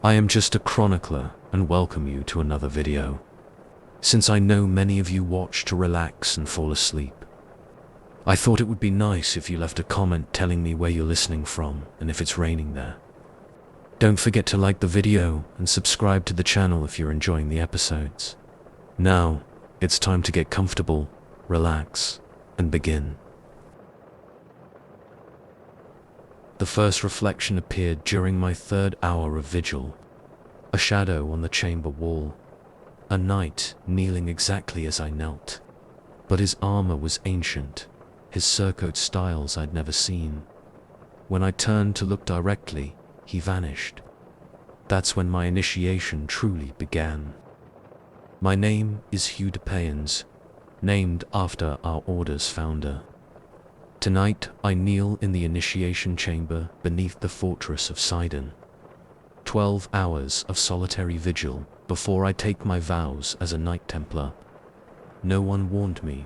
I am just a chronicler and welcome you to another video. Since I know many of you watch to relax and fall asleep, I thought it would be nice if you left a comment telling me where you're listening from and if it's raining there. Don't forget to like the video and subscribe to the channel if you're enjoying the episodes. Now, it's time to get comfortable, relax, and begin. The first reflection appeared during my third hour of vigil. A shadow on the chamber wall. A knight kneeling exactly as I knelt. But his armor was ancient, his surcoat styles I'd never seen. When I turned to look directly, he vanished. That's when my initiation truly began. My name is Hugh de Payens, named after our order's founder. Tonight I kneel in the initiation chamber beneath the fortress of Sidon. 12 hours of solitary vigil before I take my vows as a Knight Templar. No one warned me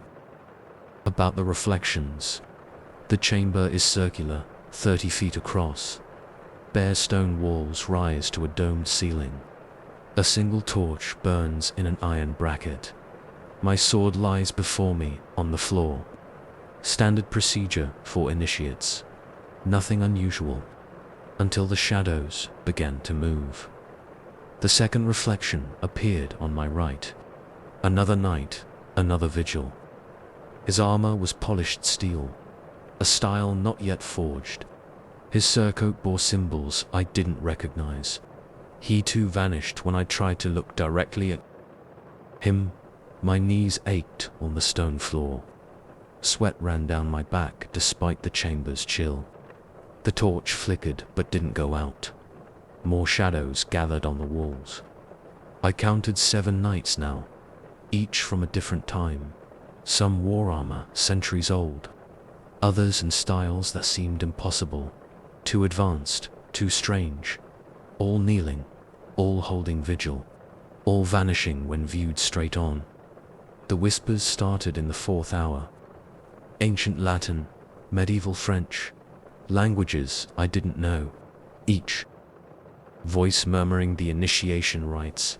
about the reflections. The chamber is circular, 30 feet across. Bare stone walls rise to a domed ceiling. A single torch burns in an iron bracket. My sword lies before me on the floor. Standard procedure for initiates. Nothing unusual, until the shadows began to move. The second reflection appeared on my right. Another knight, another vigil. His armor was polished steel, a style not yet forged. His surcoat bore symbols I didn't recognize. He too vanished when I tried to look directly at him. My knees ached on the stone floor. Sweat ran down my back despite the chamber's chill. The torch flickered but didn't go out. More shadows gathered on the walls. I counted 7 knights now, each from a different time. Some war armor centuries old, others in styles that seemed impossible, too advanced, too strange. All kneeling, all holding vigil, all vanishing when viewed straight on. The whispers started in the 4th hour. Ancient Latin, medieval French, languages I didn't know, each voice murmuring the initiation rites,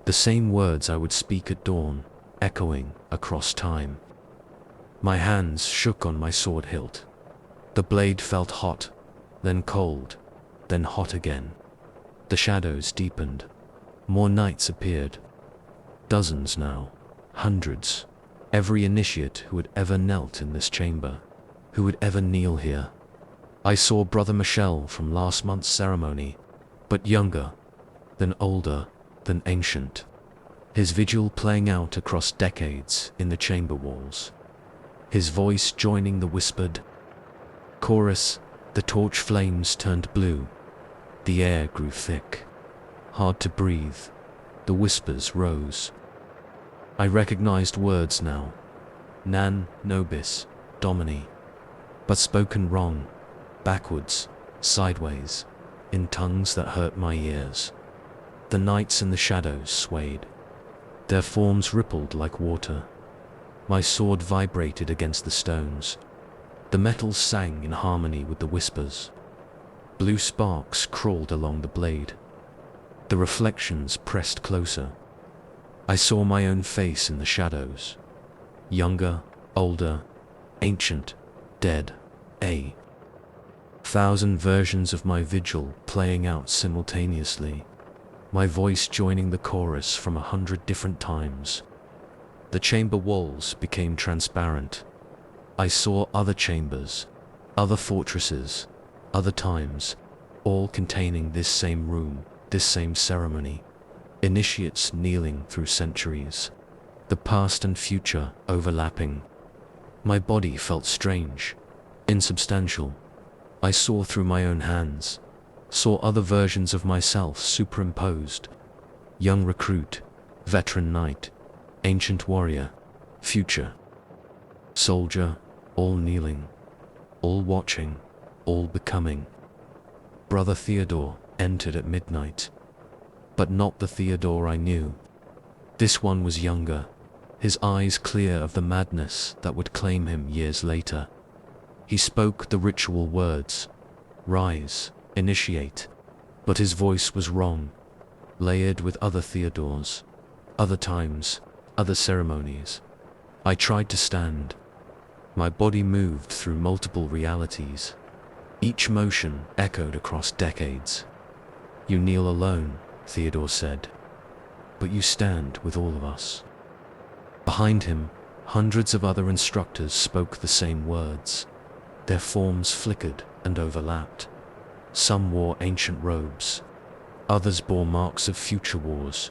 the same words I would speak at dawn, echoing across time. My hands shook on my sword hilt. The blade felt hot, then cold, then hot again. The shadows deepened. More knights appeared. Dozens now, hundreds. Every initiate who had ever knelt in this chamber, who would ever kneel here. I saw Brother Michel from last month's ceremony, but younger, then older, then ancient. His vigil playing out across decades in the chamber walls. His voice joining the whispered chorus. The torch flames turned blue. The air grew thick. Hard to breathe. The whispers rose. I recognized words now. Nan, nobis, domini. But spoken wrong, backwards, sideways, in tongues that hurt my ears. The knights in the shadows swayed. Their forms rippled like water. My sword vibrated against the stones. The metals sang in harmony with the whispers. Blue sparks crawled along the blade. The reflections pressed closer. I saw my own face in the shadows. Younger, older, ancient, dead, 1,000 versions of my vigil playing out simultaneously. My voice joining the chorus from 100 different times. The chamber walls became transparent. I saw other chambers, other fortresses, other times, all containing this same room, this same ceremony. Initiates kneeling through centuries, the past and future overlapping. My body felt strange, insubstantial. I saw through my own hands, saw other versions of myself superimposed. Young recruit, veteran knight, ancient warrior, future soldier, all kneeling, all watching, all becoming. Brother Theodore entered at midnight. But not the Theodore I knew. This one was younger, his eyes clear of the madness that would claim him years later. He spoke the ritual words, rise, initiate. But his voice was wrong, layered with other Theodores, other times, other ceremonies. I tried to stand. My body moved through multiple realities. Each motion echoed across decades. You kneel alone, Theodore said, but you stand with all of us. Behind him, hundreds of other instructors spoke the same words. Their forms flickered and overlapped. Some wore ancient robes. Others bore marks of future wars.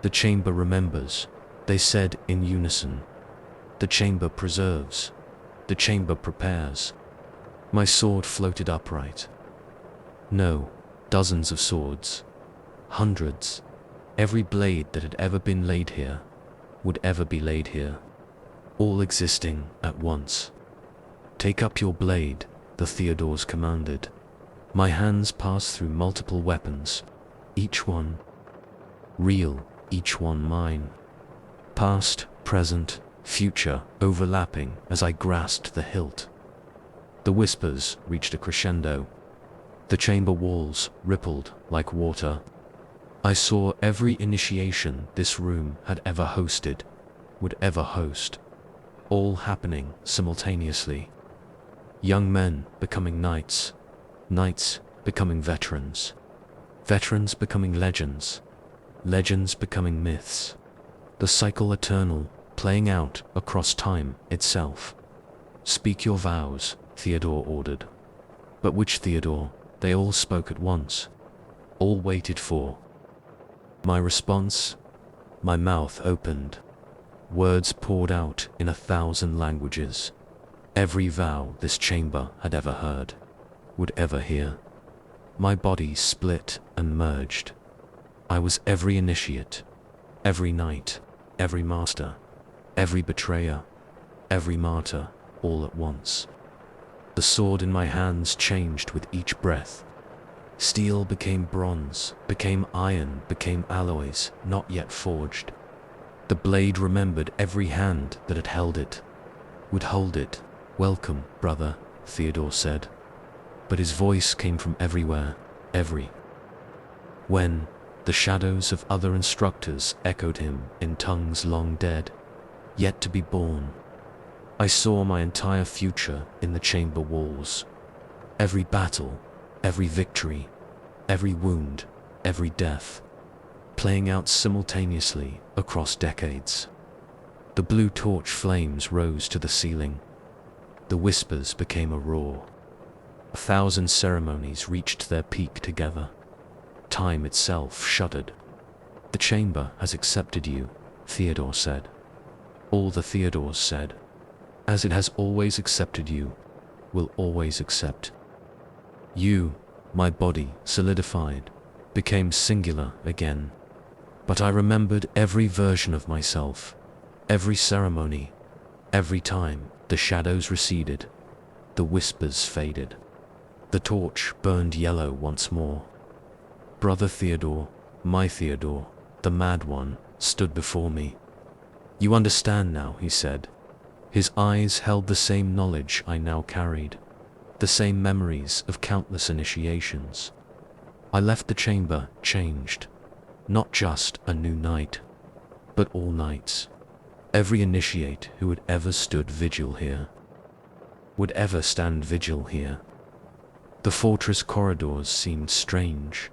The chamber remembers, they said in unison. The chamber preserves. The chamber prepares. My sword floated upright. No, dozens of swords. Hundreds. Every blade that had ever been laid here would ever be laid here. All existing at once. Take up your blade, the Theodores commanded. My hands passed through multiple weapons, each one real, each one mine. Past, present, future overlapping as I grasped the hilt. The whispers reached a crescendo. The chamber walls rippled like water. I saw every initiation this room had ever hosted, would ever host, all happening simultaneously. Young men becoming knights, knights becoming veterans, veterans becoming legends, legends becoming myths. The cycle eternal playing out across time itself. Speak your vows, Theodore ordered. But which Theodore? They all spoke at once. All waited for my response. My mouth opened. Words poured out in 1,000 languages. Every vow this chamber had ever heard, would ever hear. My body split and merged. I was every initiate, every knight, every master, every betrayer, every martyr, all at once. The sword in my hands changed with each breath. Steel became bronze, became iron, became alloys not yet forged. The blade remembered every hand that had held it, would hold it. Welcome, brother, Theodore said. But his voice came from everywhere, when the shadows of other instructors echoed him in tongues long dead, yet to be born. I saw my entire future in the chamber walls. Every battle, every victory, every wound, every death, playing out simultaneously across decades. The blue torch flames rose to the ceiling. The whispers became a roar. 1,000 ceremonies reached their peak together. Time itself shuddered. The chamber has accepted you, Theodore said. All the Theodores said. As it has always accepted you, will always accept. You, my body, solidified, became singular again. But I remembered every version of myself, every ceremony, every time the shadows receded, the whispers faded. The torch burned yellow once more. Brother Theodore, my Theodore, the mad one, stood before me. You understand now, he said. His eyes held the same knowledge I now carried, the same memories of countless initiations. I left the chamber changed, not just a new knight, but all knights. Every initiate who had ever stood vigil here, would ever stand vigil here. The fortress corridors seemed strange,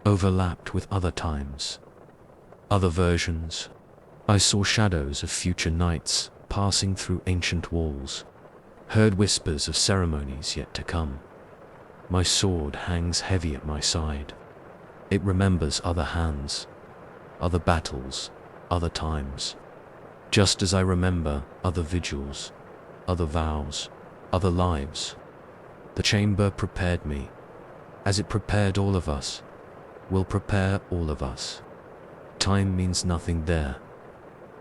overlapped with other times, other versions. I saw shadows of future knights passing through ancient walls, heard whispers of ceremonies yet to come. My sword hangs heavy at my side. It remembers other hands, other battles, other times. Just as I remember other vigils, other vows, other lives. The chamber prepared me, as it prepared all of us, will prepare all of us. Time means nothing there.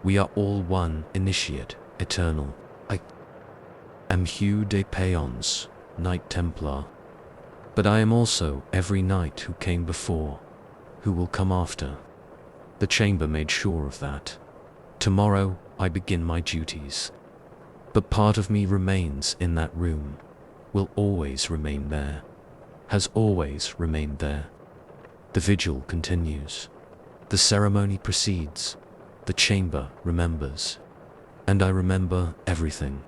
We are all one initiate, eternal. I am Hugh de Payons, Knight Templar. But I am also every knight who came before, who will come after. The chamber made sure of that. Tomorrow I begin my duties. But part of me remains in that room, will always remain there, has always remained there. The vigil continues. The ceremony proceeds. The chamber remembers. And I remember everything.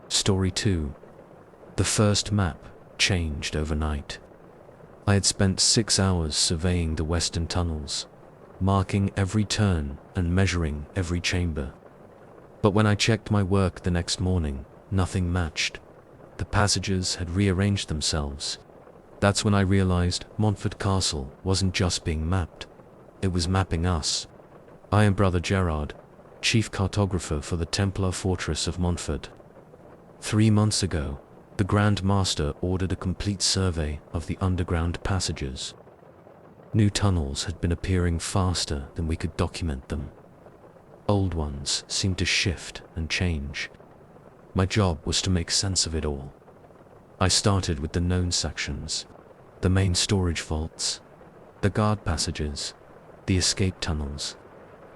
Story 2. The first map changed overnight. I had spent 6 hours surveying the western tunnels, marking every turn and measuring every chamber. But when I checked my work the next morning, nothing matched. The passages had rearranged themselves. That's when I realized Montfort Castle wasn't just being mapped, it was mapping us. I am Brother Gerard, chief cartographer for the Templar fortress of Montfort. 3 months ago, the Grand Master ordered a complete survey of the underground passages. New tunnels had been appearing faster than we could document them. Old ones seemed to shift and change. My job was to make sense of it all. I started with the known sections, the main storage vaults, the guard passages, the escape tunnels.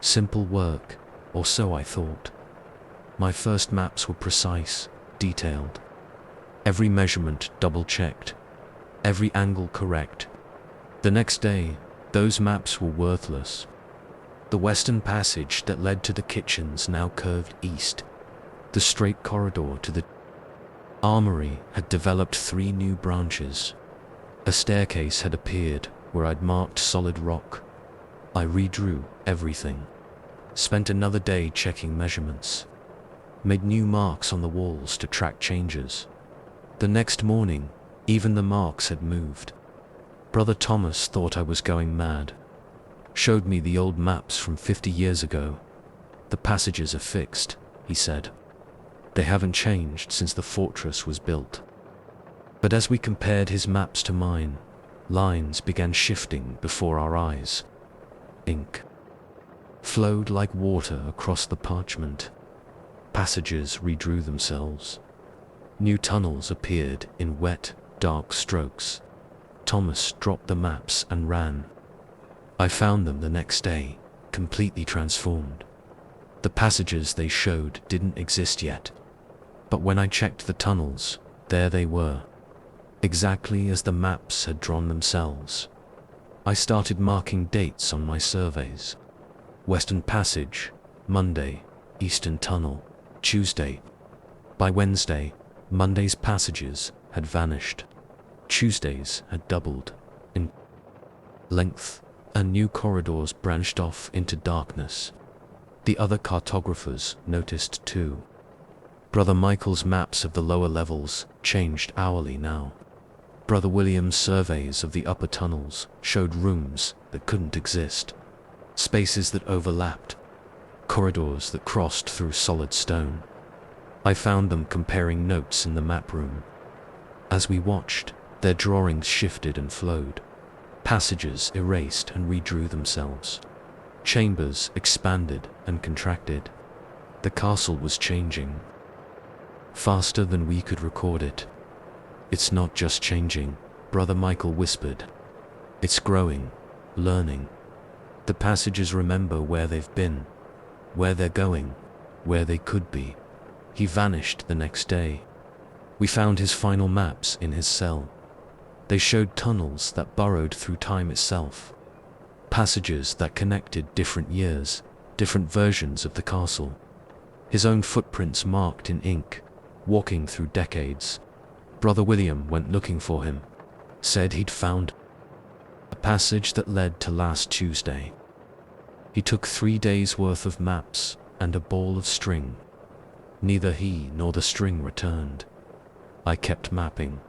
Simple work, or so I thought. My first maps were precise, detailed. Every measurement double-checked, every angle correct. The next day, those maps were worthless. The western passage that led to the kitchens now curved east. The straight corridor to the armory had developed 3 new branches. A staircase had appeared where I'd marked solid rock. I redrew everything. Spent another day checking measurements. Made new marks on the walls to track changes. The next morning, even the marks had moved. Brother Thomas thought I was going mad. Showed me the old maps from 50 years ago. The passages are fixed, he said. They haven't changed since the fortress was built. But as we compared his maps to mine, lines began shifting before our eyes. Ink flowed like water across the parchment. Passages redrew themselves. New tunnels appeared in wet, dark strokes. Thomas dropped the maps and ran. I found them the next day, completely transformed. The passages they showed didn't exist yet. But when I checked the tunnels, there they were, exactly as the maps had drawn themselves. I started marking dates on my surveys. Western Passage, Monday, Eastern Tunnel, Tuesday. By Wednesday, Monday's passages had vanished. Tuesdays had doubled in length, and new corridors branched off into darkness. The other cartographers noticed too. Brother Michael's maps of the lower levels changed hourly now. Brother William's surveys of the upper tunnels showed rooms that couldn't exist, spaces that overlapped, corridors that crossed through solid stone. I found them comparing notes in the map room. As we watched, their drawings shifted and flowed. Passages erased and redrew themselves. Chambers expanded and contracted. The castle was changing, faster than we could record it. It's not just changing, Brother Michael whispered. It's growing, learning. The passages remember where they've been, where they're going, where they could be. He vanished the next day. We found his final maps in his cell. They showed tunnels that burrowed through time itself, passages that connected different years, different versions of the castle. His own footprints marked in ink, walking through decades. Brother William went looking for him, said he'd found a passage that led to last Tuesday. He took 3 days' worth of maps and a ball of string. Neither he nor the string returned. I kept mapping.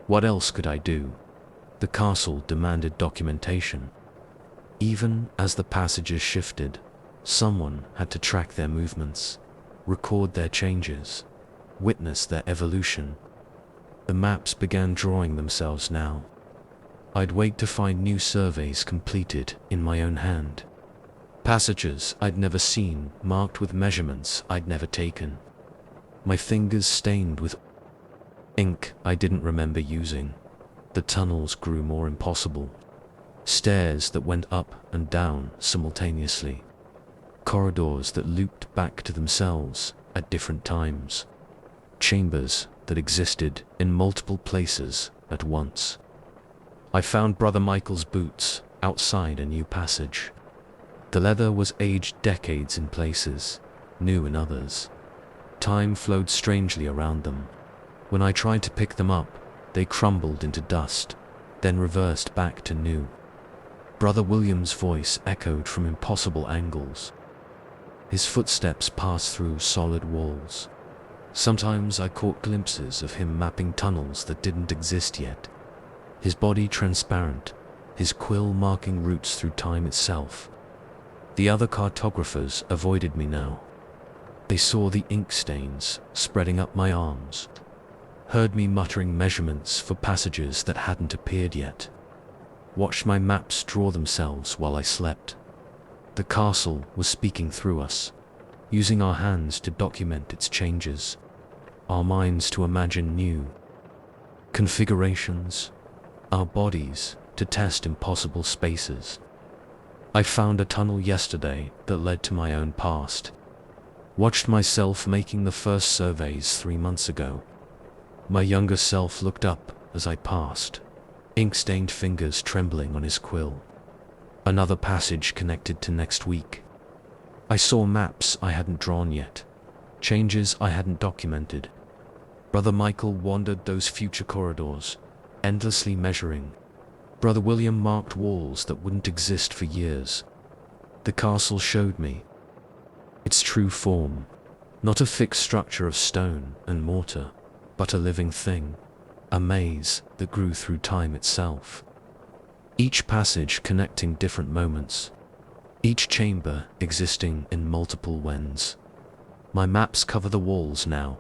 What else could I do? The castle demanded documentation. Even as the passages shifted, someone had to track their movements, record their changes, witness their evolution. The maps began drawing themselves now. I'd wait to find new surveys completed in my own hand. Passages I'd never seen, marked with measurements I'd never taken. My fingers stained with ink I didn't remember using. The tunnels grew more impossible. Stairs that went up and down simultaneously. corridors that looped back to themselves at different times, chambers that existed in multiple places at once. I found Brother Michael's boots outside a new passage. The leather was aged decades in places, new in others. Time flowed strangely around them. When I tried to pick them up, they crumbled into dust, then reversed back to new. Brother William's voice echoed from impossible angles. His footsteps passed through solid walls. Sometimes I caught glimpses of him mapping tunnels that didn't exist yet. His body transparent, his quill marking routes through time itself. The other cartographers avoided me now. They saw the ink stains spreading up my arms, heard me muttering measurements for passages that hadn't appeared yet, watched my maps draw themselves while I slept. The castle was speaking through us, using our hands to document its changes, our minds to imagine new configurations, our bodies to test impossible spaces. I found a tunnel yesterday that led to my own past. Watched myself making the first surveys 3 months ago. My younger self looked up as I passed, ink-stained fingers trembling on his quill. Another passage connected to next week. I saw maps I hadn't drawn yet, changes I hadn't documented. Brother Michael wandered those future corridors, endlessly measuring. Brother William marked walls that wouldn't exist for years. The castle showed me its true form, not a fixed structure of stone and mortar, but a living thing, a maze that grew through time itself. Each passage connecting different moments, each chamber existing in multiple wens. My maps cover the walls now,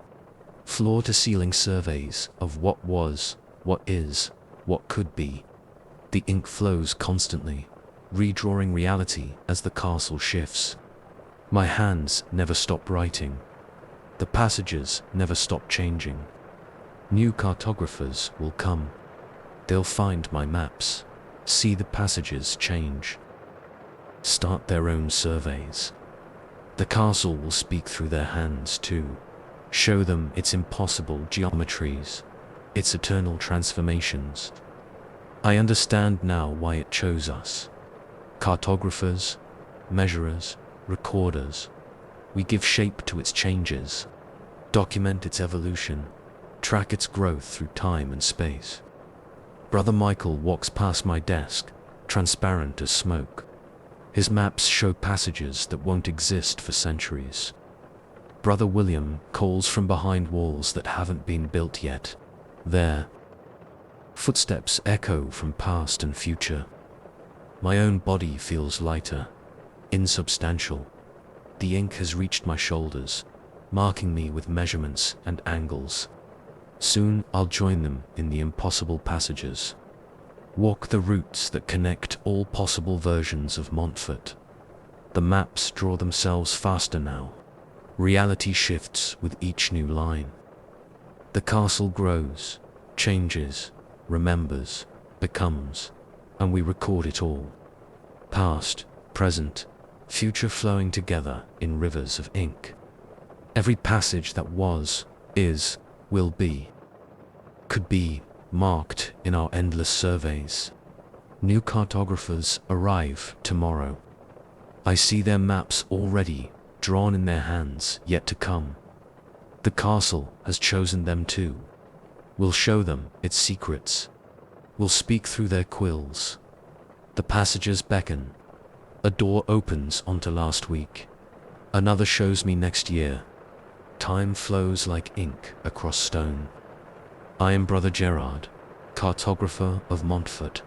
floor-to-ceiling surveys of what was, what is, what could be. The ink flows constantly, redrawing reality as the castle shifts. My hands never stop writing. The passages never stop changing. New cartographers will come. They'll find my maps, see the passages change, start their own surveys. The castle will speak through their hands too, show them its impossible geometries, its eternal transformations. I understand now why it chose us. Cartographers, measurers, recorders. We give shape to its changes, document its evolution, track its growth through time and space. Brother Michael walks past my desk, transparent as smoke. His maps show passages that won't exist for centuries. Brother William calls from behind walls that haven't been built yet. There, footsteps echo from past and future. My own body feels lighter, insubstantial. The ink has reached my shoulders, marking me with measurements and angles. Soon I'll join them in the impossible passages. Walk the routes that connect all possible versions of Montfort. The maps draw themselves faster now. Reality shifts with each new line. The castle grows, changes, remembers, becomes, and we record it all. Past, present, future flowing together in rivers of ink. Every passage that was, is, will be, could be, marked in our endless surveys. New cartographers arrive tomorrow. I see their maps already, drawn in their hands, yet to come. The castle has chosen them too. We'll show them its secrets. We'll speak through their quills. The passages beckon. A door opens onto last week. Another shows me next year. Time flows like ink across stone. I am Brother Gerard, cartographer of Montfort,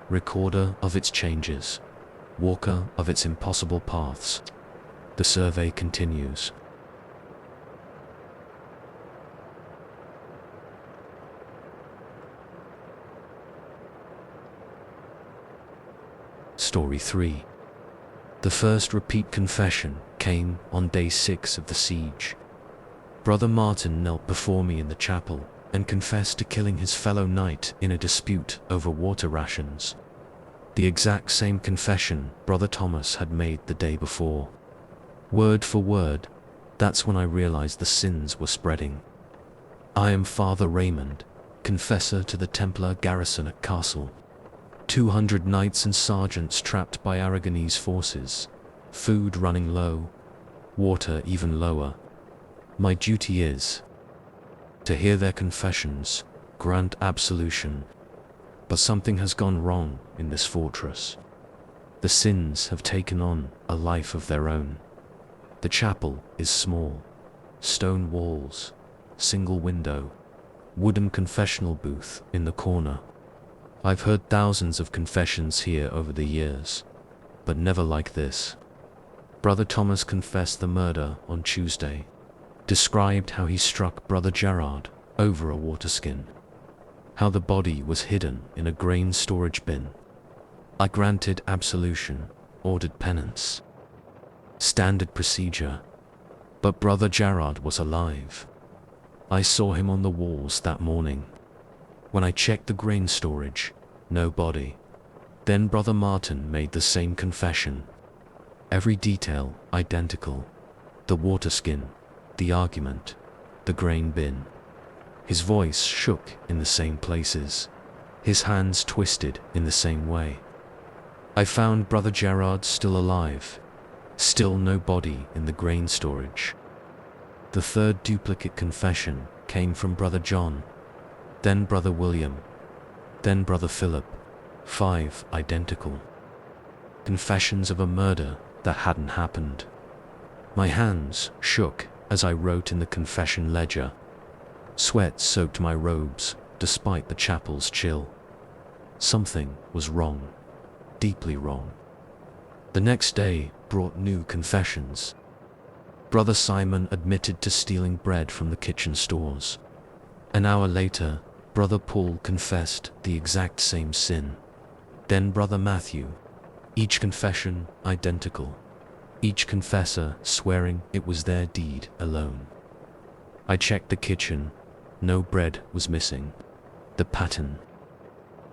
recorder of its changes, walker of its impossible paths. The survey continues. Story 3. The first repeat confession came on day 6 of the siege. Brother Martin knelt before me in the chapel and confessed to killing his fellow knight in a dispute over water rations. The exact same confession Brother Thomas had made the day before. Word for word, that's when I realized the sins were spreading. I am Father Raymond, confessor to the Templar garrison at Castle. 200 knights and sergeants trapped by Aragonese forces, food running low, water even lower. My duty is to hear their confessions, grant absolution. But something has gone wrong in this fortress. The sins have taken on a life of their own. The chapel is small, stone walls, single window, wooden confessional booth in the corner. I've heard thousands of confessions here over the years, but never like this. Brother Thomas confessed the murder on Tuesday, described how he struck Brother Gerard over a waterskin, how the body was hidden in a grain storage bin. I granted absolution, ordered penance. Standard procedure. But Brother Gerard was alive. I saw him on the walls that morning. When I checked the grain storage, no body. Then Brother Martin made the same confession. Every detail identical. The waterskin, the argument, the grain bin. His voice shook in the same places. His hands twisted in the same way. I found Brother Gerard still alive. Still no body in the grain storage. The third duplicate confession came from Brother John, then Brother William, then Brother Philip. 5 identical confessions of a murder that hadn't happened. My hands shook as I wrote in the confession ledger. Sweat soaked my robes despite the chapel's chill. Something was wrong, deeply wrong. The next day brought new confessions. Brother Simon admitted to stealing bread from the kitchen stores. An hour later, Brother Paul confessed the exact same sin. Then Brother Matthew. Each confession identical. Each confessor swearing it was their deed alone. I checked the kitchen. No bread was missing. The pattern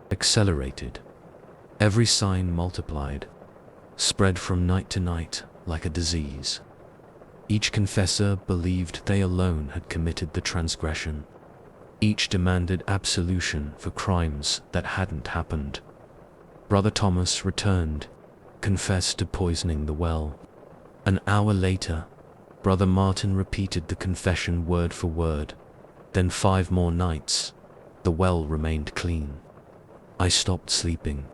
accelerated. Every sign multiplied, spread from night to night like a disease. Each confessor believed they alone had committed the transgression. Each demanded absolution for crimes that hadn't happened. Brother Thomas returned, confessed to poisoning the well. An hour later, Brother Martin repeated the confession word for word. Then 5 more nights, the well remained clean. I stopped sleeping,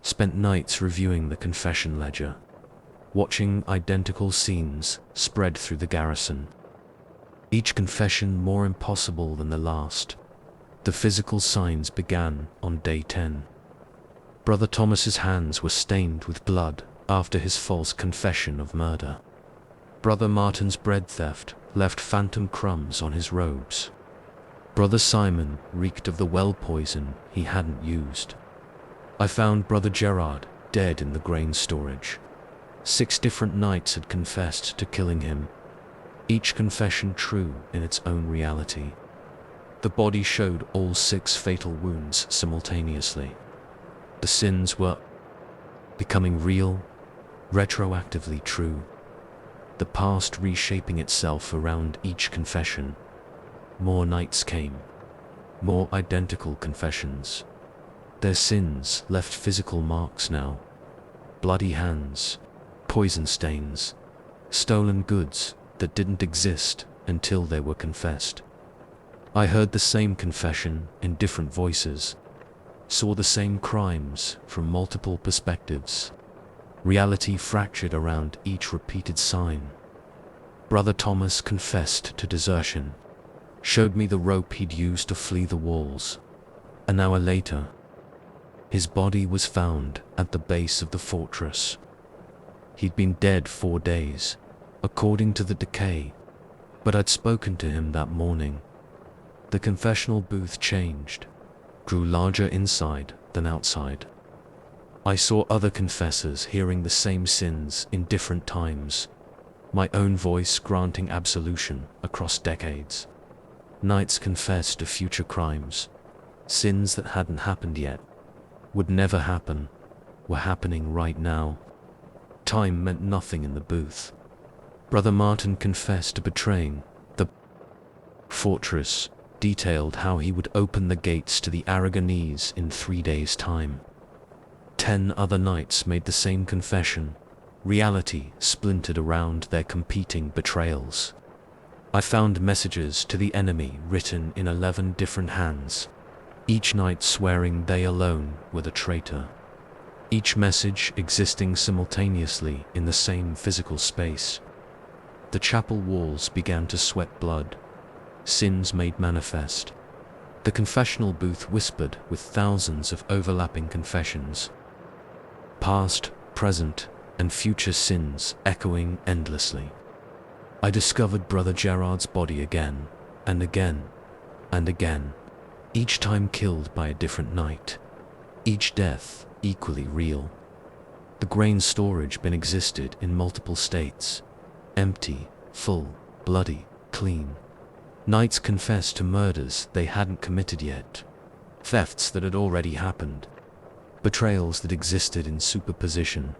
spent nights reviewing the confession ledger, watching identical scenes spread through the garrison. Each confession more impossible than the last. The physical signs began on day 10. Brother Thomas's hands were stained with blood after his false confession of murder. Brother Martin's bread theft left phantom crumbs on his robes. Brother Simon reeked of the well poison he hadn't used. I found Brother Gerard dead in the grain storage. 6 different knights had confessed to killing him, each confession true in its own reality. The body showed all 6 fatal wounds simultaneously. The sins were becoming real, retroactively true. The past reshaping itself around each confession. More nights came, more identical confessions. Their sins left physical marks now. Bloody hands, poison stains, stolen goods that didn't exist until they were confessed. I heard the same confession in different voices, saw the same crimes from multiple perspectives. Reality fractured around each repeated sign. Brother Thomas confessed to desertion, showed me the rope he'd used to flee the walls. An hour later, his body was found at the base of the fortress. He'd been dead 4 days, according to the decay, but I'd spoken to him that morning. The confessional booth changed, grew larger inside than outside. I saw other confessors hearing the same sins in different times, my own voice granting absolution across decades. Knights confessed to future crimes, sins that hadn't happened yet, would never happen, were happening right now. Time meant nothing in the booth. Brother Martin confessed to betraying the fortress, detailed how he would open the gates to the Aragonese in 3 days' time. 10 other knights made the same confession. Reality splintered around their competing betrayals. I found messages to the enemy written in 11 different hands, each knight swearing they alone were the traitor. Each message existing simultaneously in the same physical space. The chapel walls began to sweat blood, sins made manifest. The confessional booth whispered with thousands of overlapping confessions. Past, present, and future sins echoing endlessly. I discovered Brother Gerard's body again, and again, and again, each time killed by a different knight. Each death equally real. The grain storage bin existed in multiple states. Empty, full, bloody, clean. Knights confessed to murders they hadn't committed yet. Thefts that had already happened. Betrayals that existed in superposition,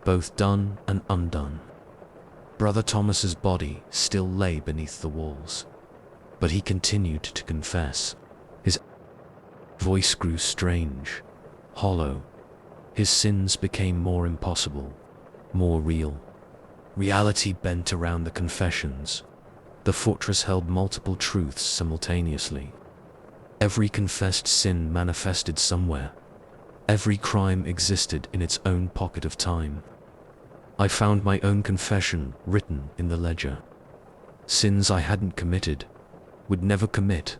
both done and undone. Brother Thomas's body still lay beneath the walls, but he continued to confess. His voice grew strange, hollow. His sins became more impossible, more real. Reality bent around the confessions. The fortress held multiple truths simultaneously. Every confessed sin manifested somewhere. Every crime existed in its own pocket of time. I found my own confession written in the ledger. Sins I hadn't committed, would never commit,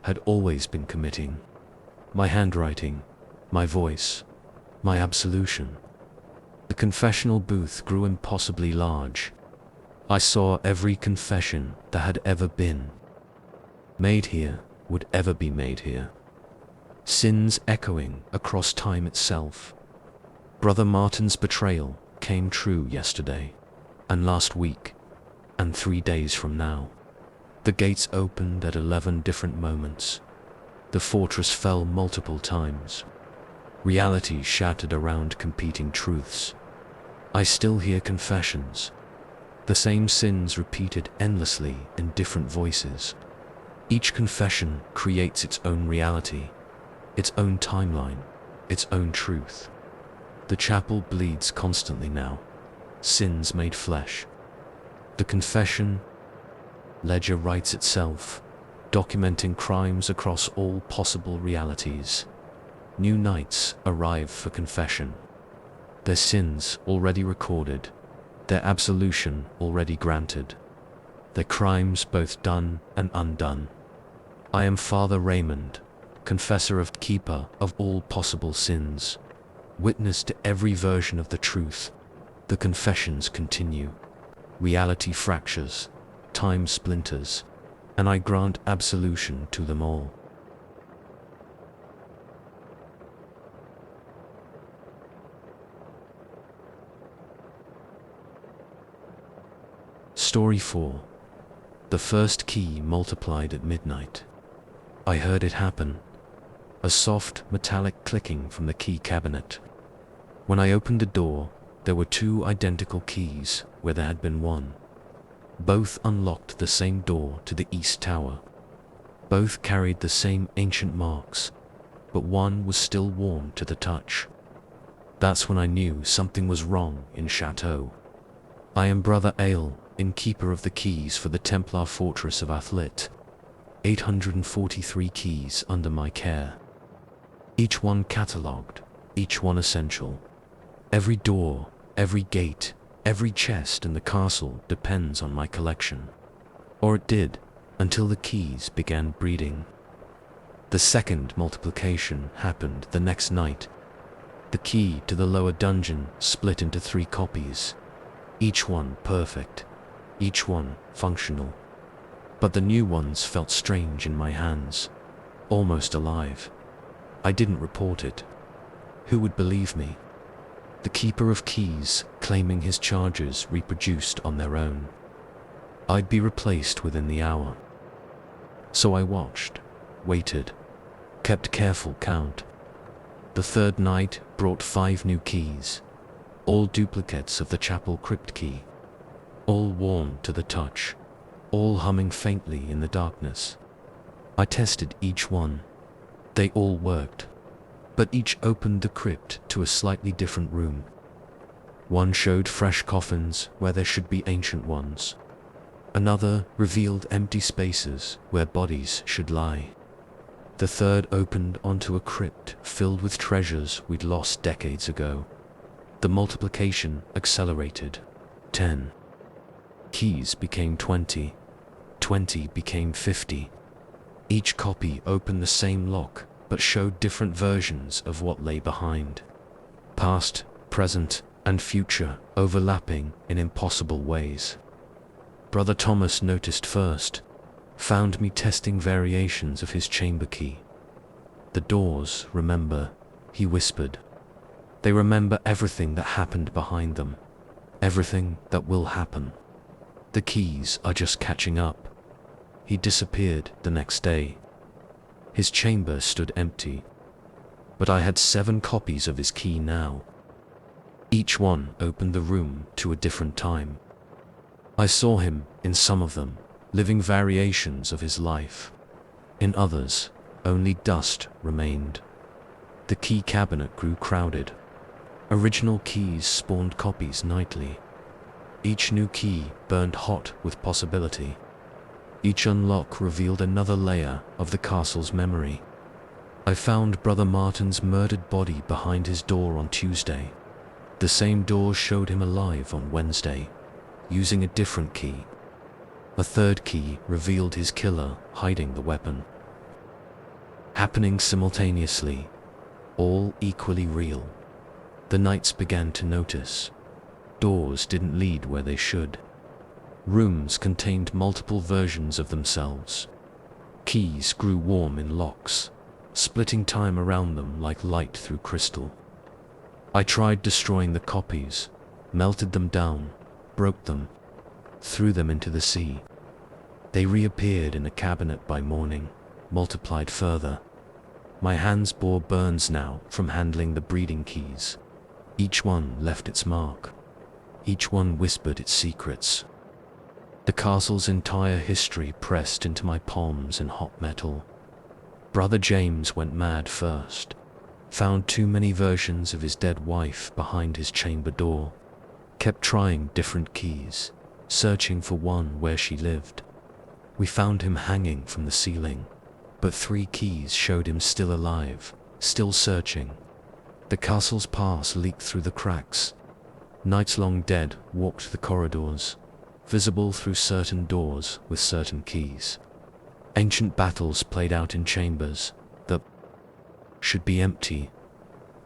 had always been committing. My handwriting, my voice, my absolution. The confessional booth grew impossibly large. I saw every confession that had ever been made here, would ever be made here. Sins echoing across time itself. Brother Martin's betrayal came true yesterday, and last week, and 3 days from now. The gates opened at 11 different moments. The fortress fell multiple times. Reality shattered around competing truths. I still hear confessions. The same sins repeated endlessly in different voices. Each confession creates its own reality, its own timeline, its own truth. The chapel bleeds constantly now. Sins made flesh. The confession ledger writes itself, documenting crimes across all possible realities. New knights arrive for confession. Their sins already recorded, their absolution already granted, their crimes both done and undone. I am Father Raymond, confessor of keeper of all possible sins, witness to every version of the truth. The confessions continue. Reality fractures, time splinters, and I grant absolution to them all. Story 4. The first key multiplied at midnight. I heard it happen. A soft, metallic clicking from the key cabinet. When I opened the door, there were 2 identical keys where there had been 1. Both unlocked the same door to the east tower. Both carried the same ancient marks, but one was still warm to the touch. That's when I knew something was wrong in Chateau. I am Brother Ale, innkeeper of the keys for the Templar fortress of Athlit. 843 keys under my care. Each one catalogued, each one essential. Every door, every gate, every chest in the castle depends on my collection. Or it did, until the keys began breeding. The second multiplication happened the next night. The key to the lower dungeon split into 3 copies, each one perfect, each one functional. But the new ones felt strange in my hands, almost alive. I didn't report it. Who would believe me? The keeper of keys claiming his charges reproduced on their own. I'd be replaced within the hour. So I watched, waited, kept careful count. The third night brought 5 new keys, all duplicates of the chapel crypt key. all warm to the touch, all humming faintly in the darkness. I tested each one. They all worked, but each opened the crypt to a slightly different room. One showed fresh coffins where there should be ancient ones. Another revealed empty spaces where bodies should lie. The third opened onto a crypt filled with treasures we'd lost decades ago. The multiplication accelerated. 10 keys became 20. 20 became 50. Each copy opened the same lock, but showed different versions of what lay behind. Past, present, and future overlapping in impossible ways. Brother Thomas noticed first, found me testing variations of his chamber key. The doors remember, he whispered. They remember everything that happened behind them, everything that will happen. The keys are just catching up. He disappeared the next day. His chamber stood empty, but I had 7 copies of his key now. Each one opened the room to a different time. I saw him in some of them, living variations of his life. In others, only dust remained. The key cabinet grew crowded. Original keys spawned copies nightly. Each new key burned hot with possibility. Each unlock revealed another layer of the castle's memory. I found Brother Martin's murdered body behind his door on Tuesday. The same door showed him alive on Wednesday, using a different key. A third key revealed his killer hiding the weapon. Happening simultaneously, all equally real. The knights began to notice. Doors didn't lead where they should. Rooms contained multiple versions of themselves. Keys grew warm in locks, splitting time around them like light through crystal. I tried destroying the copies, melted them down, broke them, threw them into the sea. They reappeared in a cabinet by morning, multiplied further. My hands bore burns now from handling the breeding keys. Each one left its mark. Each one whispered its secrets. The castle's entire history pressed into my palms in hot metal. Brother James went mad first, found too many versions of his dead wife behind his chamber door, kept trying different keys, searching for one where she lived. We found him hanging from the ceiling, but 3 keys showed him still alive, still searching. The castle's past leaked through the cracks. Knights long dead walked the corridors, visible through certain doors with certain keys. Ancient battles played out in chambers that should be empty.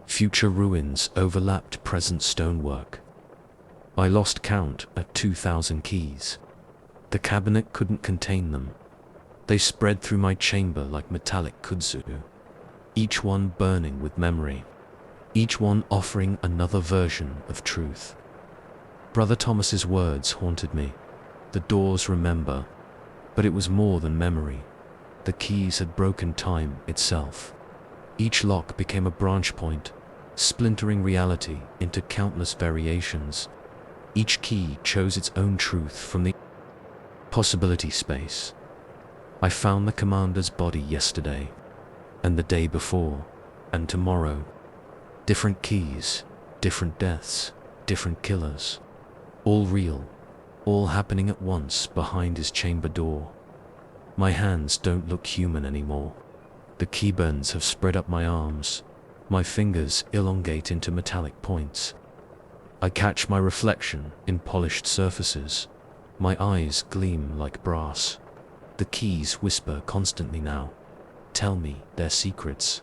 Future ruins overlapped present stonework. I lost count at 2,000 keys. The cabinet couldn't contain them. They spread through my chamber like metallic kudzu, each one burning with memory, each one offering another version of truth. Brother Thomas's words haunted me. The doors remember, but it was more than memory. The keys had broken time itself. Each lock became a branch point, splintering reality into countless variations. Each key chose its own truth from the possibility space. I found the commander's body yesterday, and the day before, and tomorrow. Different keys, different deaths, different killers. All real, all happening at once behind his chamber door. My hands don't look human anymore. The key burns have spread up my arms. My fingers elongate into metallic points. I catch my reflection in polished surfaces. My eyes gleam like brass. The keys whisper constantly now. Tell me their secrets.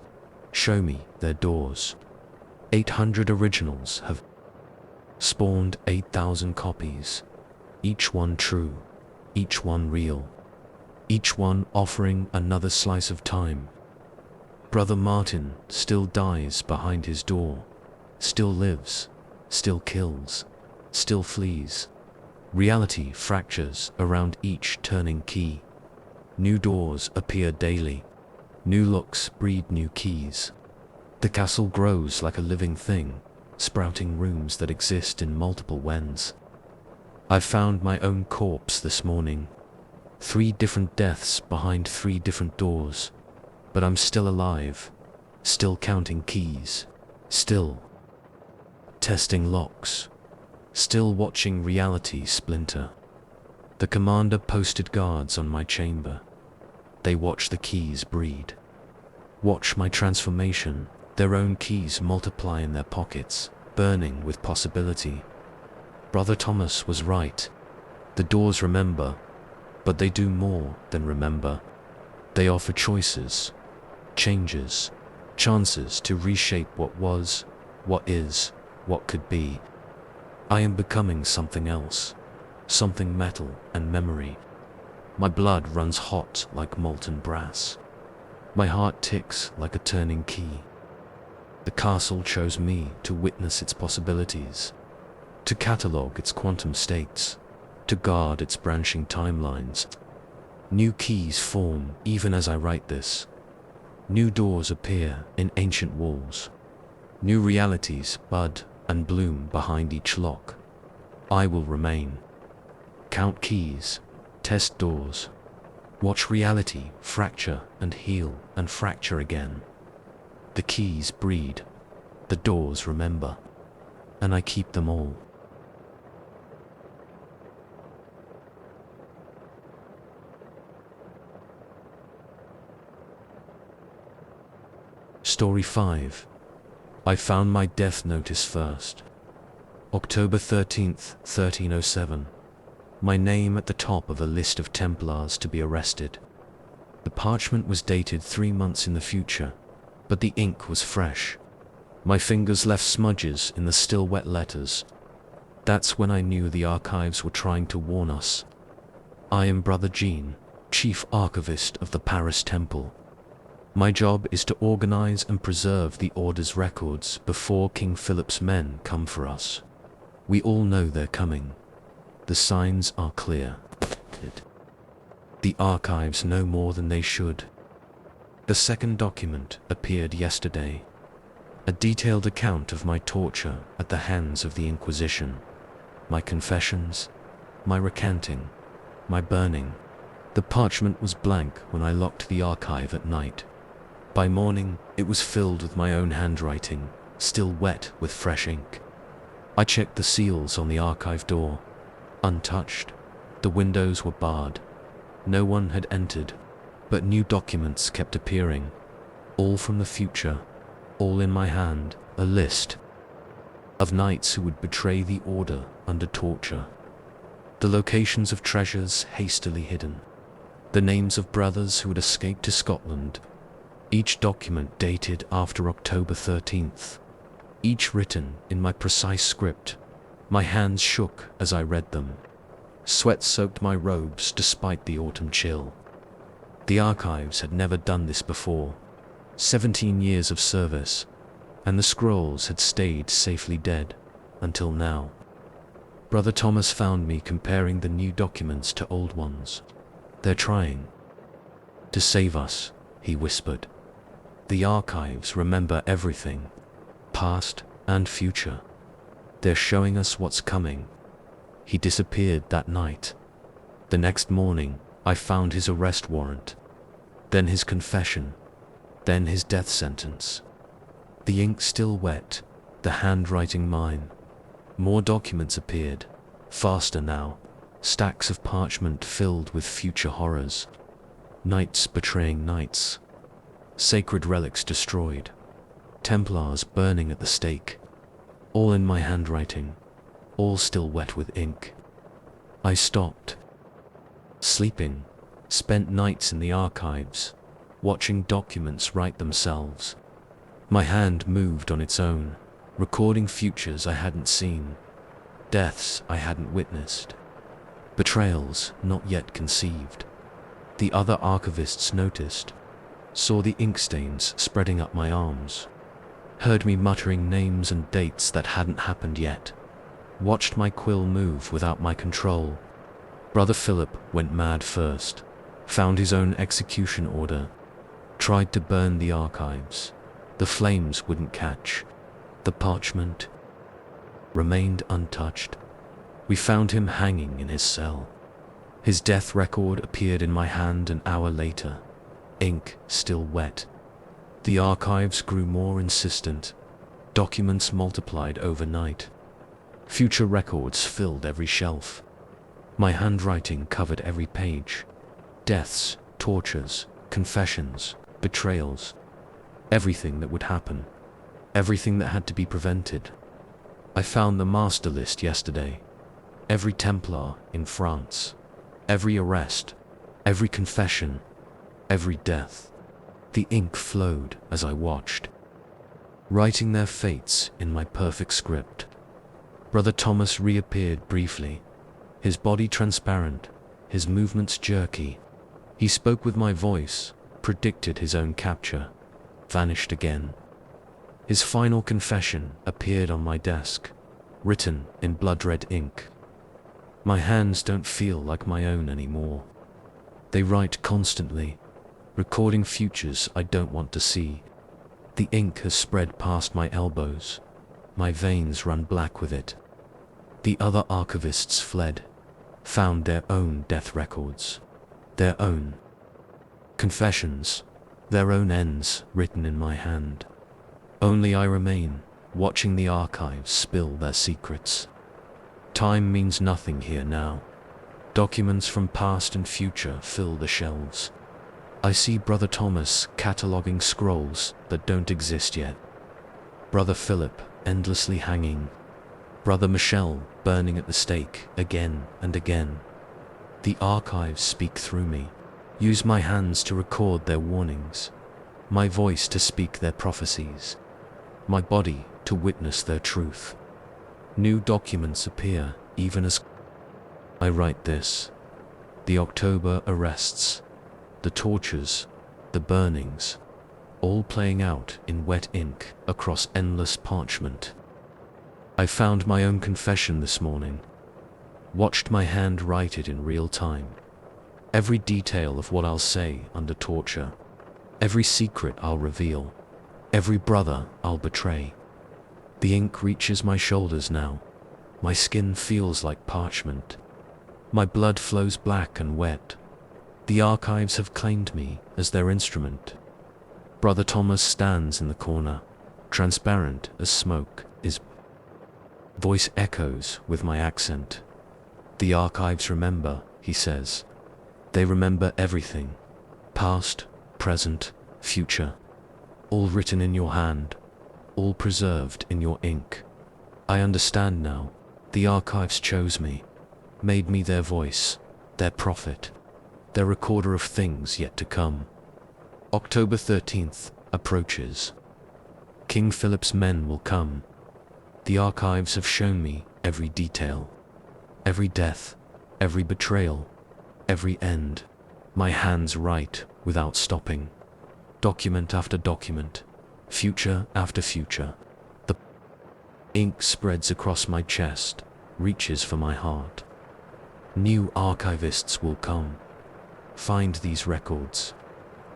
Show me their doors. 800 originals have spawned 8,000 copies. Each one true, each one real, each one offering another slice of time. Brother Martin still dies behind his door, still lives, still kills, still flees. Reality fractures around each turning key. New doors appear daily. New looks breed new keys. The castle grows like a living thing, sprouting rooms that exist in multiple wens. I found my own corpse this morning. 3 different deaths behind 3 different doors. But I'm still alive. Still counting keys. Still testing locks. Still watching reality splinter. The commander posted guards on my chamber. They watch the keys breed. Watch my transformation. Their own keys multiply in their pockets, burning with possibility. Brother Thomas was right. The doors remember, but they do more than remember. They offer choices, changes, chances to reshape what was, what is, what could be. I am becoming something else, something metal and memory. My blood runs hot like molten brass. My heart ticks like a turning key. The castle chose me to witness its possibilities, to catalogue its quantum states, to guard its branching timelines. New keys form even as I write this. New doors appear in ancient walls. New realities bud and bloom behind each lock. I will remain. Count keys, test doors. Watch reality fracture and heal and fracture again. The keys breed, the doors remember, and I keep them all. Story 5. I found my death notice first. October 13th, 1307. My name at the top of a list of Templars to be arrested. The parchment was dated 3 months in the future, but the ink was fresh. My fingers left smudges in the still wet letters. That's when I knew the archives were trying to warn us. I am Brother Jean, Chief Archivist of the Paris Temple. My job is to organize and preserve the Order's records before King Philip's men come for us. We all know they're coming. The signs are clear. The archives know more than they should. The second document appeared yesterday. A detailed account of my torture at the hands of the Inquisition. My confessions, my recanting, my burning. The parchment was blank when I locked the archive at night. By morning, it was filled with my own handwriting, still wet with fresh ink. I checked the seals on the archive door. Untouched. The windows were barred. No one had entered, but new documents kept appearing. All from the future, all in my hand, a list of knights who would betray the Order under torture. The locations of treasures hastily hidden. The names of brothers who had escaped to Scotland. Each document dated after October 13th. Each written in my precise script. My hands shook as I read them. Sweat soaked my robes despite the autumn chill. The archives had never done this before. 17 years of service, and the scrolls had stayed safely dead until now. Brother Thomas found me comparing the new documents to old ones. They're trying to save us, he whispered. The archives remember everything, past and future. They're showing us what's coming. He disappeared that night. The next morning, I found his arrest warrant. Then his confession. Then his death sentence. The ink still wet, the handwriting mine. More documents appeared, faster now. Stacks of parchment filled with future horrors. Knights betraying knights. Sacred relics destroyed. Templars burning at the stake. All in my handwriting, all still wet with ink. I stopped. Sleeping, spent nights in the archives, watching documents write themselves. My hand moved on its own, recording futures I hadn't seen, deaths I hadn't witnessed, betrayals not yet conceived. The other archivists noticed, saw the ink stains spreading up my arms, heard me muttering names and dates that hadn't happened yet, watched my quill move without my control. Brother Philip went mad first, found his own execution order, tried to burn the archives. The flames wouldn't catch. The parchment remained untouched. We found him hanging in his cell. His death record appeared in my hand an hour later, ink still wet. The archives grew more insistent. Documents multiplied overnight. Future records filled every shelf. My handwriting covered every page. Deaths, tortures, confessions, betrayals. Everything that would happen. Everything that had to be prevented. I found the master list yesterday. Every Templar in France. Every arrest. Every confession. Every death. The ink flowed as I watched, writing their fates in my perfect script. Brother Thomas reappeared briefly, his body transparent, his movements jerky. He spoke with my voice, predicted his own capture, vanished again. His final confession appeared on my desk, written in blood-red ink. My hands don't feel like my own anymore. They write constantly, recording futures I don't want to see. The ink has spread past my elbows. My veins run black with it. The other archivists fled, found their own death records, their own confessions, their own ends written in my hand. Only I remain, watching the archives spill their secrets. Time means nothing here now. Documents from past and future fill the shelves. I see Brother Thomas cataloging scrolls that don't exist yet. Brother Philip endlessly hanging. Brother Michel burning at the stake again and again. The archives speak through me. Use my hands to record their warnings. My voice to speak their prophecies. My body to witness their truth. New documents appear even as I write this. The October arrests, the tortures, the burnings, all playing out in wet ink across endless parchment. I found my own confession this morning, watched my hand write it in real time. Every detail of what I'll say under torture, every secret I'll reveal, every brother I'll betray. The ink reaches my shoulders now. My skin feels like parchment. My blood flows black and wet. The archives have claimed me as their instrument. Brother Thomas stands in the corner, transparent as smoke. His voice echoes with my accent. The archives remember, he says. They remember everything. Past, present, future. All written in your hand. All preserved in your ink. I understand now. The archives chose me, made me their voice, their prophet, their recorder of things yet to come. October 13th approaches. King Philip's men will come. The archives have shown me every detail, every death, every betrayal, every end. My hands write without stopping. Document after document, future after future. The ink spreads across my chest, reaches for my heart. New archivists will come, find these records,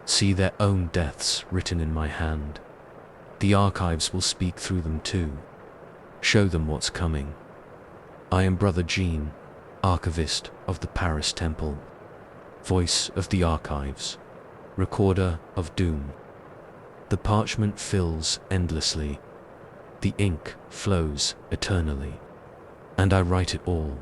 see their own deaths written in my hand. The archives will speak through them too, show them what's coming. I am Brother Jean, archivist of the Paris Temple, voice of the archives, recorder of doom. The parchment fills endlessly, the ink flows eternally, and I write it all.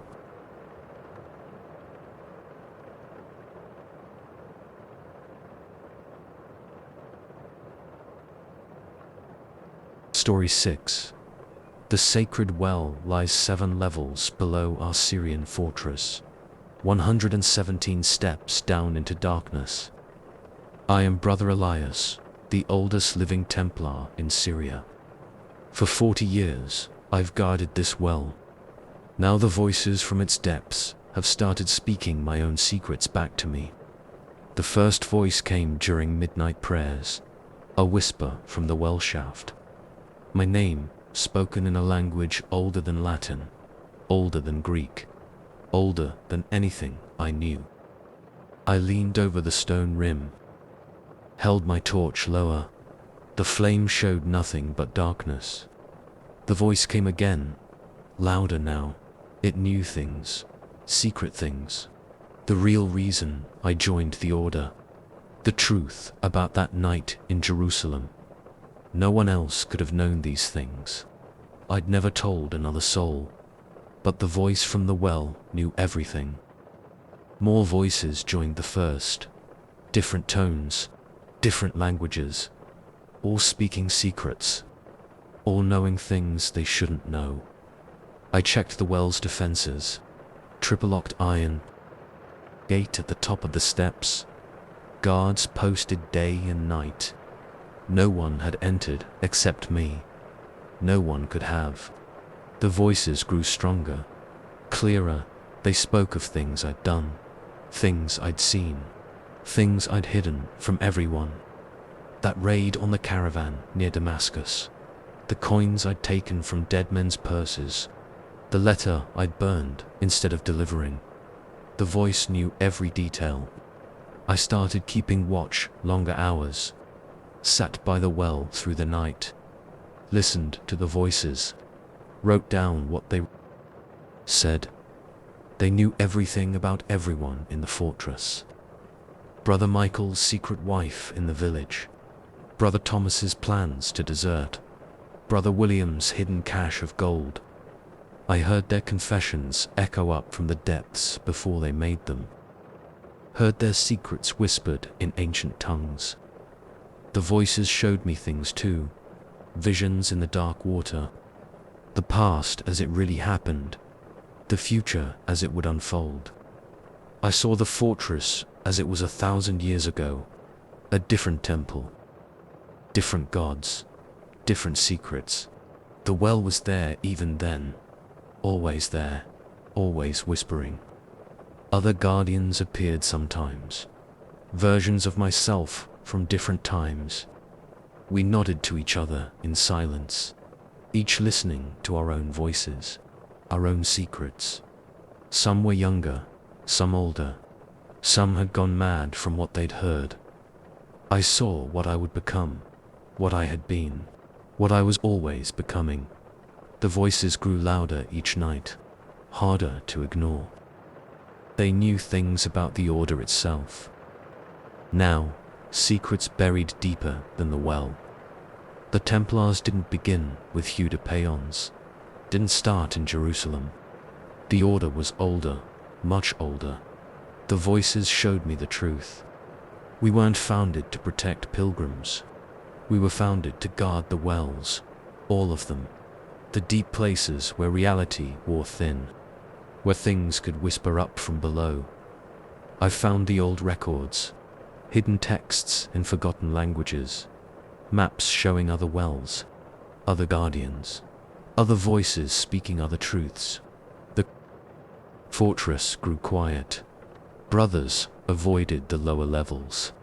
Story 6. The sacred well lies 7 levels below our Syrian fortress, 117 steps down into darkness. I am Brother Elias, the oldest living Templar in Syria. For 40 years, I've guarded this well. Now the voices from its depths have started speaking my own secrets back to me. The first voice came during midnight prayers, a whisper from the well shaft. My name, spoken in a language older than Latin, older than Greek, older than anything I knew. I leaned over the stone rim, held my torch lower. The flame showed nothing but darkness. The voice came again, louder now, It knew things, secret things. The real reason I joined the Order. The truth about that night in Jerusalem. No one else could have known these things. I'd never told another soul. But the voice from the well knew everything. More voices joined the first. Different tones, different languages, all speaking secrets, all knowing things they shouldn't know. I checked the well's defenses. Triple-locked iron. Gate at the top of the steps. Guards posted day and night. No one had entered except me. No one could have. The voices grew stronger, clearer. They spoke of things I'd done, things I'd seen, things I'd hidden from everyone. That raid on the caravan near Damascus, the coins I'd taken from dead men's purses, the letter I'd burned instead of delivering. The voice knew every detail. I started keeping watch longer hours, sat by the well through the night, listened to the voices, wrote down what they said. They knew everything about everyone in the fortress. Brother Michael's secret wife in the village. Brother Thomas's plans to desert. Brother William's hidden cache of gold. I heard their confessions echo up from the depths before they made them. Heard their secrets whispered in ancient tongues. The voices showed me things too. Visions in the dark water. The past as it really happened. The future as it would unfold. I saw the fortress as it was 1,000 years ago. A different temple. Different gods. Different secrets. The well was there even then. Always there. Always whispering. Other guardians appeared sometimes. Versions of myself from different times. We nodded to each other in silence, each listening to our own voices, our own secrets. Some were younger, some older. Some had gone mad from what they'd heard. I saw what I would become, what I had been, what I was always becoming. The voices grew louder each night, harder to ignore. They knew things about the Order itself. Now, secrets buried deeper than the well. The Templars didn't begin with Hugh de Payons, didn't start in Jerusalem. The Order was older, much older. The voices showed me the truth. We weren't founded to protect pilgrims. We were founded to guard the wells, all of them. The deep places where reality wore thin, where things could whisper up from below. I found the old records, hidden texts in forgotten languages, maps showing other wells, other guardians, other voices speaking other truths. The fortress grew quiet. Brothers avoided the lower levels,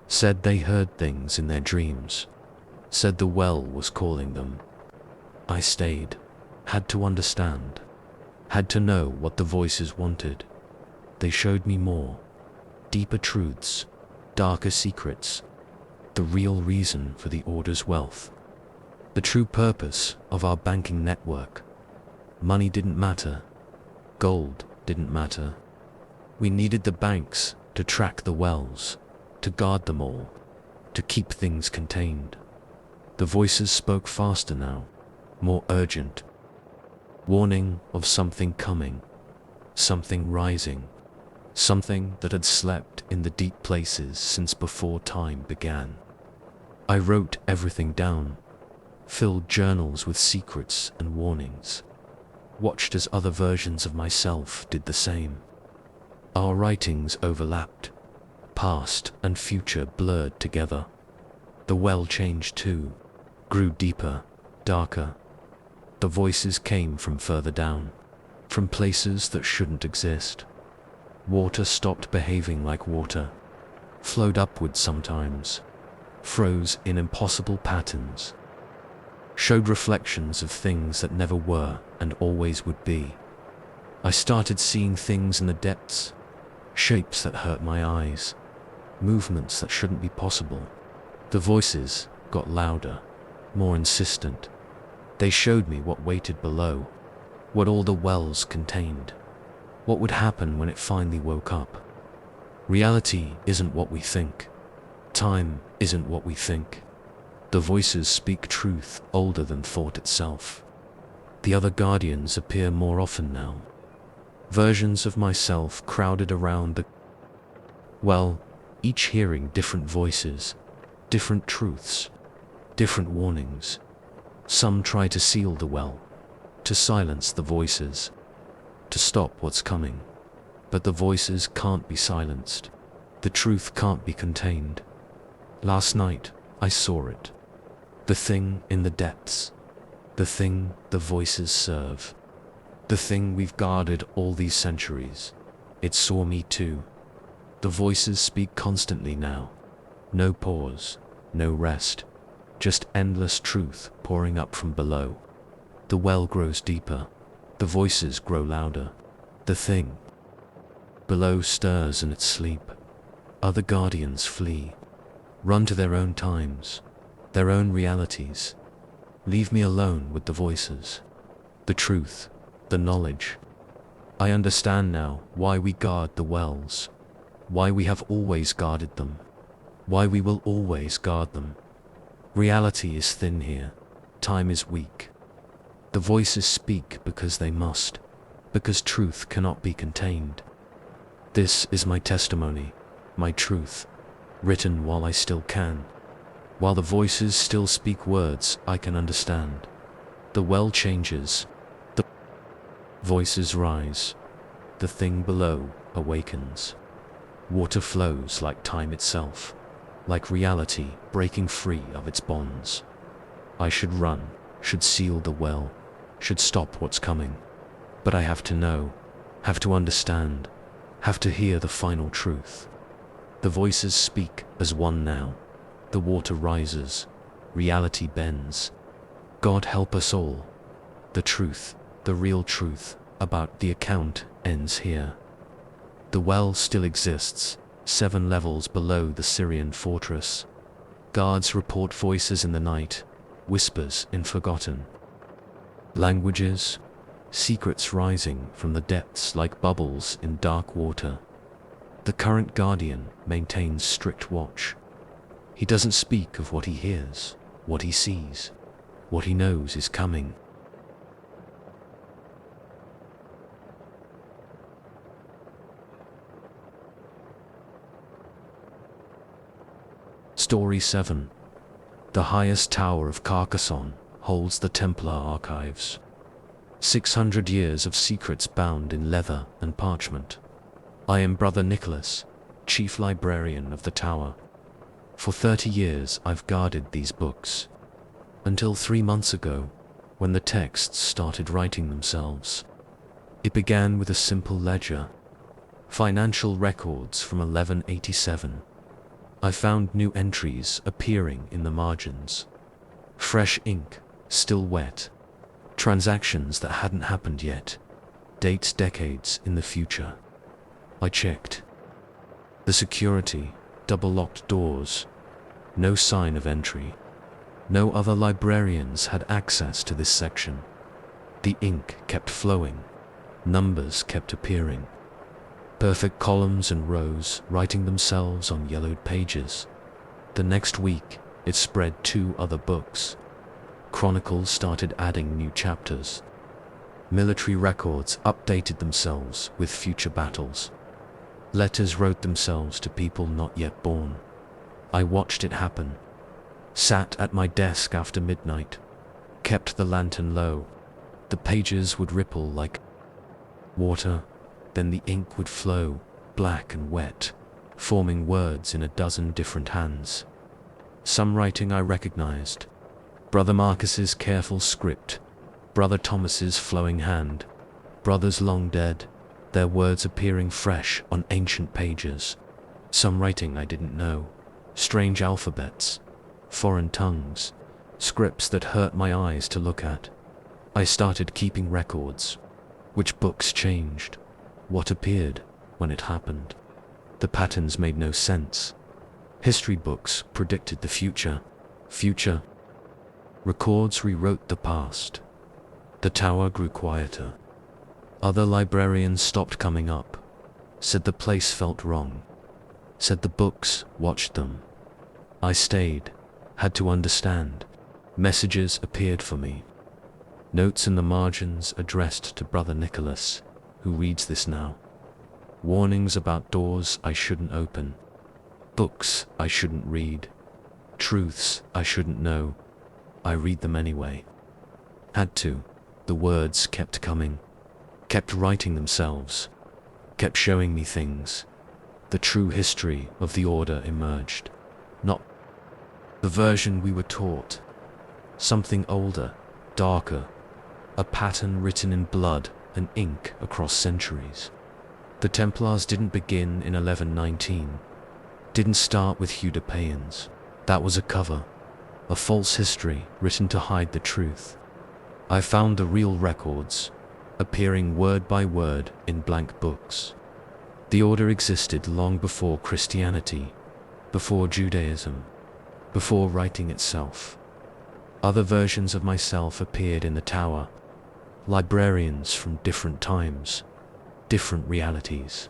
said they heard things in their dreams, said the well was calling them. I stayed, had to understand, had to know what the voices wanted. They showed me more, deeper truths, darker secrets, the real reason for the Order's wealth, the true purpose of our banking network. Money didn't matter, gold didn't matter. We needed the banks to track the wells, to guard them all, to keep things contained. The voices spoke faster now, more urgent. Warning of something coming, something rising, something that had slept in the deep places since before time began. I wrote everything down, filled journals with secrets and warnings, watched as other versions of myself did the same. Our writings overlapped, past and future blurred together. The well changed too, grew deeper, darker. The voices came from further down, from places that shouldn't exist. Water stopped behaving like water, flowed upward sometimes, froze in impossible patterns, showed reflections of things that never were and always would be. I started seeing things in the depths, shapes that hurt my eyes, movements that shouldn't be possible. The voices got louder, more insistent. They showed me what waited below, what all the wells contained, what would happen when it finally woke up. Reality isn't what we think. Time isn't what we think. The voices speak truth older than thought itself. The other guardians appear more often now. Versions of myself crowded around each hearing different voices, different truths, different warnings. Some try to seal the well, to silence the voices, to stop what's coming. But the voices can't be silenced. The truth can't be contained. Last night, I saw it. The thing in the depths. The thing the voices serve. The thing we've guarded all these centuries. It saw me too. The voices speak constantly now. No pause, no rest. Just endless truth pouring up from below. The well grows deeper. The voices grow louder. The thing below stirs in its sleep. Other guardians flee, run to their own times, their own realities. Leave me alone with the voices, the truth, the knowledge. I understand now why we guard the wells, why we have always guarded them, why we will always guard them. Reality is thin here, time is weak. The voices speak because they must, because truth cannot be contained. This is my testimony, my truth, written while I still can. While the voices still speak words I can understand. The well changes, the voices rise, the thing below awakens. Water flows like time itself, like reality breaking free of its bonds. I should run, should seal the well, should stop what's coming. But I have to know, have to understand, have to hear the final truth. The voices speak as one now. The water rises, reality bends. God help us all. The truth, the real truth about the account ends here. The well still exists, 7 levels below the Syrian fortress. Guards report voices in the night, whispers in forgotten languages, secrets rising from the depths like bubbles in dark water. The current guardian maintains strict watch. He doesn't speak of what he hears, what he sees, what he knows is coming. Story 7. The highest tower of Carcassonne holds the Templar archives. 600 years of secrets bound in leather and parchment. I am Brother Nicholas, chief librarian of the tower. For 30 years I've guarded these books. Until 3 months ago, when the texts started writing themselves. It began with a simple ledger. Financial records from 1187. I found new entries appearing in the margins. Fresh ink, still wet. Transactions that hadn't happened yet. Dates decades in the future. I checked. The security, double-locked doors. No sign of entry. No other librarians had access to this section. The ink kept flowing. Numbers kept appearing. Perfect columns and rows writing themselves on yellowed pages. The next week, it spread 2 other books. Chronicles started adding new chapters. Military records updated themselves with future battles. Letters wrote themselves to people not yet born. I watched it happen. Sat at my desk after midnight. Kept the lantern low. The pages would ripple like water. Then the ink would flow, black and wet, forming words in a dozen different hands. Some writing I recognized. Brother Marcus's careful script. Brother Thomas's flowing hand. Brothers long dead, their words appearing fresh on ancient pages. Some writing I didn't know. Strange alphabets, foreign tongues, scripts that hurt my eyes to look at. I started keeping records. Which books changed? What appeared when it happened? The patterns made no sense. History books predicted the future. Records rewrote the past. The tower grew quieter. Other librarians stopped coming up, said the place felt wrong, said the books watched them. I stayed, had to understand. Messages appeared for me. Notes in the margins addressed to Brother Nicholas, who reads this now. Warnings about doors I shouldn't open, books I shouldn't read, truths I shouldn't know. I read them anyway. Had to. The words kept coming, kept writing themselves, kept showing me things. The true history of the Order emerged. Not the version we were taught. Something older, darker, a pattern written in blood and ink across centuries. The Templars didn't begin in 1119, didn't start with Judepaeans. That was a cover, a false history written to hide the truth. I found the real records, appearing word by word in blank books. The Order existed long before Christianity, before Judaism, before writing itself. Other versions of myself appeared in the tower, librarians from different times, different realities.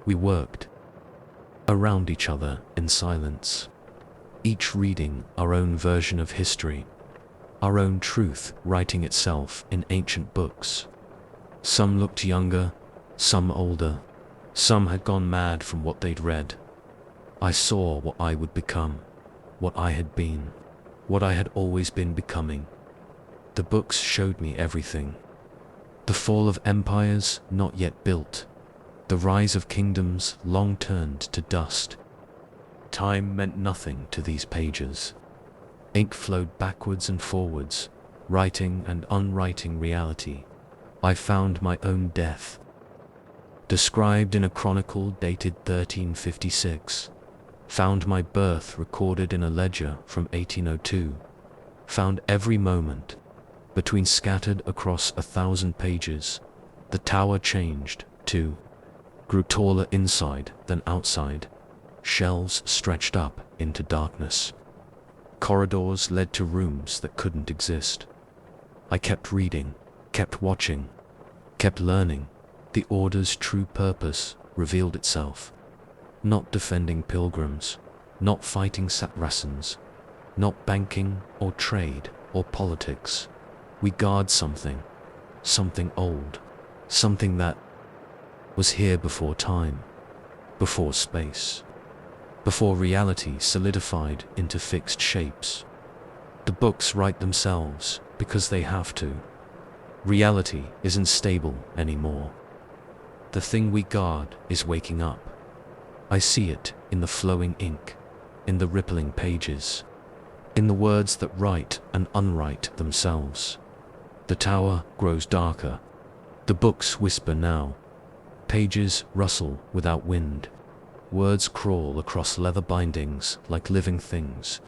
We worked around each other in silence, each reading our own version of history, our own truth writing itself in ancient books. Some looked younger, some older, some had gone mad from what they'd read. I saw what I would become, what I had been, what I had always been becoming. The books showed me everything. The fall of empires not yet built, the rise of kingdoms long turned to dust. Time meant nothing to these pages. Ink flowed backwards and forwards, writing and unwriting reality. I found my own death, described in a chronicle dated 1356. Found my birth recorded in a ledger from 1802, found every moment, between scattered across 1,000 pages. The tower changed, too, grew taller inside than outside, shelves stretched up into darkness. Corridors led to rooms that couldn't exist. I kept reading, kept watching, kept learning. The Order's true purpose revealed itself. Not defending pilgrims, not fighting Saracens, not banking or trade or politics. We guard something, something old, something that was here before time, before space, before reality solidified into fixed shapes. The books write themselves because they have to. Reality isn't stable anymore. The thing we guard is waking up. I see it in the flowing ink, in the rippling pages, in the words that write and unwrite themselves. The tower grows darker. The books whisper now. Pages rustle without wind. Words crawl across leather bindings like living things.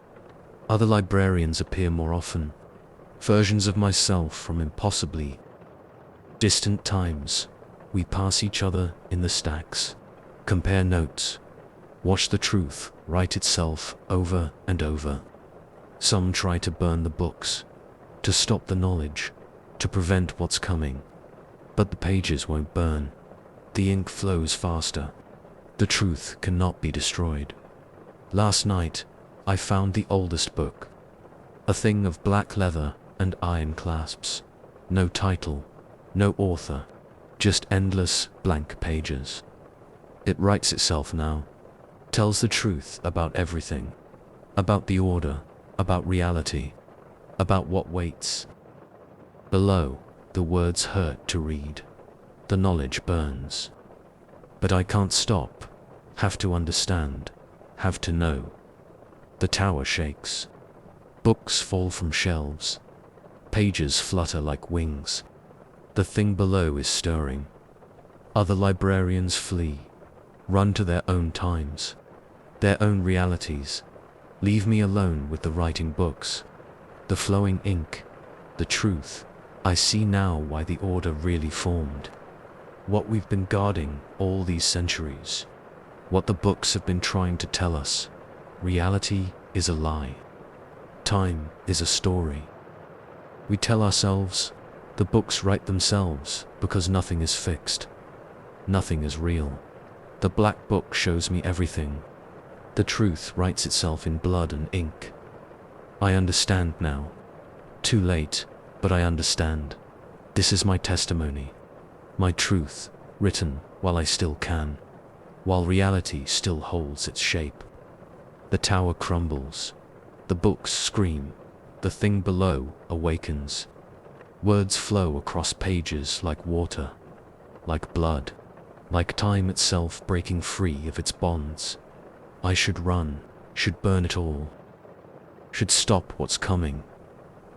Other librarians appear more often. Versions of myself from impossibly distant times. We pass each other in the stacks. Compare notes, watch the truth write itself over and over. Some try to burn the books, to stop the knowledge, to prevent what's coming. But the pages won't burn. The ink flows faster. The truth cannot be destroyed. Last night, I found the oldest book. A thing of black leather and iron clasps. No title, no author, just endless blank pages. It writes itself now, tells the truth about everything, about the Order, about reality, about what waits. Below, the words hurt to read, the knowledge burns. But I can't stop, have to understand, have to know. The tower shakes. Books fall from shelves. Pages flutter like wings. The thing below is stirring. Other librarians flee, run to their own times, their own realities. Leave me alone with the writing books, the flowing ink, the truth. I see now why the Order really formed. What we've been guarding all these centuries. What the books have been trying to tell us. Reality is a lie. Time is a story. We tell ourselves, The books write themselves because nothing is fixed. Nothing is real. The black book shows me everything. The truth writes itself in blood and ink. I understand now. Too late, but I understand. This is my testimony. My truth, written while I still can. While reality still holds its shape. The tower crumbles. The books scream. The thing below awakens. Words flow across pages like water. Like blood. Like time itself breaking free of its bonds. I should run, should burn it all. Should stop what's coming.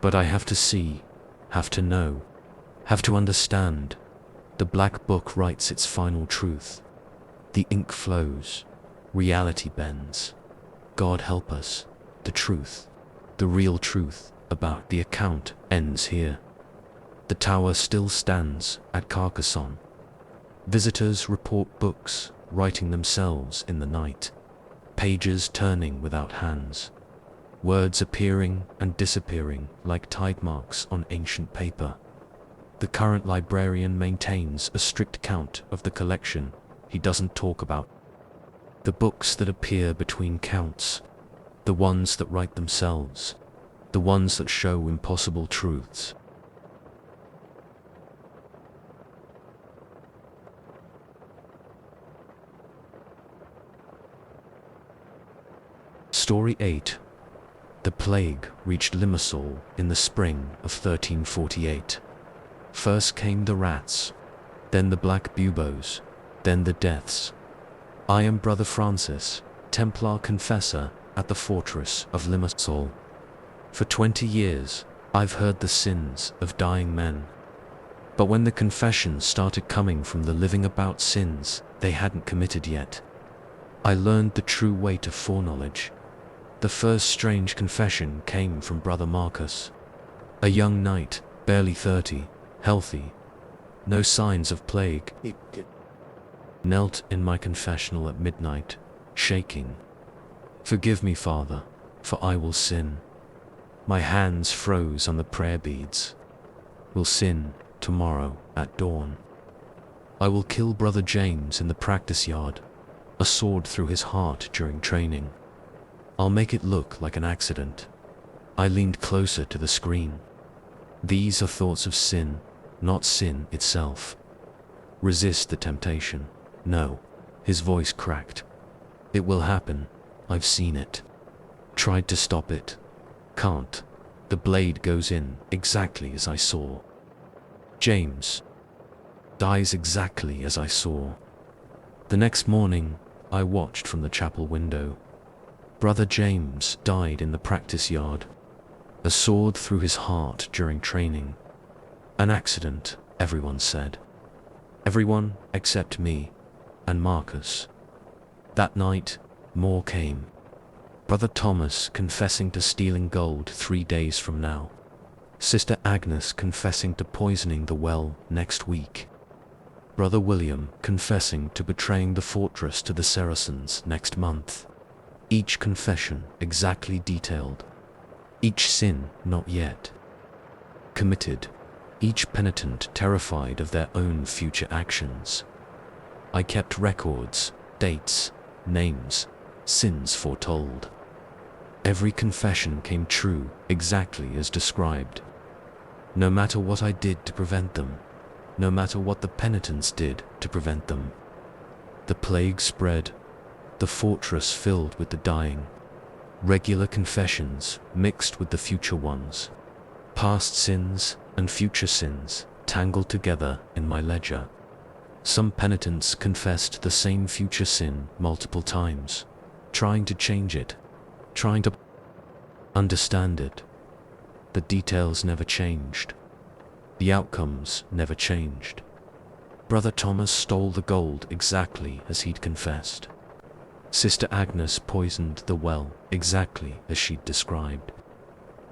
But I have to see, have to know, have to understand. The black book writes its final truth. The ink flows. Reality bends. God help us. The truth, the real truth about the account ends here. The tower still stands at Carcassonne. Visitors report books writing themselves in the night. Pages turning without hands. Words appearing and disappearing like tide marks on ancient paper. The current librarian maintains a strict count of the collection he doesn't talk about. The books that appear between counts. The ones that write themselves. The ones that show impossible truths. Story 8. The plague reached Limassol in the spring of 1348. First came the rats, then the black buboes, then the deaths. I am Brother Francis, Templar confessor at the fortress of Limassol. For 20 years, I've heard the sins of dying men. But when the confessions started coming from the living about sins they hadn't committed yet, I learned the true weight of foreknowledge. The first strange confession came from Brother Marcus, a young knight, barely 30, healthy, no signs of plague. He knelt in my confessional at midnight, shaking. Forgive me, Father, for I will sin. My hands froze on the prayer beads. Will sin tomorrow at dawn. I will kill Brother James in the practice yard, a sword through his heart during training. I'll make it look like an accident. I leaned closer to the screen. These are thoughts of sin, not sin itself. Resist the temptation. No. His voice cracked. It will happen. I've seen it. Tried to stop it. Can't. The blade goes in exactly as I saw. James dies exactly as I saw. The next morning, I watched from the chapel window. Brother James died in the practice yard. A sword through his heart during training. An accident, everyone said. Everyone except me and Marcus. That night, more came. Brother Thomas confessing to stealing gold 3 days from now. Sister Agnes confessing to poisoning the well next week. Brother William confessing to betraying the fortress to the Saracens next month. Each confession exactly detailed. Each sin not yet committed. Each penitent terrified of their own future actions. I kept records, dates, names, sins foretold. Every confession came true exactly as described. No matter what I did to prevent them, no matter what the penitents did to prevent them. The plague spread, the fortress filled with the dying. Regular confessions mixed with the future ones. Past sins and future sins tangled together in my ledger. Some penitents confessed the same future sin multiple times, trying to change it, trying to understand it. The details never changed. The outcomes never changed. Brother Thomas stole the gold exactly as he'd confessed. Sister Agnes poisoned the well exactly as she'd described.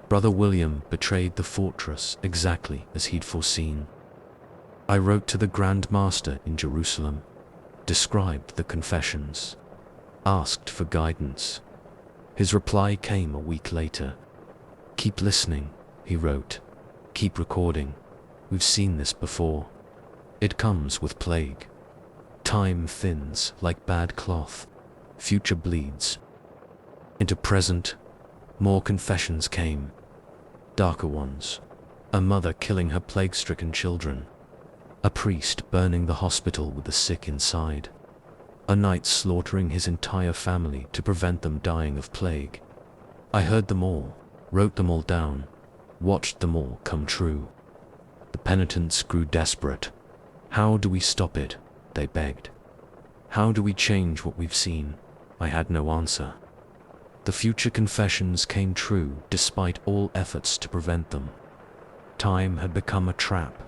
Brother William betrayed the fortress exactly as he'd foreseen. I wrote to the Grand Master in Jerusalem, described the confessions, asked for guidance. His reply came a week later. Keep listening, he wrote. Keep recording. we've seen this before. It comes with plague. Time thins like bad cloth. Future bleeds. Into present, more confessions came. Darker ones. A mother killing her plague-stricken children. A priest burning the hospital with the sick inside. A knight slaughtering his entire family to prevent them dying of plague. I heard them all, wrote them all down, watched them all come true. The penitents grew desperate. How do we stop it? They begged. How do we change what we've seen? I had no answer. The future confessions came true despite all efforts to prevent them. Time had become a trap.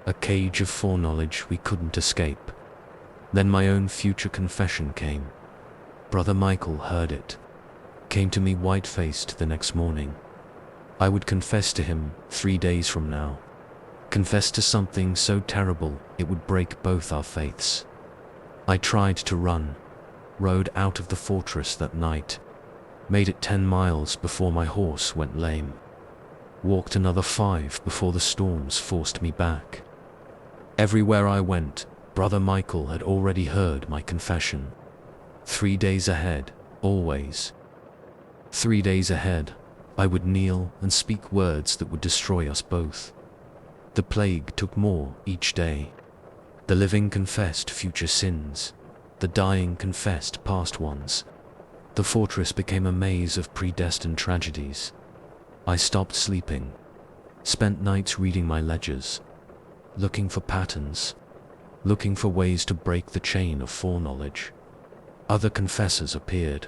A cage of foreknowledge we couldn't escape. Then my own future confession came. Brother Michael heard it. Came to me white-faced the next morning. I would confess to him 3 days from now. Confess to something so terrible it would break both our faiths. I tried to run, rode out of the fortress that night, made it 10 miles before my horse went lame, walked another 5 before the storms forced me back. Everywhere I went, Brother Michael had already heard my confession. 3 days ahead, always. 3 days ahead, I would kneel and speak words that would destroy us both. The plague took more each day. The living confessed future sins. The dying confessed past ones. The fortress became a maze of predestined tragedies. I stopped sleeping, spent nights reading my ledgers, looking for patterns, looking for ways to break the chain of foreknowledge. Other confessors appeared,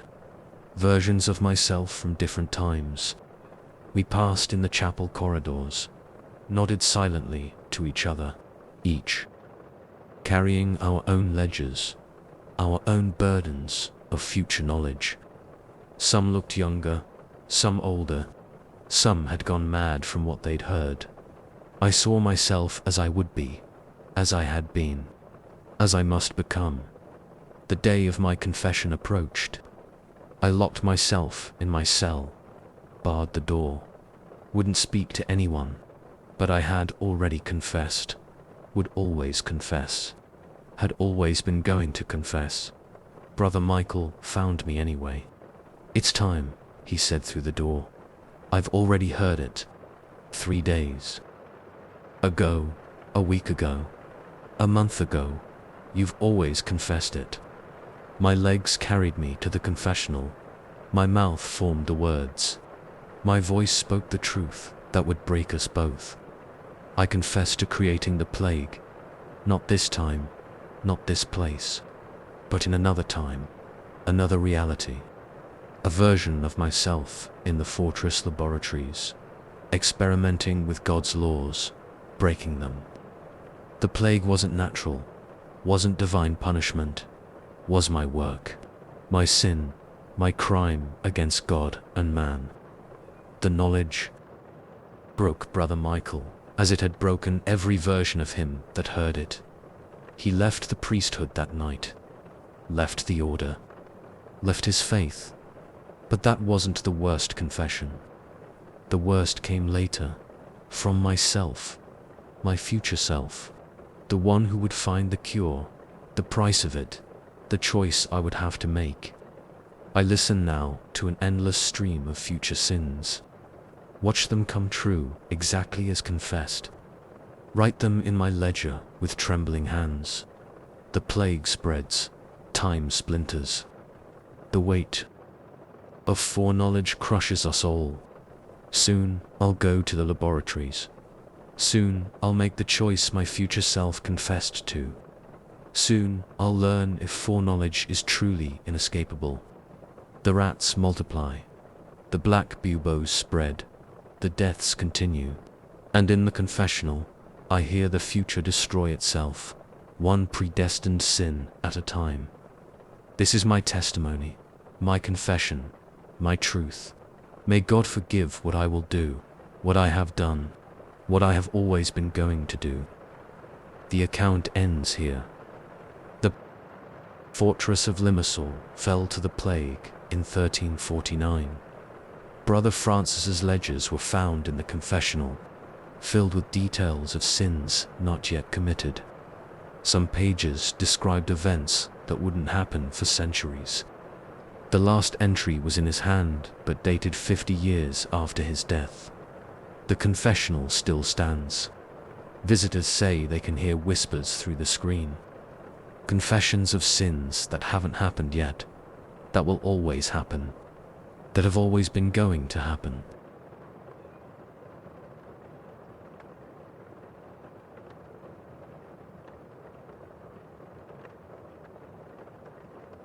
versions of myself from different times. We passed in the chapel corridors, nodded silently to each other, each carrying our own ledgers, our own burdens of future knowledge. Some looked younger, some older, some had gone mad from what they'd heard. I saw myself as I would be, as I had been, as I must become. The day of my confession approached. I locked myself in my cell, barred the door, wouldn't speak to anyone, but I had already confessed, would always confess, had always been going to confess. Brother Michael found me anyway. "It's time," he said through the door. "I've already heard it. 3 days ago, a week ago, a month ago, you've always confessed it." My legs carried me to the confessional. My mouth formed the words. My voice spoke the truth that would break us both. I confessed to creating the plague, not this time, not this place, but in another time, another reality. A version of myself in the fortress laboratories, experimenting with God's laws, breaking them. The plague wasn't natural, wasn't divine punishment, was my work, my sin, my crime against God and man. The knowledge broke Brother Michael, as it had broken every version of him that heard it. He left the priesthood that night, left the order, left his faith. But that wasn't the worst confession. The worst came later, from myself, my future self, the one who would find the cure, the price of it, the choice I would have to make. I listen now to an endless stream of future sins. Watch them come true exactly as confessed. Write them in my ledger with trembling hands. The plague spreads, time splinters. The weight of foreknowledge crushes us all. Soon I'll go to the laboratories. Soon I'll make the choice my future self confessed to. Soon I'll learn if foreknowledge is truly inescapable. The rats multiply, the black buboes spread, the deaths continue, and in the confessional, I hear the future destroy itself, one predestined sin at a time. This is my testimony, my confession, my truth. May God forgive what I will do, what I have done, what I have always been going to do. The account ends here. The fortress of Limassol fell to the plague in 1349. Brother Francis's ledgers were found in the confessional. filled with details of sins not yet committed. Some pages described events that wouldn't happen for centuries. The last entry was in his hand, but dated 50 years after his death. The confessional still stands. Visitors say they can hear whispers through the screen. Confessions of sins that haven't happened yet, that will always happen, that have always been going to happen.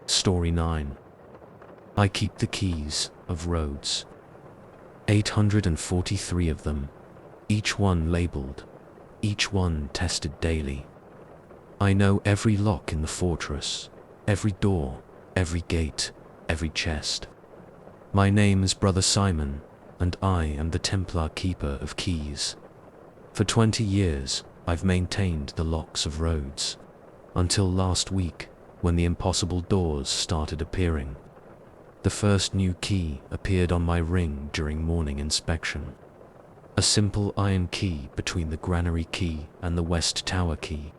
Story 9. I keep the keys of roads. 843 of them, each one labeled, each one tested daily. I know every lock in the fortress, every door, every gate, every chest. My name is Brother Simon, and I am the Templar keeper of keys. For 20 years, I've maintained the locks of roads, until last week, when the impossible doors started appearing. The first new key appeared on my ring during morning inspection. A simple iron key between the granary key and the west tower key.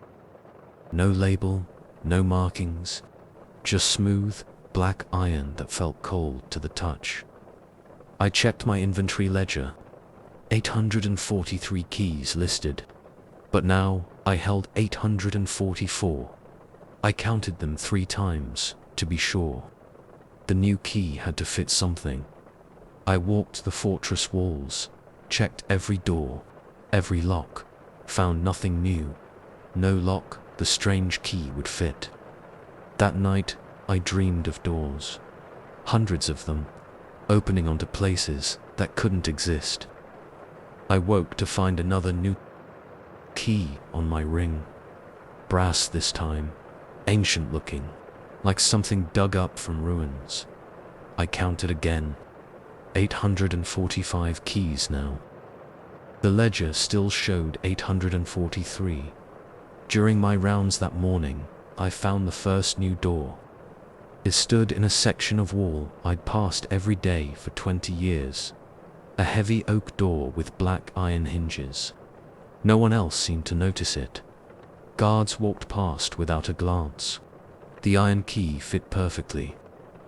No label, no markings, just smooth, black iron that felt cold to the touch. I checked my inventory ledger. 843 keys listed, but now I held 844. I counted them 3 times, to be sure. The new key had to fit something. I walked the fortress walls, checked every door, every lock, found nothing new. No lock the strange key would fit. That night, I dreamed of doors. Hundreds of them, opening onto places that couldn't exist. I woke to find another new key on my ring. Brass this time, ancient looking, like something dug up from ruins. I counted again. 845 keys now. The ledger still showed 843. During my rounds that morning, I found the first new door. It stood in a section of wall I'd passed every day for 20 years. A heavy oak door with black iron hinges. No one else seemed to notice it. Guards walked past without a glance. The iron key fit perfectly.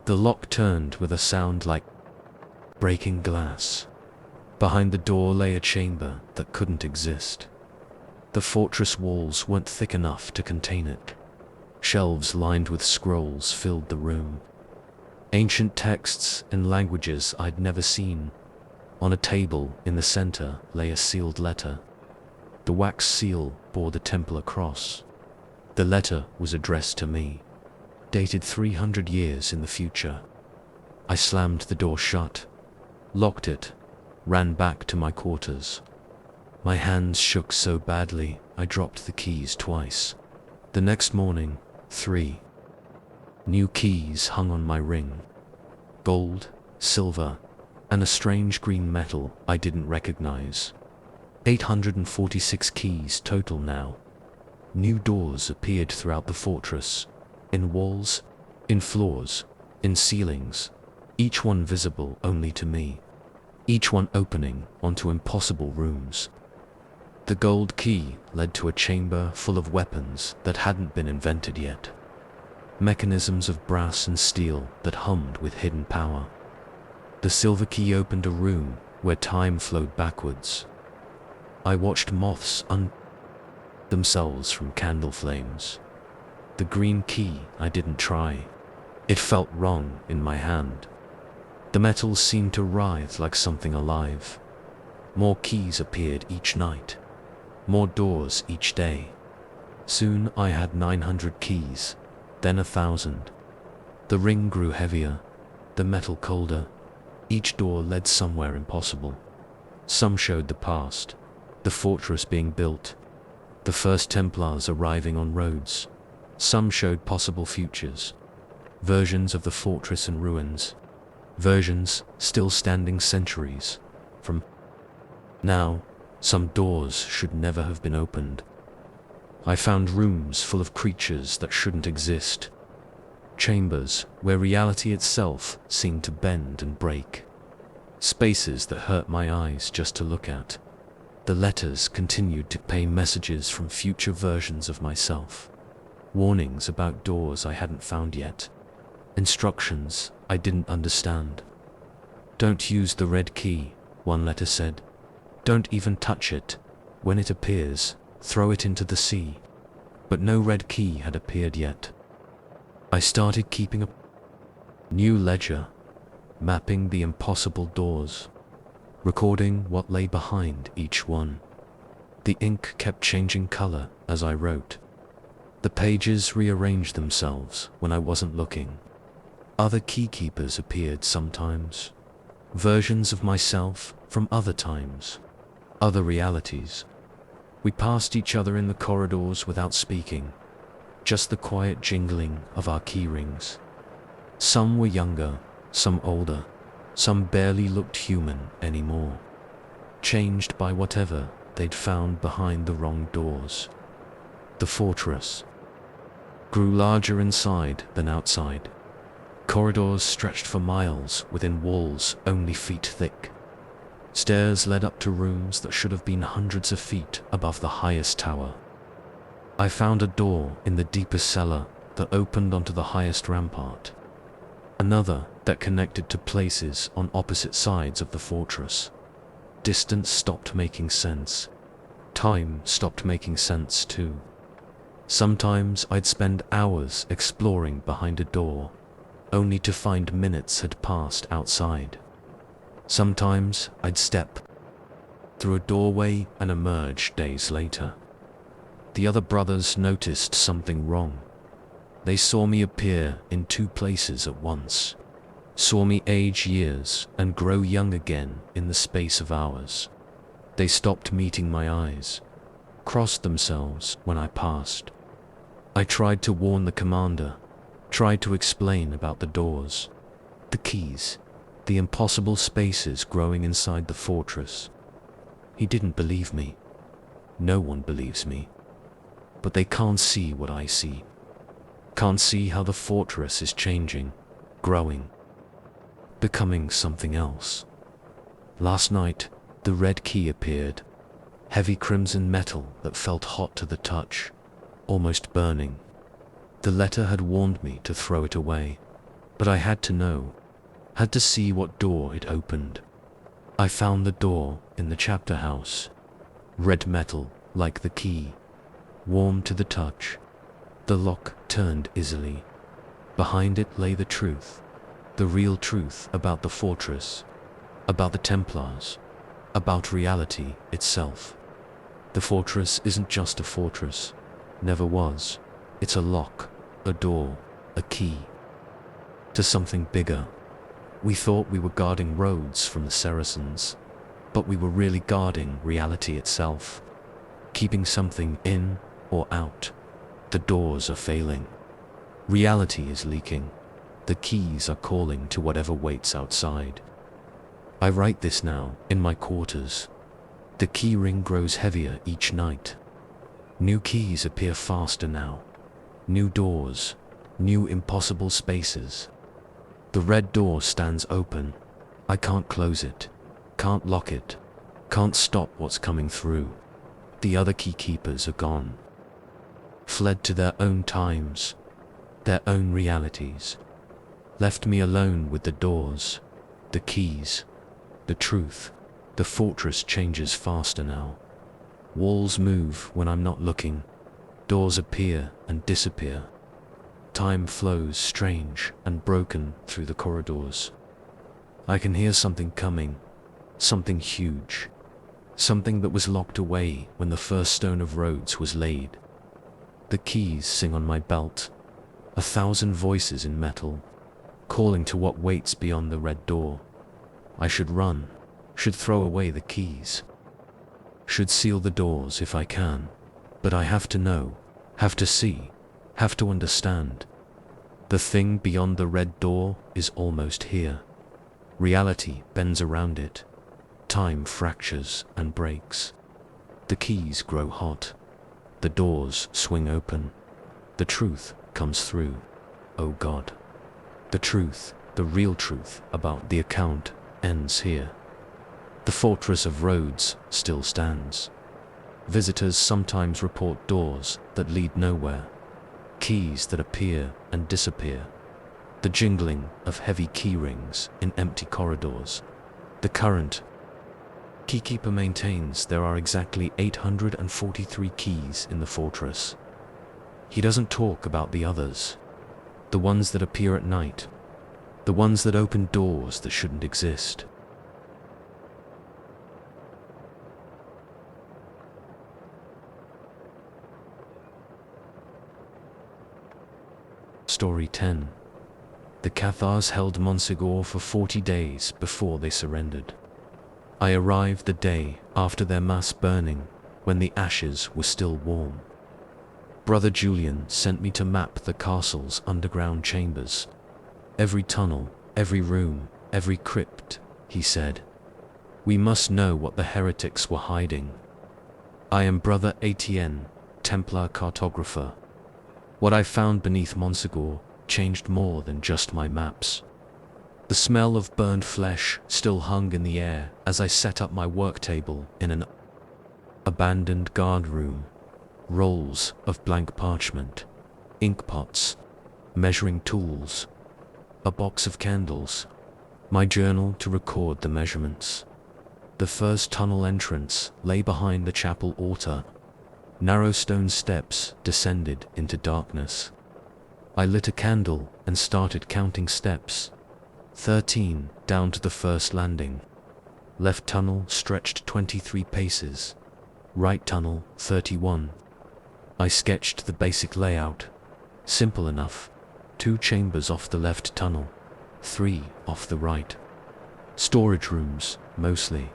The lock turned with a sound like breaking glass. Behind the door lay a chamber that couldn't exist. The fortress walls weren't thick enough to contain it. Shelves lined with scrolls filled the room. Ancient texts in languages I'd never seen. On a table in the center lay a sealed letter. The wax seal bore the Templar cross. The letter was addressed to me, dated 300 years in the future. I slammed the door shut, locked it, ran back to my quarters. My hands shook so badly I dropped the keys twice. The next morning, 3 new keys hung on my ring. Gold, silver, and a strange green metal I didn't recognize. 846 keys total now. New doors appeared throughout the fortress, in walls, in floors, in ceilings, each one visible only to me, each one opening onto impossible rooms. The gold key led to a chamber full of weapons that hadn't been invented yet. Mechanisms of brass and steel that hummed with hidden power. The silver key opened a room where time flowed backwards. I watched moths themselves from candle flames. The green key I didn't try. It felt wrong in my hand. The metal seemed to writhe like something alive. More keys appeared each night. More doors each day. Soon I had 900 keys, then 1,000. The ring grew heavier, the metal colder. Each door led somewhere impossible. Some showed the past, the fortress being built, the first Templars arriving on roads. Some showed possible futures, versions of the fortress in ruins, versions still standing centuries from now. Some doors should never have been opened. I found rooms full of creatures that shouldn't exist, chambers where reality itself seemed to bend and break, spaces that hurt my eyes just to look at. The letters continued to pay messages from future versions of myself. Warnings about doors I hadn't found yet. Instructions I didn't understand. "Don't use the red key," one letter said. "Don't even touch it. When it appears, throw it into the sea." But no red key had appeared yet. I started keeping a new ledger, mapping the impossible doors, recording what lay behind each one. The ink kept changing color as I wrote. The pages rearranged themselves when I wasn't looking. Other keykeepers appeared sometimes. Versions of myself from other times. Other realities. We passed each other in the corridors without speaking. Just the quiet jingling of our key rings. Some were younger, some older. Some barely looked human anymore. Changed by whatever they'd found behind the wrong doors. The fortress grew larger inside than outside. Corridors stretched for miles within walls only feet thick. Stairs led up to rooms that should have been hundreds of feet above the highest tower. I found a door in the deepest cellar that opened onto the highest rampart. Another that connected to places on opposite sides of the fortress. Distance stopped making sense. Time stopped making sense too. Sometimes I'd spend hours exploring behind a door, only to find minutes had passed outside. Sometimes I'd step through a doorway and emerge days later. The other brothers noticed something wrong. They saw me appear in two places at once. Saw me age years and grow young again in the space of hours. They stopped meeting my eyes, crossed themselves when I passed. I tried to warn the commander, tried to explain about the doors, the keys, the impossible spaces growing inside the fortress. He didn't believe me. No one believes me. But they can't see what I see. Can't see how the fortress is changing, growing, becoming something else. Last night, the red key appeared, heavy crimson metal that felt hot to the touch, almost burning. The letter had warned me to throw it away, but I had to know, had to see what door it opened. I found the door in the chapter house, red metal like the key, warm to the touch. The lock turned easily. Behind it lay the truth, the real truth about the fortress, about the Templars, about reality itself. The fortress isn't just a fortress, never was. It's a lock, a door, a key to something bigger. We thought we were guarding roads from the Saracens, but we were really guarding reality itself, keeping something in or out. The doors are failing. Reality is leaking. The keys are calling to whatever waits outside. I write this now in my quarters. The key ring grows heavier each night. New keys appear faster now. New doors, new impossible spaces. The red door stands open. I can't close it, can't lock it, can't stop what's coming through. The other key keepers are gone. Fled to their own times, their own realities. Left me alone with the doors, the keys, the truth. The fortress changes faster now. Walls move when I'm not looking. Doors appear and disappear. Time flows strange and broken through the corridors. I can hear something coming, something huge, something that was locked away when the first stone of roads was laid. The keys sing on my belt, 1,000 voices in metal, calling to what waits beyond the red door. I should run, should throw away the keys, should seal the doors if I can, but I have to know, have to see, have to understand. The thing beyond the red door is almost here. Reality bends around it. Time fractures and breaks. The keys grow hot. The doors swing open. The truth comes through. Oh God. The truth, the real truth about the account ends here. The fortress of Rhodes still stands. Visitors sometimes report doors that lead nowhere, keys that appear and disappear, the jingling of heavy key rings in empty corridors. The current keykeeper maintains there are exactly 843 keys in the fortress. He doesn't talk about the others, the ones that appear at night, the ones that open doors that shouldn't exist. Story 10. The Cathars held Montségur for 40 days before they surrendered. I arrived the day after their mass burning, when the ashes were still warm. Brother Julian sent me to map the castle's underground chambers. Every tunnel, every room, every crypt, he said. We must know what the heretics were hiding. I am Brother Etienne, Templar cartographer. What I found beneath Montségur changed more than just my maps. The smell of burned flesh still hung in the air as I set up my work table in an abandoned guard room. Rolls of blank parchment, ink pots, measuring tools, a box of candles, my journal to record the measurements. The first tunnel entrance lay behind the chapel altar. Narrow stone steps descended into darkness. I lit a candle and started counting steps. 13 down to the first landing. Left tunnel stretched 23 paces. Right tunnel 31. I sketched the basic layout. Simple enough. 2 chambers off the left tunnel, 3 off the right. Storage rooms, mostly.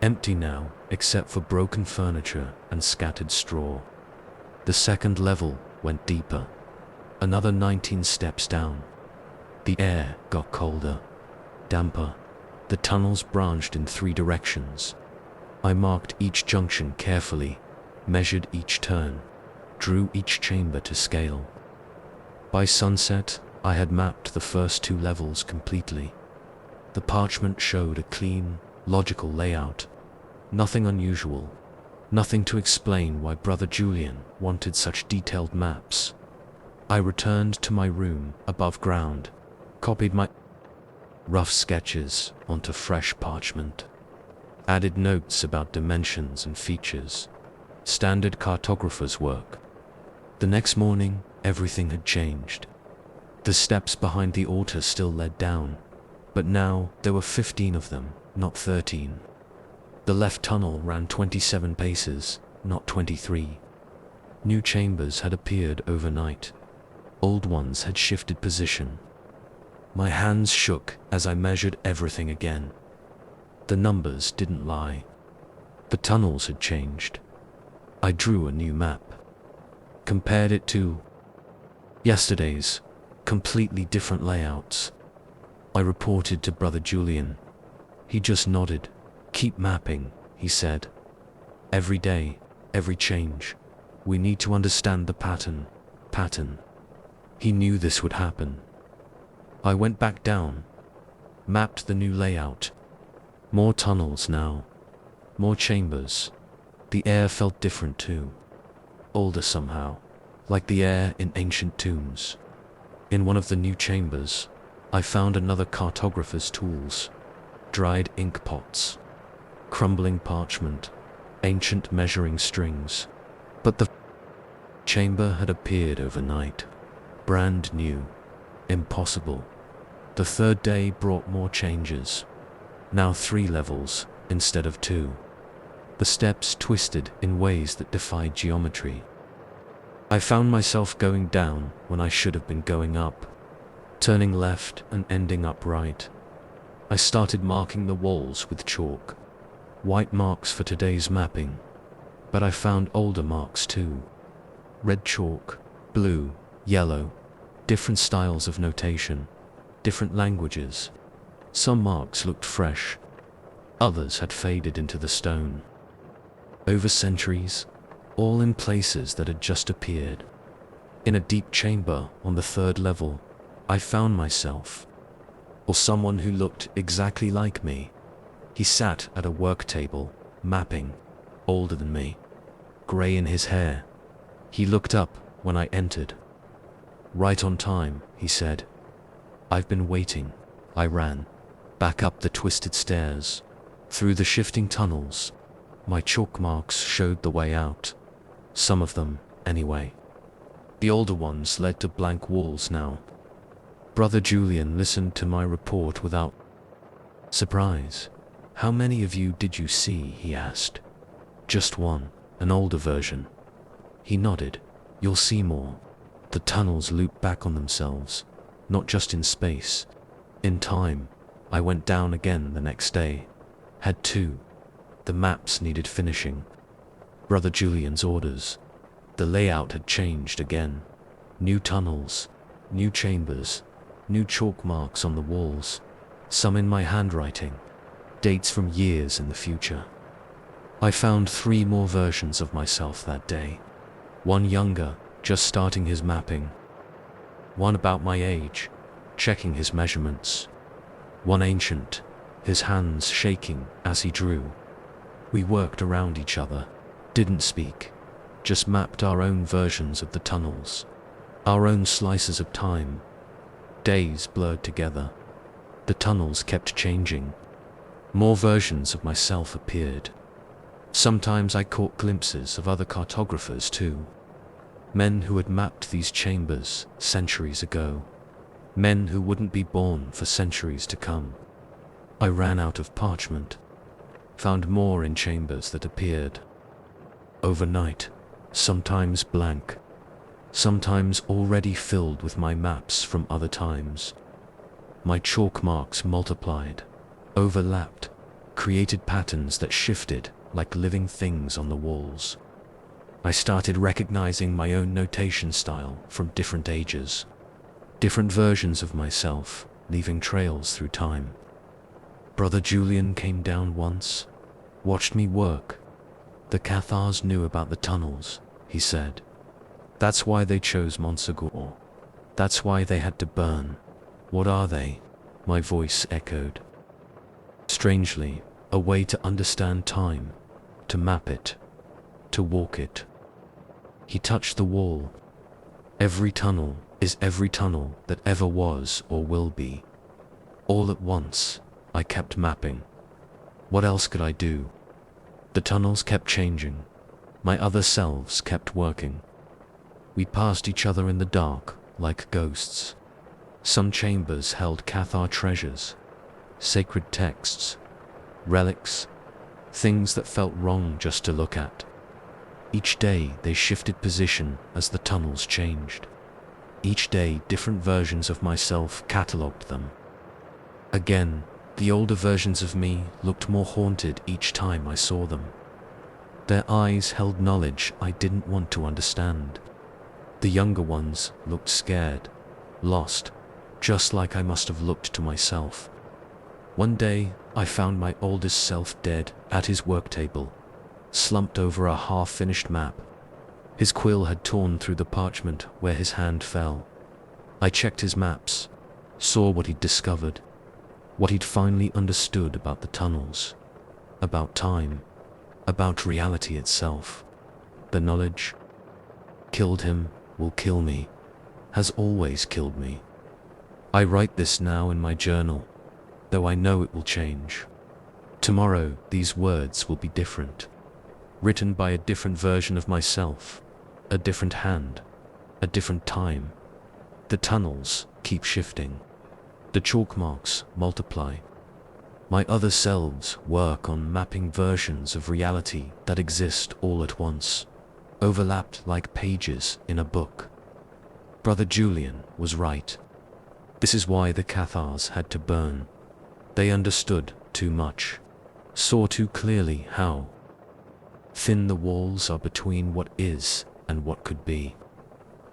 Empty now, except for broken furniture and scattered straw. The second level went deeper. Another 19 steps down. The air got colder, damper. The tunnels branched in 3 directions. I marked each junction carefully, measured each turn, drew each chamber to scale. By sunset, I had mapped the first 2 levels completely. The parchment showed a clean, logical layout. Nothing unusual, nothing to explain why Brother Julian wanted such detailed maps. I returned to my room above ground, copied my rough sketches onto fresh parchment, added notes about dimensions and features, standard cartographer's work. The next morning, everything had changed. The steps behind the altar still led down, but now there were 15 of them, not 13. The left tunnel ran 27 paces, not 23. New chambers had appeared overnight. Old ones had shifted position. My hands shook as I measured everything again. The numbers didn't lie. The tunnels had changed. I drew a new map. Compared it to yesterday's, completely different layouts. I reported to Brother Julian. He just nodded. Keep mapping, he said. Every day, every change. We need to understand the pattern. He knew this would happen. I went back down, mapped the new layout. More tunnels now, more chambers. The air felt different too. Older somehow, like the air in ancient tombs. In one of the new chambers, I found another cartographer's tools. Dried ink pots, crumbling parchment, ancient measuring strings. But the chamber had appeared overnight. Brand new. Impossible. The third day brought more changes. Now 3 levels instead of 2. The steps twisted in ways that defied geometry. I found myself going down when I should have been going up, turning left and ending up right. I started marking the walls with chalk. White marks for today's mapping, but I found older marks too. Red chalk, blue, yellow, different styles of notation, different languages. Some marks looked fresh, others had faded into the stone. Over centuries, all in places that had just appeared. In a deep chamber on the 3rd level, I found myself, or someone who looked exactly like me. He sat at a work table, mapping, older than me, grey in his hair. He looked up when I entered. "Right on time," he said. "I've been waiting." I ran, back up the twisted stairs, through the shifting tunnels. My chalk marks showed the way out. Some of them, anyway. The older ones led to blank walls now. Brother Julian listened to my report without surprise. "How many of you did you see?" he asked. "Just one, an older version." He nodded. "You'll see more. The tunnels loop back on themselves, not just in space, in time." I went down again the next day. Had two. The maps needed finishing. Brother Julian's orders. The layout had changed again. New tunnels, new chambers, new chalk marks on the walls, some in my handwriting, dates from years in the future. I found 3 more versions of myself that day. One younger, just starting his mapping. One about my age, checking his measurements. One ancient, his hands shaking as he drew. We worked around each other, didn't speak, just mapped our own versions of the tunnels, our own slices of time. Days blurred together. The tunnels kept changing. More versions of myself appeared. Sometimes I caught glimpses of other cartographers too. Men who had mapped these chambers centuries ago. Men who wouldn't be born for centuries to come. I ran out of parchment. Found more in chambers that appeared overnight, sometimes blank, sometimes already filled with my maps from other times. My chalk marks multiplied, overlapped, created patterns that shifted like living things on the walls. I started recognizing my own notation style from different ages, different versions of myself, leaving trails through time. Brother Julian came down once, watched me work. "The Cathars knew about the tunnels," he said. "That's why they chose Montsegur. That's why they had to burn." "What are they?" my voice echoed. Strangely, a way to understand time, to map it, to walk it. He touched the wall. "Every tunnel is every tunnel that ever was or will be." All at once, I kept mapping. What else could I do? The tunnels kept changing. My other selves kept working. We passed each other in the dark, like ghosts. Some chambers held Cathar treasures, sacred texts, relics, things that felt wrong just to look at. Each day they shifted position as the tunnels changed. Each day different versions of myself catalogued them. Again, the older versions of me looked more haunted each time I saw them. Their eyes held knowledge I didn't want to understand. The younger ones looked scared, lost, just like I must have looked to myself. One day, I found my oldest self dead at his work table, slumped over a half-finished map. His quill had torn through the parchment where his hand fell. I checked his maps, saw what he'd discovered, what he'd finally understood about the tunnels, about time, about reality itself. The knowledge killed him, will kill me, has always killed me. I write this now in my journal, though I know it will change. Tomorrow, these words will be different, written by a different version of myself, a different hand, a different time. The tunnels keep shifting. The chalk marks multiply. My other selves work on mapping versions of reality that exist all at once, overlapped like pages in a book. Brother Julian was right. This is why the Cathars had to burn. They understood too much, saw too clearly how thin the walls are between what is and what could be,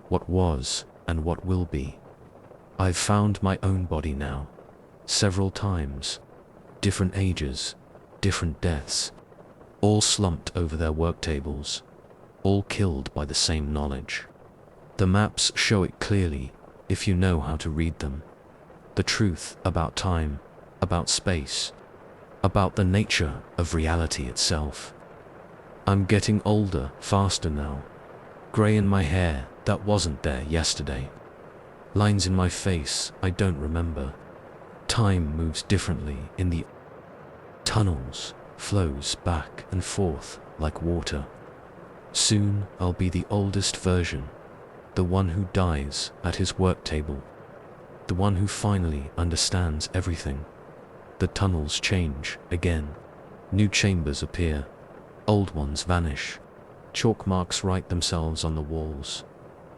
what was and what will be. I've found my own body now, several times, different ages, different deaths, all slumped over their work tables, all killed by the same knowledge. The maps show it clearly, if you know how to read them. The truth about time, about space, about the nature of reality itself. I'm getting older, faster now. Grey in my hair that wasn't there yesterday. Lines in my face I don't remember. Time moves differently in the tunnels, flows back and forth like water. Soon I'll be the oldest version, the one who dies at his work table, the one who finally understands everything. The tunnels change again. New chambers appear. Old ones vanish. Chalk marks write themselves on the walls.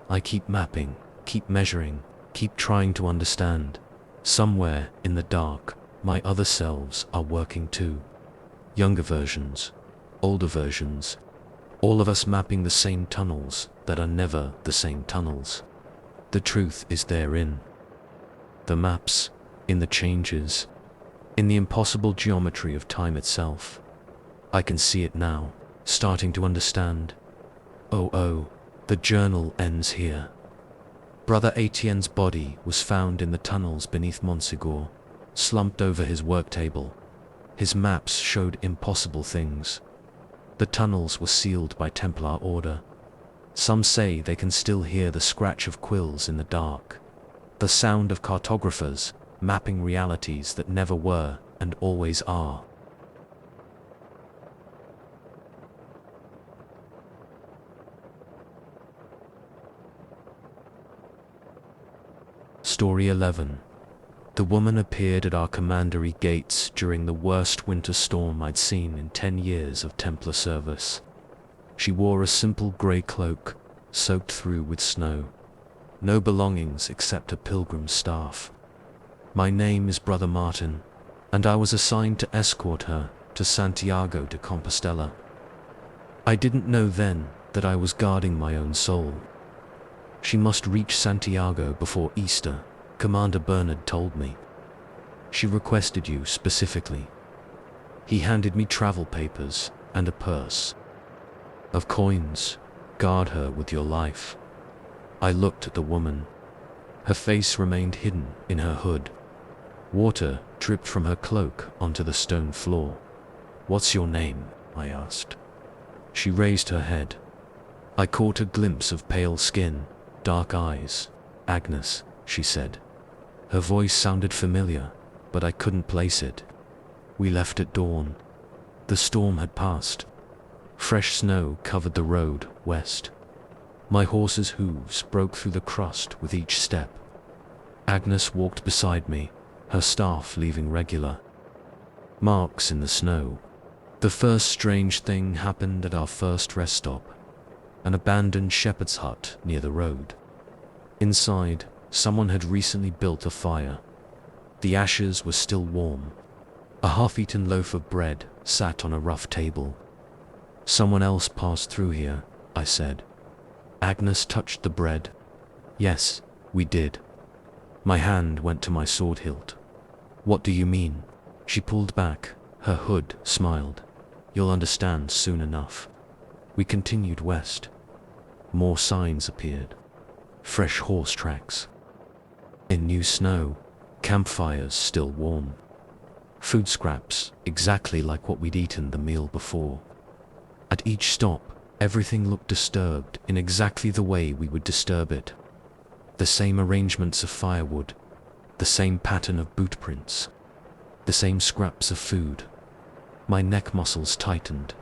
I keep mapping, keep measuring, keep trying to understand. Somewhere in the dark, my other selves are working too. Younger versions, older versions, all of us mapping the same tunnels that are never the same tunnels. The truth is therein. The maps, in the changes, in the impossible geometry of time itself. I can see it now, starting to understand. Oh, the journal ends here. Brother Etienne's body was found in the tunnels beneath Montségur, slumped over his work table. His maps showed impossible things. The tunnels were sealed by Templar order. Some say they can still hear the scratch of quills in the dark, the sound of cartographers mapping realities that never were and always are. Story 11. The woman appeared at our commandery gates during the worst winter storm I'd seen in 10 years of Templar service. She wore a simple grey cloak, soaked through with snow. No belongings except a pilgrim's staff. My name is Brother Martin, and I was assigned to escort her to Santiago de Compostela. I didn't know then that I was guarding my own soul. She must reach Santiago before Easter, Commander Bernard told me. She requested you specifically. He handed me travel papers and a purse of coins. Guard her with your life. I looked at the woman. Her face remained hidden in her hood. Water dripped from her cloak onto the stone floor. What's your name? I asked. She raised her head. I caught a glimpse of pale skin, dark eyes. Agnes, she said. Her voice sounded familiar, but I couldn't place it. We left at dawn. The storm had passed. Fresh snow covered the road west. My horse's hooves broke through the crust with each step. Agnes walked beside me, her staff leaving regular marks in the snow. The first strange thing happened at our first rest stop, an abandoned shepherd's hut near the road. Inside, someone had recently built a fire. The ashes were still warm. A half-eaten loaf of bread sat on a rough table. Someone else passed through here, I said. Agnes touched the bread. Yes, we did. My hand went to my sword hilt. What do you mean? She pulled back, her hood smiled. You'll understand soon enough. We continued west. More signs appeared. Fresh horse tracks. In new snow, campfires still warm. Food scraps, exactly like what we'd eaten the meal before. At each stop, everything looked disturbed in exactly the way we would disturb it. The same arrangements of firewood, the same pattern of boot prints, the same scraps of food. My neck muscles tightened.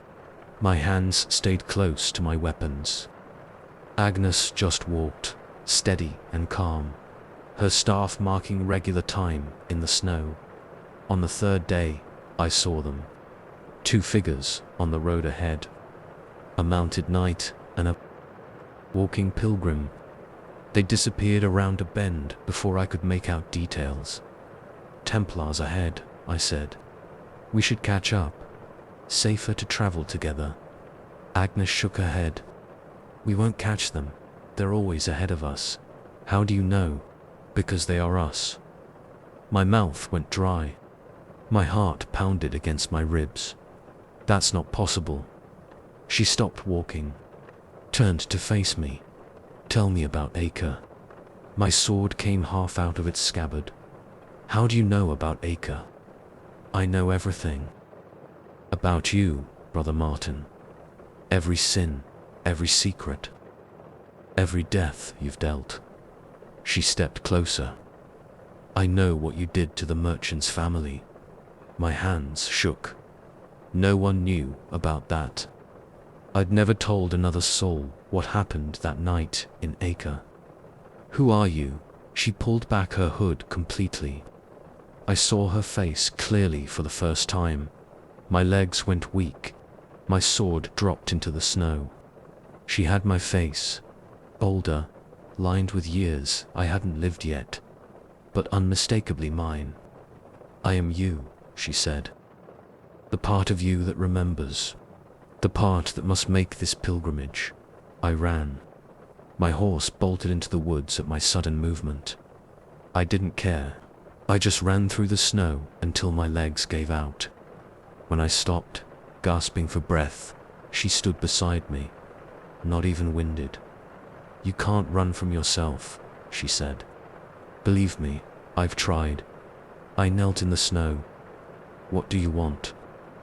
My hands stayed close to my weapons. Agnes just walked, steady and calm, her staff marking regular time in the snow. On the third day, I saw them. 2 figures on the road ahead. A mounted knight and a walking pilgrim. They disappeared around a bend before I could make out details. Templars ahead, I said. We should catch up. Safer to travel together. Agnes shook her head. We won't catch them. They're always ahead of us. How do you know? Because they are us. My mouth went dry. My heart pounded against my ribs. That's not possible. She stopped walking, turned to face me. Tell me about Acre. My sword came half out of its scabbard. How do you know about Acre? I know everything. About you, Brother Martin. Every sin, every secret, every death you've dealt. She stepped closer. I know what you did to the merchant's family. My hands shook. No one knew about that. I'd never told another soul what happened that night in Acre. Who are you? She pulled back her hood completely. I saw her face clearly for the first time. My legs went weak. My sword dropped into the snow. She had my face, older, lined with years I hadn't lived yet, but unmistakably mine. I am you, she said. The part of you that remembers. The part that must make this pilgrimage. I ran. My horse bolted into the woods at my sudden movement. I didn't care. I just ran through the snow until my legs gave out. When I stopped, gasping for breath, she stood beside me, not even winded. You can't run from yourself, she said. Believe me, I've tried. I knelt in the snow. What do you want?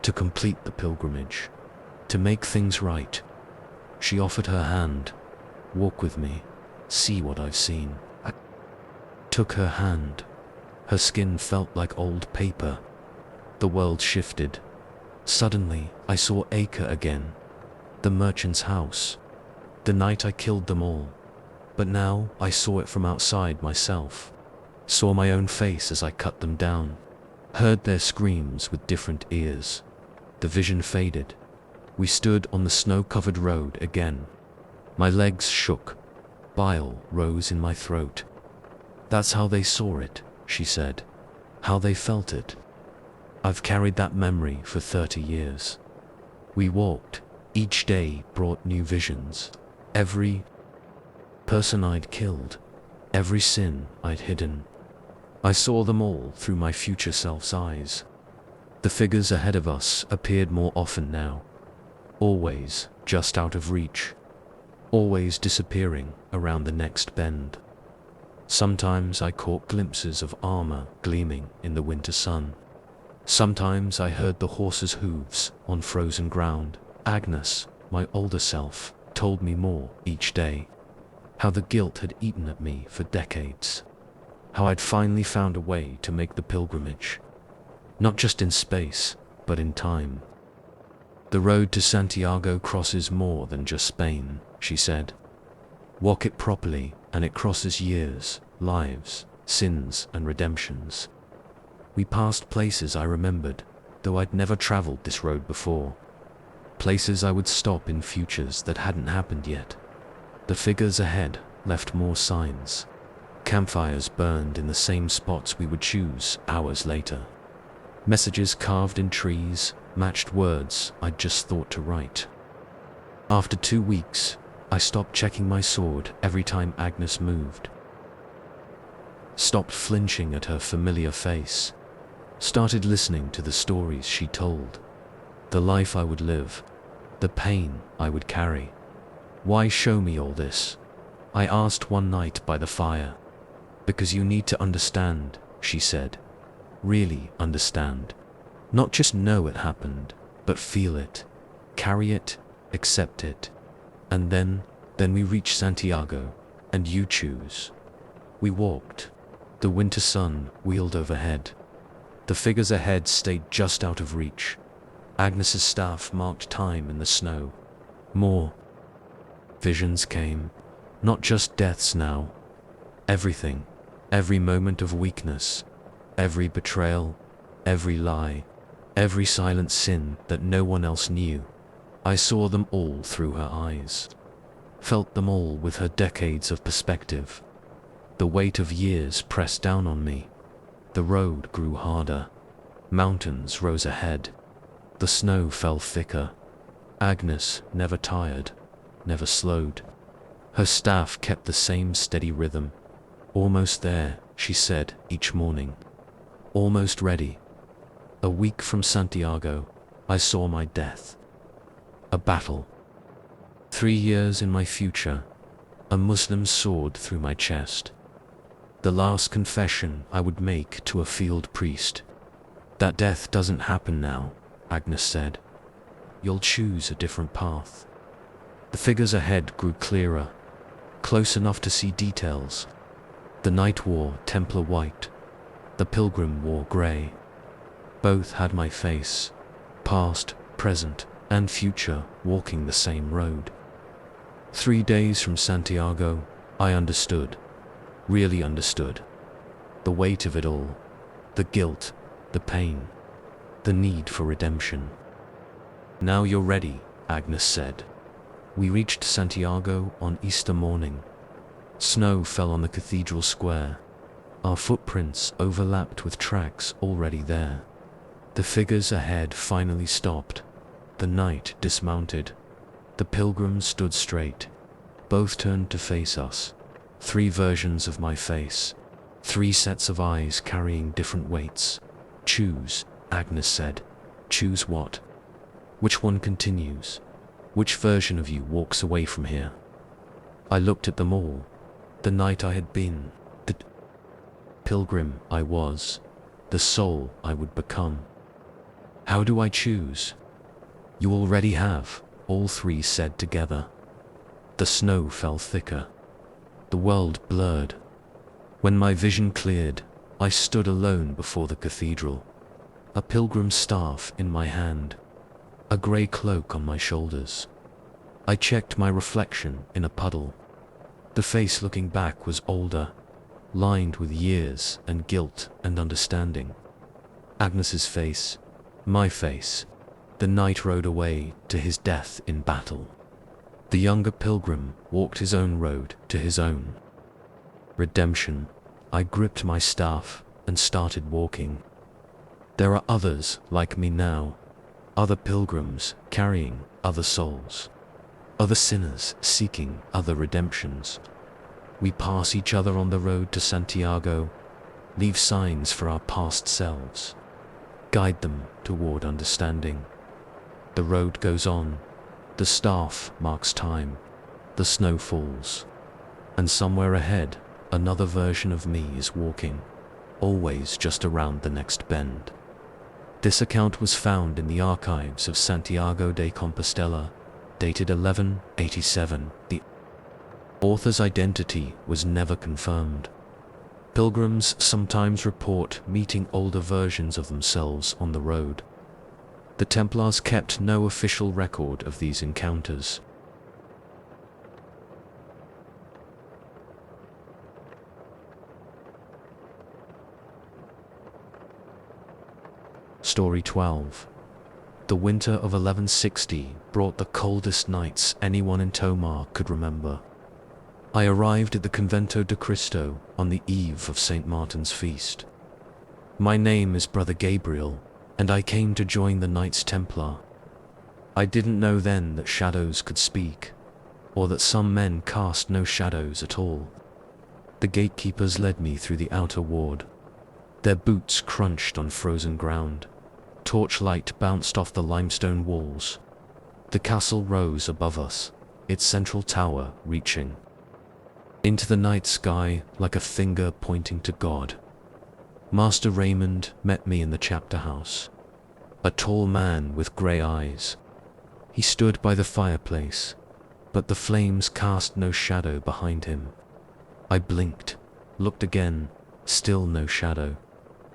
To complete the pilgrimage. To make things right. She offered her hand. Walk with me. See what I've seen. I took her hand. Her skin felt like old paper. The world shifted. Suddenly, I saw Acre again. The merchant's house. The night I killed them all. But now I saw it from outside myself. Saw my own face as I cut them down. Heard their screams with different ears. The vision faded. We stood on the snow-covered road again. My legs shook. Bile rose in my throat. That's how they saw it, she said. How they felt it. I've carried that memory for 30 years. We walked. Each day brought new visions. Every person I'd killed. Every sin I'd hidden. I saw them all through my future self's eyes. The figures ahead of us appeared more often now. Always just out of reach. Always disappearing around the next bend. Sometimes I caught glimpses of armor gleaming in the winter sun. Sometimes I heard the horse's hooves on frozen ground. Agnes, my older self, told me more each day. How the guilt had eaten at me for decades. How I'd finally found a way to make the pilgrimage. Not just in space, but in time. The road to Santiago crosses more than just Spain, she said. Walk it properly, and it crosses years, lives, sins, and redemptions. We passed places I remembered, though I'd never traveled this road before. Places I would stop in futures that hadn't happened yet. The figures ahead left more signs. Campfires burned in the same spots we would choose hours later. Messages carved in trees matched words I'd just thought to write. After 2 weeks, I stopped checking my sword every time Agnes moved. Stopped flinching at her familiar face. Started listening to the stories she told. The life I would live. The pain I would carry. Why show me all this? I asked one night by the fire. Because you need to understand, she said. Really understand. Not just know it happened, but feel it. Carry it, accept it. And then we reach Santiago, and you choose. We walked. The winter sun wheeled overhead. The figures ahead stayed just out of reach. Agnes's staff marked time in the snow. More visions came. Not just deaths now. Everything. Every moment of weakness. Every betrayal. Every lie. Every silent sin that no one else knew. I saw them all through her eyes. Felt them all with her decades of perspective. The weight of years pressed down on me. The road grew harder. Mountains rose ahead. The snow fell thicker. Agnes never tired, never slowed. Her staff kept the same steady rhythm. Almost there, she said each morning. Almost ready. A week from Santiago, I saw my death. A battle. 3 years in my future, a Muslim sword through my chest. The last confession I would make to a field priest. That death doesn't happen now, Agnes said. You'll choose a different path. The figures ahead grew clearer, close enough to see details. The knight wore Templar white. The pilgrim wore grey. Both had my face, past, present, and future, walking the same road. 3 days from Santiago, I understood, really understood. The weight of it all, the guilt, the pain, the need for redemption. Now you're ready, Agnes said. We reached Santiago on Easter morning. Snow fell on the cathedral square. Our footprints overlapped with tracks already there. The figures ahead finally stopped. The knight dismounted. The pilgrims stood straight. Both turned to face us. 3 versions of my face. 3 sets of eyes carrying different weights. Choose, Agnes said. Choose what? Which one continues? Which version of you walks away from here? I looked at them all. The knight I had been. The pilgrim I was. The soul I would become. How do I choose? You already have, all 3 said together. The snow fell thicker. The world blurred. When my vision cleared, I stood alone before the cathedral. A pilgrim's staff in my hand. A grey cloak on my shoulders. I checked my reflection in a puddle. The face looking back was older, lined with years and guilt and understanding. Agnes's face, my face. The knight rode away to his death in battle. The younger pilgrim walked his own road to his own. Redemption. I gripped my staff and started walking. There are others like me now, other pilgrims carrying other souls, other sinners seeking other redemptions. We pass each other on the road to Santiago, leave signs for our past selves, guide them toward understanding. The road goes on, the staff marks time, the snow falls, and somewhere ahead, another version of me is walking, always just around the next bend. This account was found in the archives of Santiago de Compostela, dated 1187. The author's identity was never confirmed. Pilgrims sometimes report meeting older versions of themselves on the road. The Templars kept no official record of these encounters. Story 12. The winter of 1160 brought the coldest nights anyone in Tomar could remember. I arrived at the Convento de Cristo on the eve of St. Martin's feast. My name is Brother Gabriel, and I came to join the Knights Templar. I didn't know then that shadows could speak, or that some men cast no shadows at all. The gatekeepers led me through the outer ward. Their boots crunched on frozen ground. Torchlight bounced off the limestone walls. The castle rose above us, its central tower reaching into the night sky like a finger pointing to God. Master Raymond met me in the chapter house, a tall man with grey eyes. He stood by the fireplace, but the flames cast no shadow behind him. I blinked, looked again, still no shadow.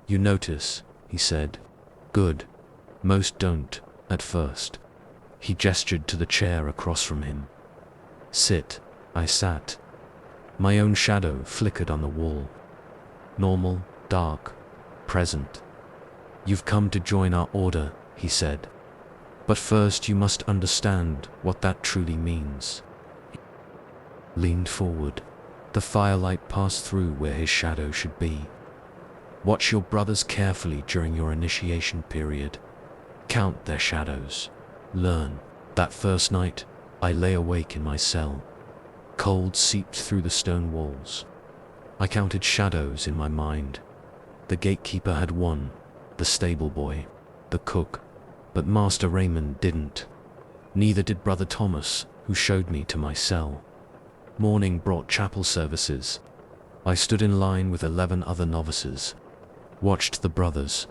You notice, he said. Good. Most don't, at first. He gestured to the chair across from him. Sit. I sat. My own shadow flickered on the wall. Normal, dark, present. You've come to join our order, he said. But first you must understand what that truly means. He leaned forward. The firelight passed through where his shadow should be. Watch your brothers carefully during your initiation period. Count their shadows. Learn. That first night, I lay awake in my cell. Cold seeped through the stone walls. I counted shadows in my mind. The gatekeeper had one, the stable boy, the cook, but Master Raymond didn't. Neither did Brother Thomas, who showed me to my cell. Morning brought chapel services. I stood in line with 11 other novices, watched the brothers.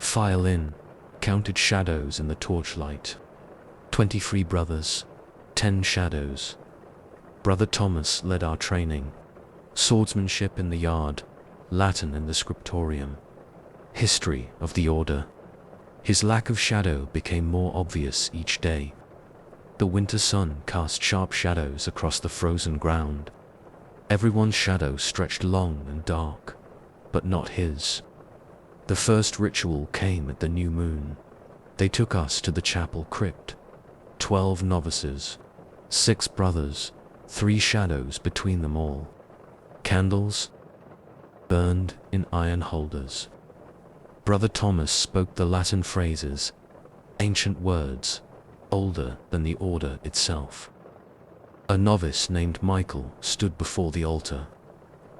File in, counted shadows in the torchlight. 23 brothers, 10 shadows. Brother Thomas led our training. Swordsmanship in the yard, Latin in the scriptorium. History of the order. His lack of shadow became more obvious each day. The winter sun cast sharp shadows across the frozen ground. Everyone's shadow stretched long and dark, but not his. The first ritual came at the new moon. They took us to the chapel crypt. 12 novices, 6 brothers, 3 shadows between them all. Candles burned in iron holders. Brother Thomas spoke the Latin phrases, ancient words, older than the order itself. A novice named Michael stood before the altar.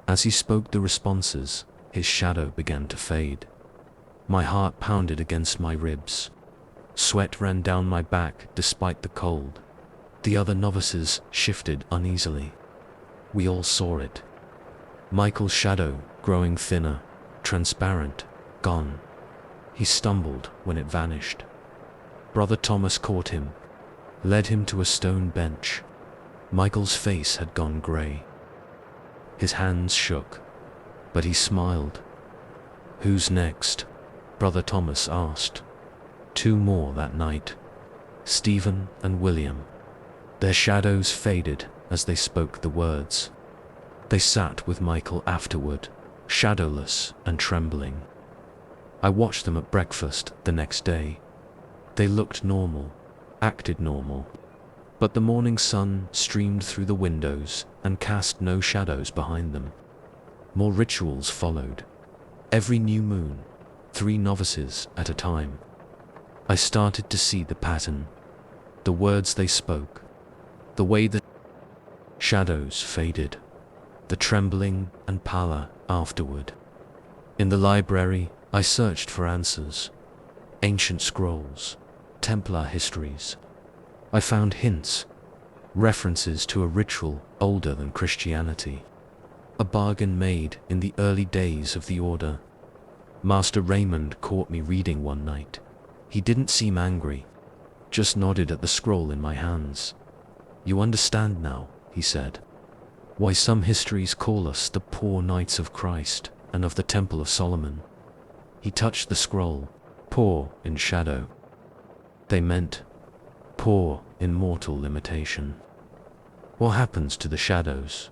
As he spoke the responses, his shadow began to fade. My heart pounded against my ribs. Sweat ran down my back despite the cold. The other novices shifted uneasily. We all saw it. Michael's shadow growing thinner, transparent, gone. He stumbled when it vanished. Brother Thomas caught him, led him to a stone bench. Michael's face had gone grey. His hands shook, but he smiled. "Who's next?" Brother Thomas asked. 2 more that night, Stephen and William. Their shadows faded as they spoke the words. They sat with Michael afterward, shadowless and trembling. I watched them at breakfast the next day. They looked normal, acted normal, but the morning sun streamed through the windows and cast no shadows behind them. More rituals followed. Every new moon, 3 novices at a time. I started to see the pattern, the words they spoke, the way the shadows faded, the trembling and pallor afterward. In the library, I searched for answers. Ancient scrolls, Templar histories. I found hints, references to a ritual older than Christianity. A bargain made in the early days of the order. Master Raymond caught me reading one night. He didn't seem angry, just nodded at the scroll in my hands. "You understand now," he said, "why some histories call us the poor knights of Christ and of the Temple of Solomon." He touched the scroll, poor in shadow. They meant poor in mortal limitation. "What happens to the shadows?"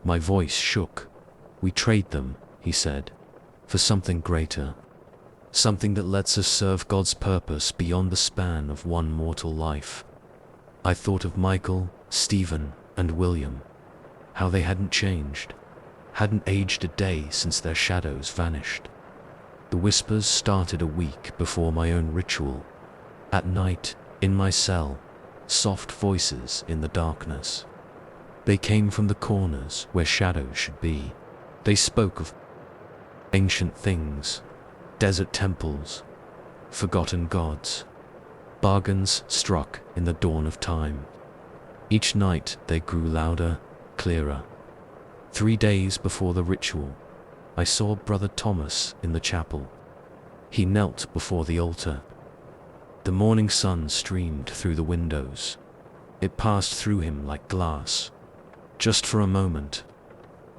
My voice shook. "We trade them," he said, "for something greater. Something that lets us serve God's purpose beyond the span of one mortal life." I thought of Michael, Stephen, and William. How they hadn't changed, hadn't aged a day since their shadows vanished. The whispers started a week before my own ritual. At night, in my cell, soft voices in the darkness. They came from the corners where shadows should be. They spoke of ancient things, desert temples, forgotten gods. Bargains struck in the dawn of time. Each night they grew louder, clearer. 3 days before the ritual, I saw Brother Thomas in the chapel. He knelt before the altar. The morning sun streamed through the windows. It passed through him like glass, just for a moment.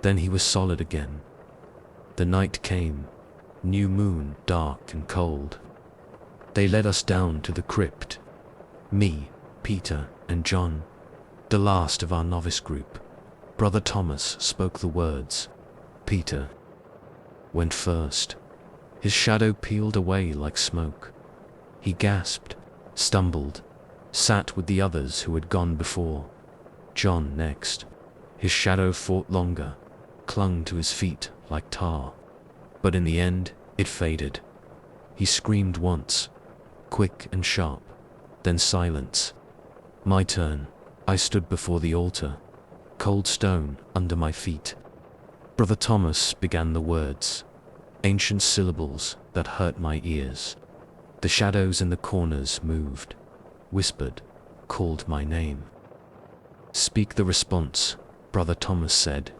Then he was solid again. The night came, new moon, dark and cold. They led us down to the crypt. Me, Peter, and John, the last of our novice group. Brother Thomas spoke the words. Peter went first. His shadow peeled away like smoke. He gasped, stumbled, sat with the others who had gone before. John next. His shadow fought longer, clung to his feet like tar. But in the end, it faded. He screamed once, quick and sharp, then silence. My turn. I stood before the altar, cold stone under my feet. Brother Thomas began the words, ancient syllables that hurt my ears. The shadows in the corners moved, whispered, called my name. "Speak the response," Brother Thomas said.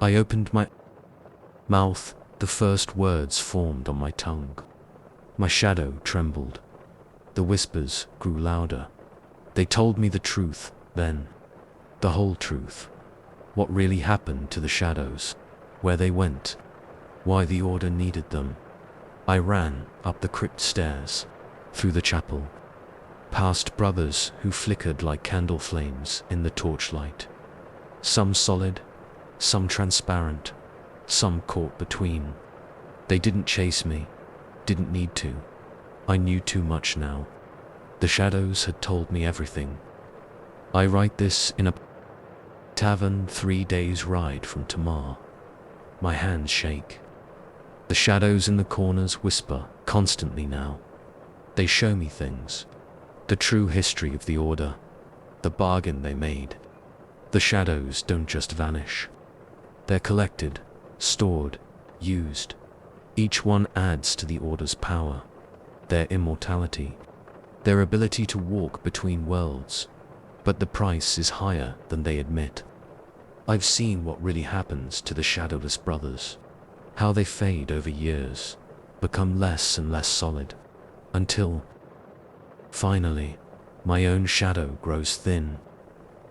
I opened my mouth, the first words formed on my tongue. My shadow trembled. The whispers grew louder. They told me the truth, then. The whole truth. What really happened to the shadows. Where they went. Why the Order needed them. I ran up the crypt stairs. Through the chapel. Past brothers who flickered like candle flames in the torchlight. Some solid, some transparent, some caught between. They didn't chase me. Didn't need to. I knew too much now. The shadows had told me everything. I write this in a tavern 3 days' ride from Tamar. My hands shake. The shadows in the corners whisper constantly now. They show me things. The true history of the Order. The bargain they made. The shadows don't just vanish. They're collected, stored, used. Each one adds to the Order's power. Their immortality. Their ability to walk between worlds. But the price is higher than they admit. I've seen what really happens to the shadowless brothers. How they fade over years. Become less and less solid. Until, finally, my own shadow grows thin.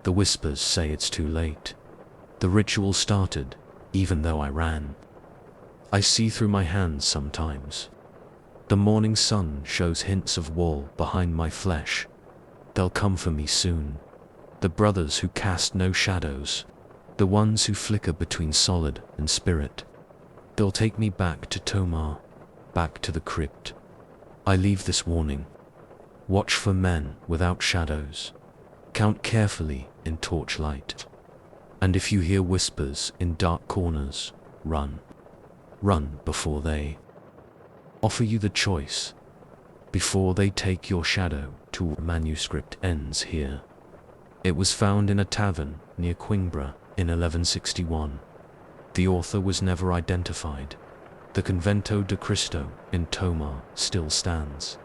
The whispers say it's too late. The ritual started, even though I ran. I see through my hands sometimes. The morning sun shows hints of wall behind my flesh. They'll come for me soon. The brothers who cast no shadows. The ones who flicker between solid and spirit. They'll take me back to Tomar, back to the crypt. I leave this warning. Watch for men without shadows. Count carefully in torchlight. And if you hear whispers in dark corners, run. Run before they offer you the choice. Before they take your shadow to manuscript ends here. It was found in a tavern near Quingbra in 1161. The author was never identified. The Convento de Cristo in Tomar still stands.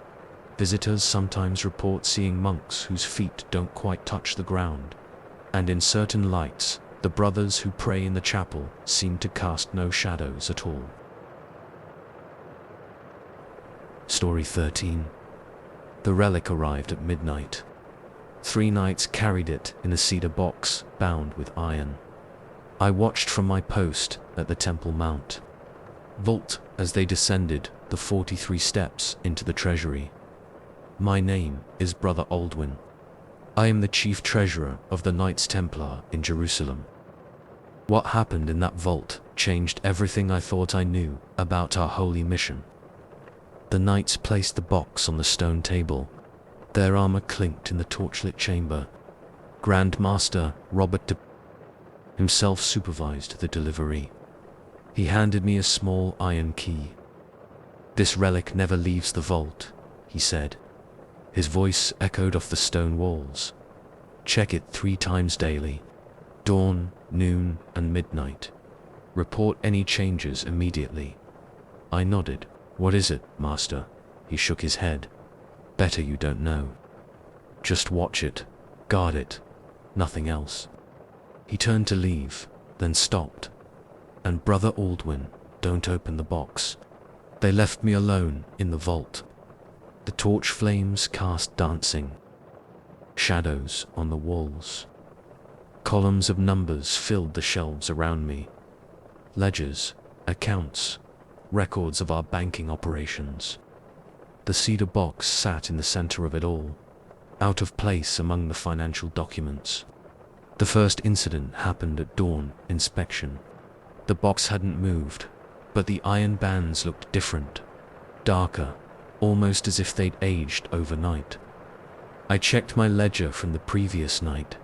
Visitors sometimes report seeing monks whose feet don't quite touch the ground. And in certain lights, the brothers who pray in the chapel seem to cast no shadows at all. Story 13. The relic arrived at midnight. 3 knights carried it in a cedar box bound with iron. I watched from my post at the temple mount. Vault as they descended the 43 steps into the treasury. My name is Brother Aldwin. I am the chief treasurer of the Knights Templar in Jerusalem. What happened in that vault changed everything I thought I knew about our holy mission. The knights placed the box on the stone table. Their armor clinked in the torchlit chamber. Grand Master Robert de himself supervised the delivery. He handed me a small iron key. "This relic never leaves the vault," he said. His voice echoed off the stone walls. "Check it 3 times daily. Dawn, noon, and midnight. Report any changes immediately." I nodded. "What is it, Master?" He shook his head. "Better you don't know. Just watch it, guard it, nothing else." He turned to leave, then stopped. "And Brother Aldwin, don't open the box." They left me alone in the vault. The torch flames cast dancing shadows on the walls. Columns of numbers filled the shelves around me. Ledgers, accounts, records of our banking operations. The cedar box sat in the center of it all, out of place among the financial documents. The first incident happened at dawn inspection. The box hadn't moved, but the iron bands looked different, darker, almost as if they'd aged overnight. I checked my ledger from the previous night.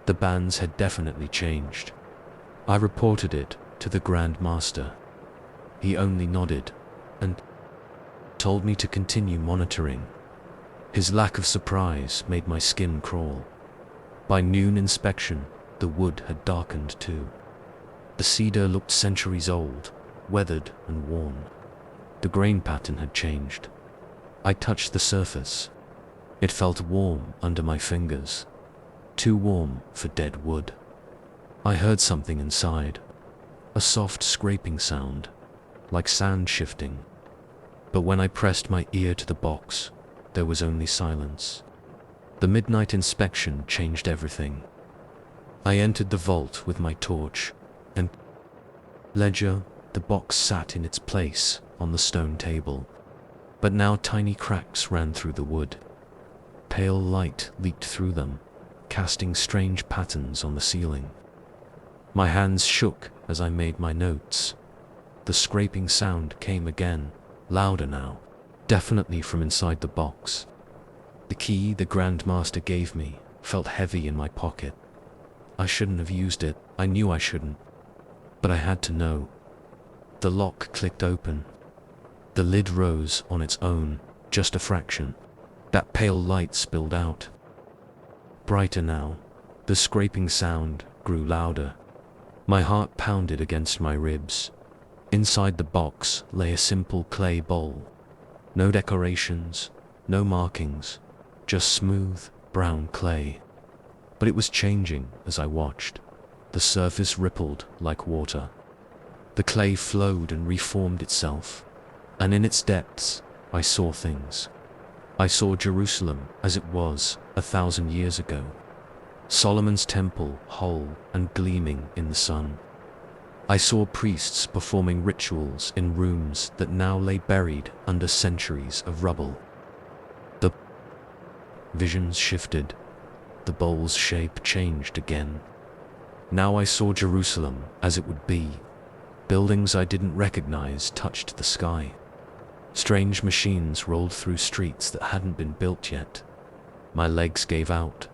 The bands had definitely changed. I reported it to the Grand Master. He only nodded and told me to continue monitoring. His lack of surprise made my skin crawl. By noon inspection, the wood had darkened too. The cedar looked centuries old, weathered and worn. The grain pattern had changed. I touched the surface. It felt warm under my fingers, too warm for dead wood. I heard something inside, a soft scraping sound, like sand shifting. But when I pressed my ear to the box, there was only silence. The midnight inspection changed everything. I entered the vault with my torch, and ledger, the box sat in its place on the stone table. But now tiny cracks ran through the wood. Pale light leaked through them, casting strange patterns on the ceiling. My hands shook as I made my notes. The scraping sound came again, louder now, definitely from inside the box. The key the Grandmaster gave me felt heavy in my pocket. I shouldn't have used it, I knew I shouldn't. But I had to know. The lock clicked open. The lid rose on its own, just a fraction. That pale light spilled out. Brighter now, the scraping sound grew louder. My heart pounded against my ribs. Inside the box lay a simple clay bowl. No decorations, no markings, just smooth, brown clay. But it was changing as I watched. The surface rippled like water. The clay flowed and reformed itself, and in its depths I saw things. I saw Jerusalem as it was 1,000 years ago. Solomon's temple whole and gleaming in the sun. I saw priests performing rituals in rooms that now lay buried under centuries of rubble. The visions shifted. The bowl's shape changed again. Now I saw Jerusalem as it would be. Buildings I didn't recognize touched the sky. Strange machines rolled through streets that hadn't been built yet. My legs gave out.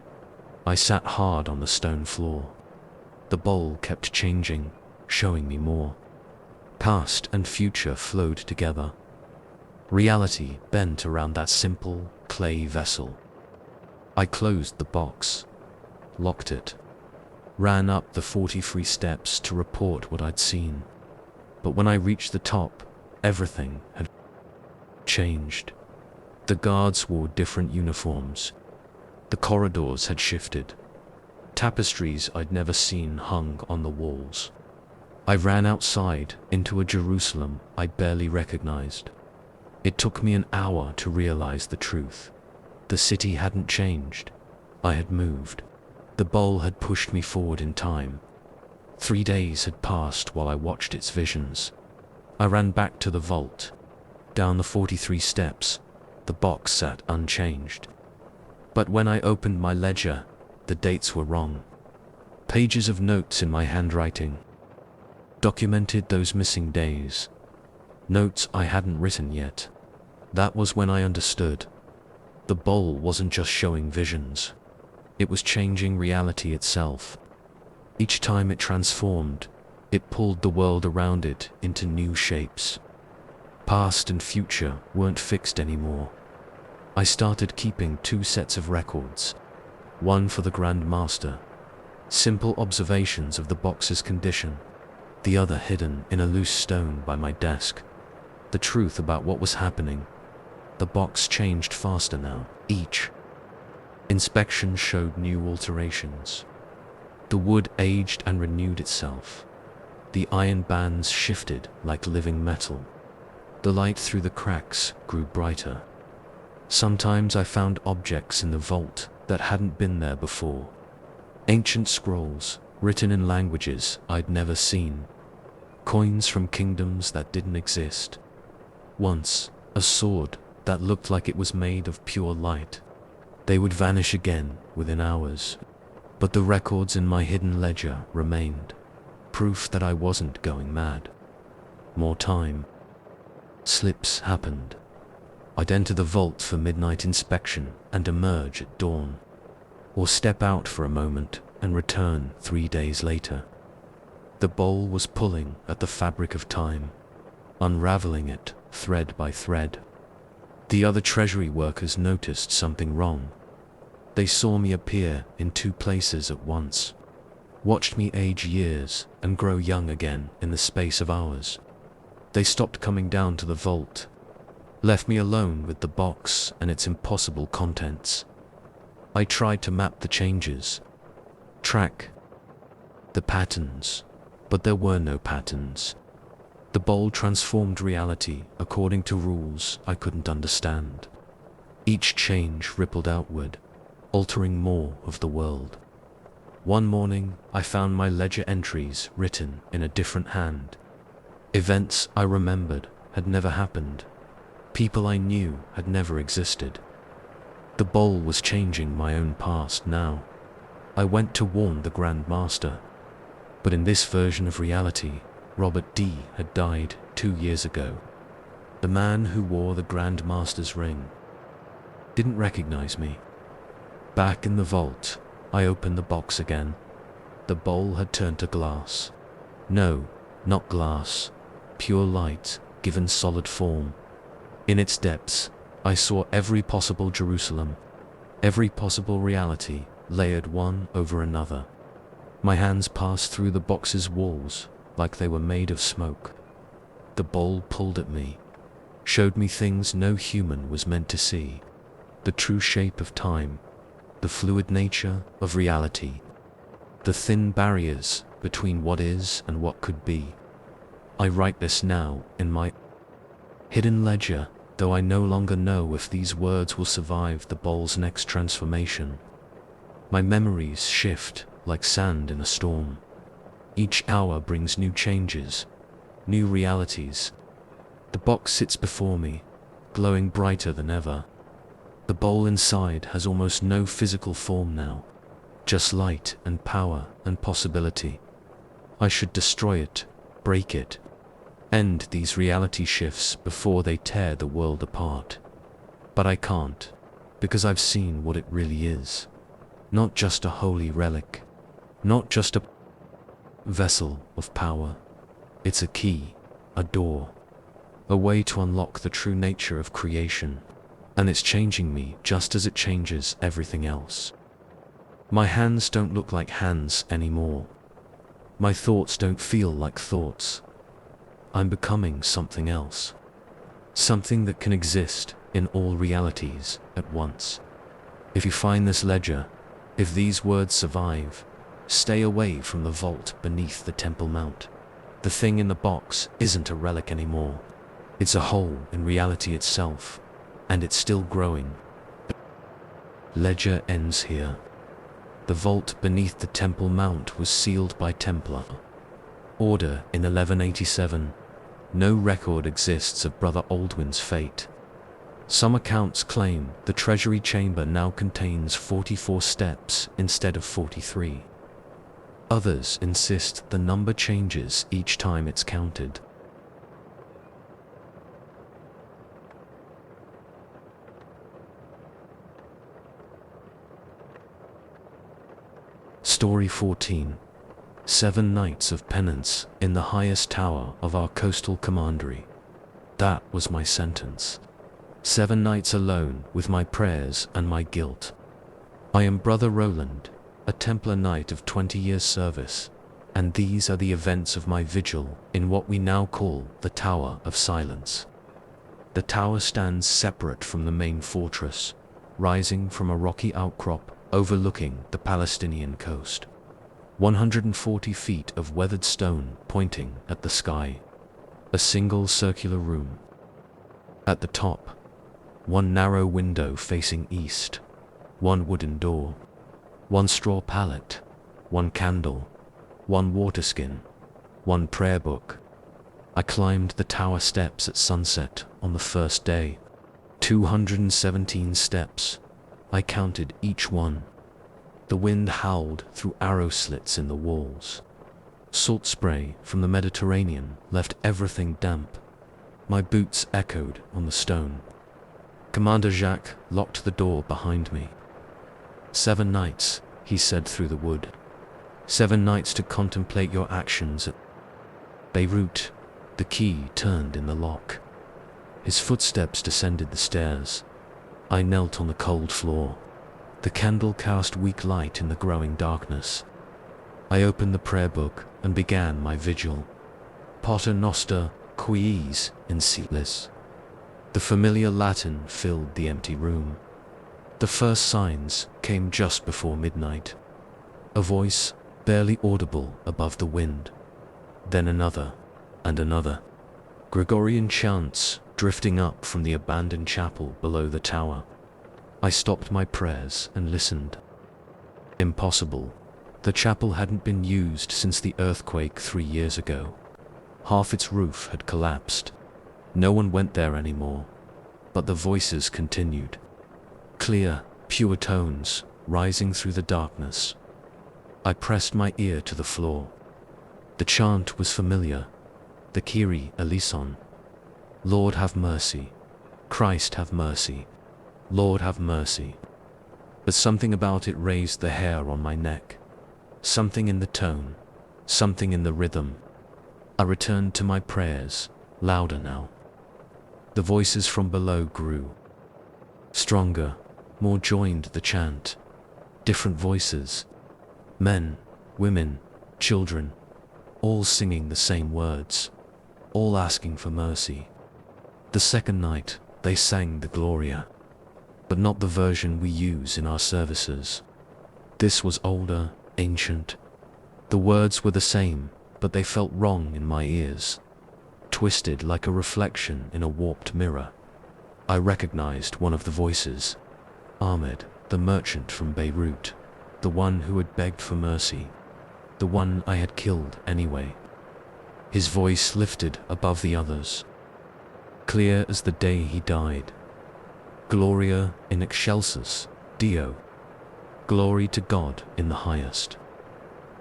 I sat hard on the stone floor. The bowl kept changing, showing me more. Past and future flowed together. Reality bent around that simple clay vessel. I closed the box, locked it, ran up the 43 steps to report what I'd seen. But when I reached the top, everything had changed. The guards wore different uniforms. The corridors had shifted. Tapestries I'd never seen hung on the walls. I ran outside into a Jerusalem I barely recognized. It took me an hour to realize the truth. The city hadn't changed. I had moved. The bowl had pushed me forward in time. 3 days had passed while I watched its visions. I ran back to the vault. Down the 43 steps, the box sat unchanged. But when I opened my ledger, the dates were wrong. Pages of notes in my handwriting documented those missing days. Notes I hadn't written yet. That was when I understood. The bowl wasn't just showing visions. It was changing reality itself. Each time it transformed, it pulled the world around it into new shapes. Past and future weren't fixed anymore. I started keeping 2 sets of records. One for the Grand Master, simple observations of the box's condition. The other hidden in a loose stone by my desk. The truth about what was happening. The box changed faster now. Each inspection showed new alterations. The wood aged and renewed itself. The iron bands shifted like living metal. The light through the cracks grew brighter. Sometimes I found objects in the vault that hadn't been there before. Ancient scrolls, written in languages I'd never seen. Coins from kingdoms that didn't exist. Once, a sword that looked like it was made of pure light. They would vanish again within hours. But the records in my hidden ledger remained. Proof that I wasn't going mad. More time. Slips happened. I'd enter the vault for midnight inspection and emerge at dawn. Or step out for a moment and return 3 days later. The bowl was pulling at the fabric of time, unraveling it thread by thread. The other treasury workers noticed something wrong. They saw me appear in 2 places at once, watched me age years and grow young again in the space of hours. They stopped coming down to the vault, left me alone with the box and its impossible contents. I tried to map the changes, track the patterns, but there were no patterns. The bowl transformed reality according to rules I couldn't understand. Each change rippled outward, altering more of the world. One morning, I found my ledger entries written in a different hand. Events I remembered had never happened. People I knew had never existed. The bowl was changing my own past now. I went to warn the Grand Master. But in this version of reality, Robert D. had died 2 years ago. The man who wore the Grand Master's ring didn't recognize me. Back in the vault, I opened the box again. The bowl had turned to glass. No, not glass. Pure light, given solid form. In its depths, I saw every possible Jerusalem, every possible reality, layered one over another. My hands passed through the box's walls like they were made of smoke. The bowl pulled at me, showed me things no human was meant to see. The true shape of time, the fluid nature of reality, the thin barriers between what is and what could be. I write this now in my hidden ledger, though I no longer know if these words will survive the bowl's next transformation. My memories shift like sand in a storm. Each hour brings new changes, new realities. The box sits before me, glowing brighter than ever. The bowl inside has almost no physical form now, just light and power and possibility. I should destroy it, break it, end these reality shifts before they tear the world apart. But I can't, because I've seen what it really is. Not just a holy relic, not just a vessel of power. It's a key, a door, a way to unlock the true nature of creation. And it's changing me just as it changes everything else. My hands don't look like hands anymore. My thoughts don't feel like thoughts. I'm becoming something else. Something that can exist in all realities at once. If you find this ledger, if these words survive, stay away from the vault beneath the Temple Mount. The thing in the box isn't a relic anymore. It's a hole in reality itself. And it's still growing. Ledger ends here. The vault beneath the Temple Mount was sealed by Templar order in 1187. No record exists of Brother Aldwin's fate. Some accounts claim the treasury chamber now contains 44 steps instead of 43. Others insist the number changes each time it's counted. Story 14. 7 nights of penance in the highest tower of our coastal commandery. That was my sentence. 7 nights alone with my prayers and my guilt. I am Brother Roland, a Templar knight of 20 years' service, and these are the events of my vigil in what we now call the Tower of Silence. The tower stands separate from the main fortress, rising from a rocky outcrop overlooking the Palestinian coast. 140 feet of weathered stone pointing at the sky. A single circular room. At the top, one narrow window facing east, one wooden door, one straw pallet, one candle, one water skin, one prayer book. I climbed the tower steps at sunset on the first day. 217 steps. I counted each one. The wind howled through arrow slits in the walls. Salt spray from the Mediterranean left everything damp. My boots echoed on the stone. Commander Jacques locked the door behind me. 7 nights, he said through the wood. 7 nights to contemplate your actions at Beirut. The key turned in the lock. His footsteps descended the stairs. I knelt on the cold floor. The candle cast weak light in the growing darkness. I opened the prayer book and began my vigil. Pater Noster, quies in celis. The familiar Latin filled the empty room. The first signs came just before midnight. A voice barely audible above the wind. Then another, and another. Gregorian chants drifting up from the abandoned chapel below the tower. I stopped my prayers and listened. Impossible. The chapel hadn't been used since the earthquake 3 years ago. Half its roof had collapsed. No one went there anymore. But the voices continued. Clear, pure tones, rising through the darkness. I pressed my ear to the floor. The chant was familiar. The Kyrie eleison. Lord have mercy. Christ have mercy. Lord have mercy. But something about it raised the hair on my neck. Something in the tone. Something in the rhythm. I returned to my prayers, louder now. The voices from below grew. Stronger, more joined the chant. Different voices. Men, women, children, all singing the same words, all asking for mercy. The second night, they sang the Gloria, but not the version we use in our services. This was older, ancient. The words were the same, but they felt wrong in my ears, twisted like a reflection in a warped mirror. I recognized one of the voices. Ahmed, the merchant from Beirut, the one who had begged for mercy, the one I had killed anyway. His voice lifted above the others, clear as the day he died. Gloria in excelsis Deo. Glory to God in the highest.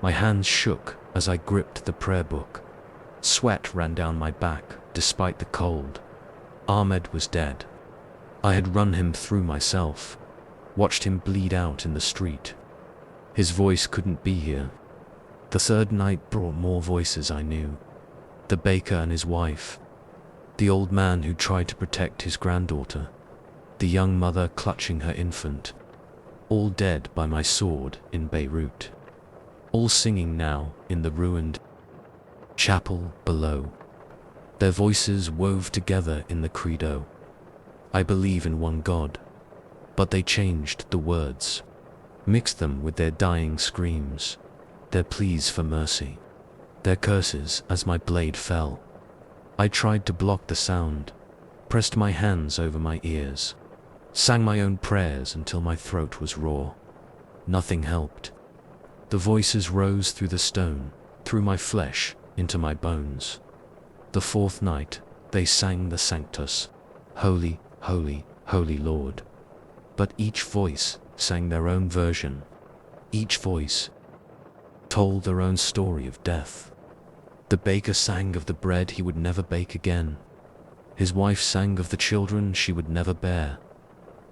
My hands shook as I gripped the prayer book. Sweat ran down my back despite the cold. Ahmed was dead. I had run him through myself, watched him bleed out in the street. His voice couldn't be here. The third night brought more voices I knew. The baker and his wife. The old man who tried to protect his granddaughter. The young mother clutching her infant. All dead by my sword in Beirut. All singing now in the ruined chapel below. Their voices wove together in the credo. I believe in one God. But they changed the words, mixed them with their dying screams, their pleas for mercy, their curses as my blade fell. I tried to block the sound, pressed my hands over my ears, sang my own prayers until my throat was raw. Nothing helped. The voices rose through the stone, through my flesh, into my bones. The fourth night, they sang the Sanctus, Holy, Holy, Holy Lord. But each voice sang their own version. Each voice told their own story of death. The baker sang of the bread he would never bake again. His wife sang of the children she would never bear.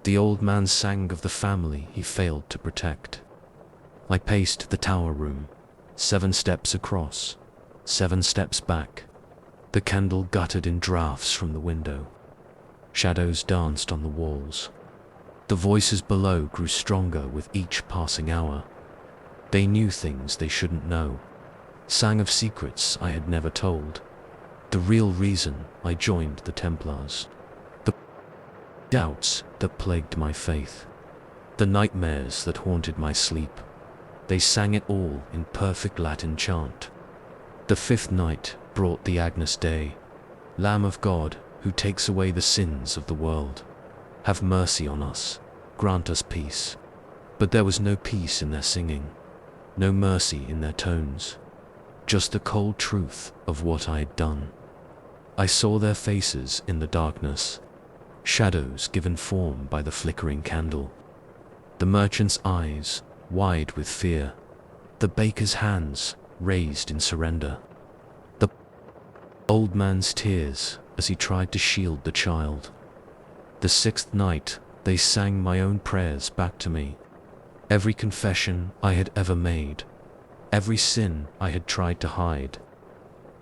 The old man sang of the family he failed to protect. I paced the tower room, 7 steps across, 7 steps back. The candle guttered in draughts from the window. Shadows danced on the walls. The voices below grew stronger with each passing hour. They knew things they shouldn't know, sang of secrets I had never told. The real reason I joined the Templars. The doubts that plagued my faith. The nightmares that haunted my sleep. They sang it all in perfect Latin chant. The 5th night brought the Agnus Dei, Lamb of God, who takes away the sins of the world. Have mercy on us, grant us peace. But there was no peace in their singing, no mercy in their tones, just the cold truth of what I had done. I saw their faces in the darkness, shadows given form by the flickering candle. The merchant's eyes, wide with fear, the baker's hands raised in surrender. The old man's tears as he tried to shield the child. The 6th night, they sang my own prayers back to me. Every confession I had ever made, every sin I had tried to hide,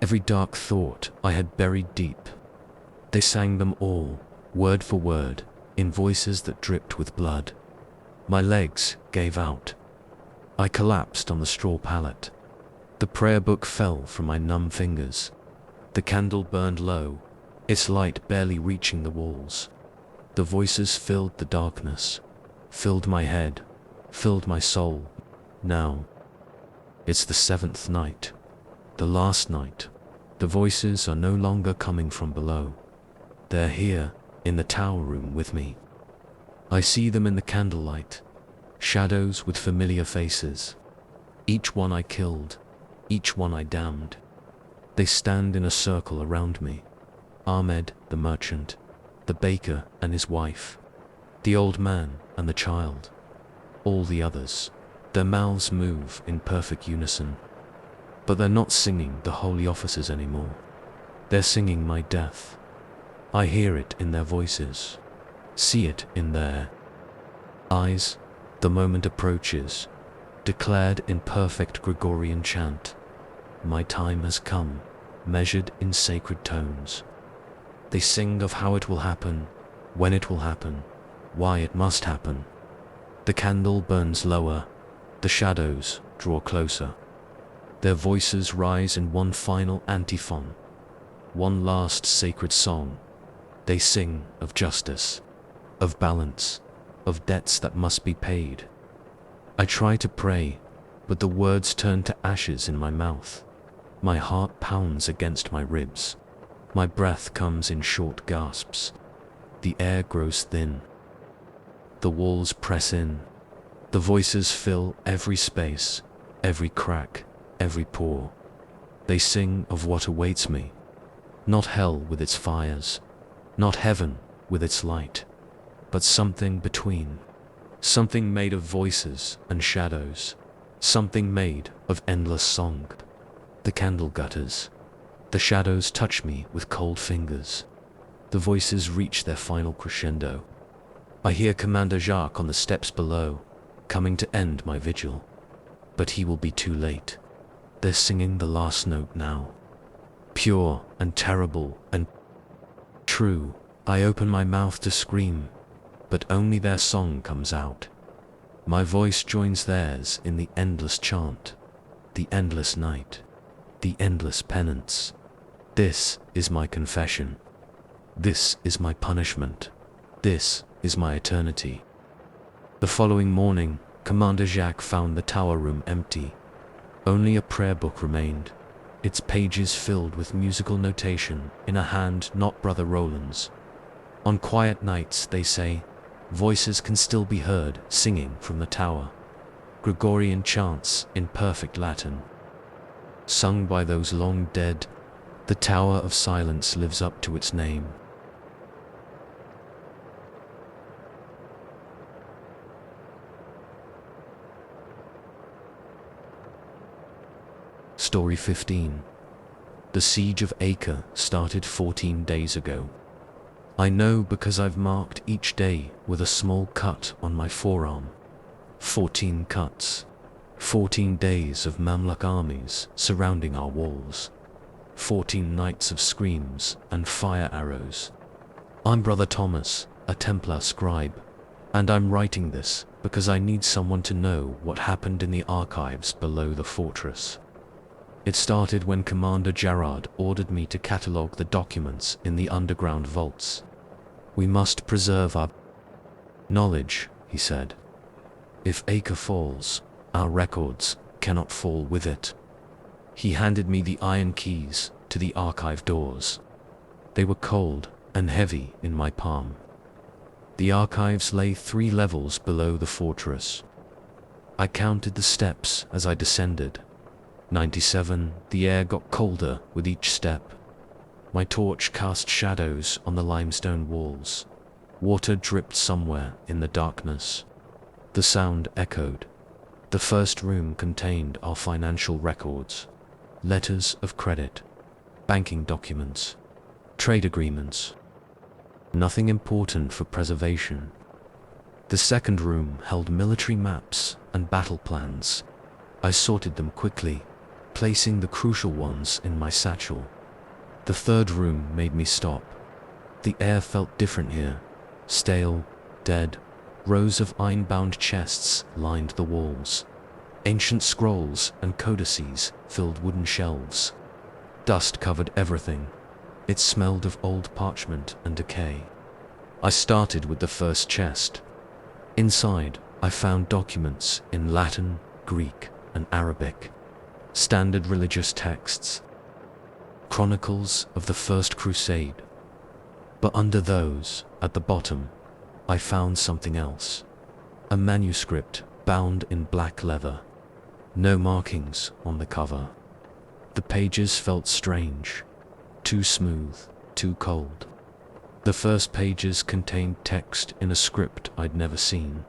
every dark thought I had buried deep. They sang them all, word for word, in voices that dripped with blood. My legs gave out. I collapsed on the straw pallet. The prayer book fell from my numb fingers. The candle burned low, its light barely reaching the walls. The voices filled the darkness, filled my head, filled my soul. Now, it's the 7th night, the last night. The voices are no longer coming from below. They're here, in the tower room with me. I see them in the candlelight, shadows with familiar faces. Each one I killed, each one I damned. They stand in a circle around me. Ahmed, the merchant, the baker and his wife, the old man and the child, all the others. Their mouths move in perfect unison. But they're not singing the holy offices anymore. They're singing my death. I hear it in their voices, see it in their eyes. The moment approaches, declared in perfect Gregorian chant. My time has come, measured in sacred tones. They sing of how it will happen, when it will happen, why it must happen. The candle burns lower, the shadows draw closer. Their voices rise in one final antiphon, one last sacred song. They sing of justice, of balance, of debts that must be paid. I try to pray, but the words turn to ashes in my mouth. My heart pounds against my ribs. My breath comes in short gasps. The air grows thin. The walls press in. The voices fill every space, every crack, every pore. They sing of what awaits me. Not hell with its fires, not heaven with its light, but something between. Something made of voices and shadows. Something made of endless song. The candle gutters. The shadows touch me with cold fingers. The voices reach their final crescendo. I hear Commander Jacques on the steps below, coming to end my vigil. But he will be too late. They're singing the last note now. Pure and terrible and true. I open my mouth to scream, but only their song comes out. My voice joins theirs in the endless chant, the endless night, the endless penance. This is my confession. This is my punishment. This is my eternity. The following morning, Commander Jacques found the tower room empty. Only a prayer book remained, its pages filled with musical notation in a hand not Brother Roland's. On quiet nights, they say, voices can still be heard singing from the tower. Gregorian chants in perfect Latin. Sung by those long dead, the Tower of Silence lives up to its name. Story 15. The siege of Acre started 14 days ago. I know because I've marked each day with a small cut on my forearm. 14 cuts. 14 days of Mamluk armies surrounding our walls. 14 nights of screams and fire arrows. I'm Brother Thomas, a Templar scribe, and I'm writing this because I need someone to know what happened in the archives below the fortress. It started when Commander Gerard ordered me to catalogue the documents in the underground vaults. We must preserve our knowledge, he said. If Acre falls, our records cannot fall with it. He handed me the iron keys to the archive doors. They were cold and heavy in my palm. The archives lay 3 levels below the fortress. I counted the steps as I descended. 97, the air got colder with each step. My torch cast shadows on the limestone walls. Water dripped somewhere in the darkness. The sound echoed. The first room contained our financial records, letters of credit, banking documents, trade agreements. Nothing important for preservation. The second room held military maps and battle plans. I sorted them quickly, placing the crucial ones in my satchel. The third room made me stop. The air felt different here. Stale, dead. Rows of iron-bound chests lined the walls. Ancient scrolls and codices filled wooden shelves. Dust covered everything. It smelled of old parchment and decay. I started with the first chest. Inside, I found documents in Latin, Greek, and Arabic. Standard religious texts. Chronicles of the First Crusade. But under those, at the bottom, I found something else. A manuscript bound in black leather. No markings on the cover. The pages felt strange, too smooth, too cold. The first pages contained text in a script I'd never seen.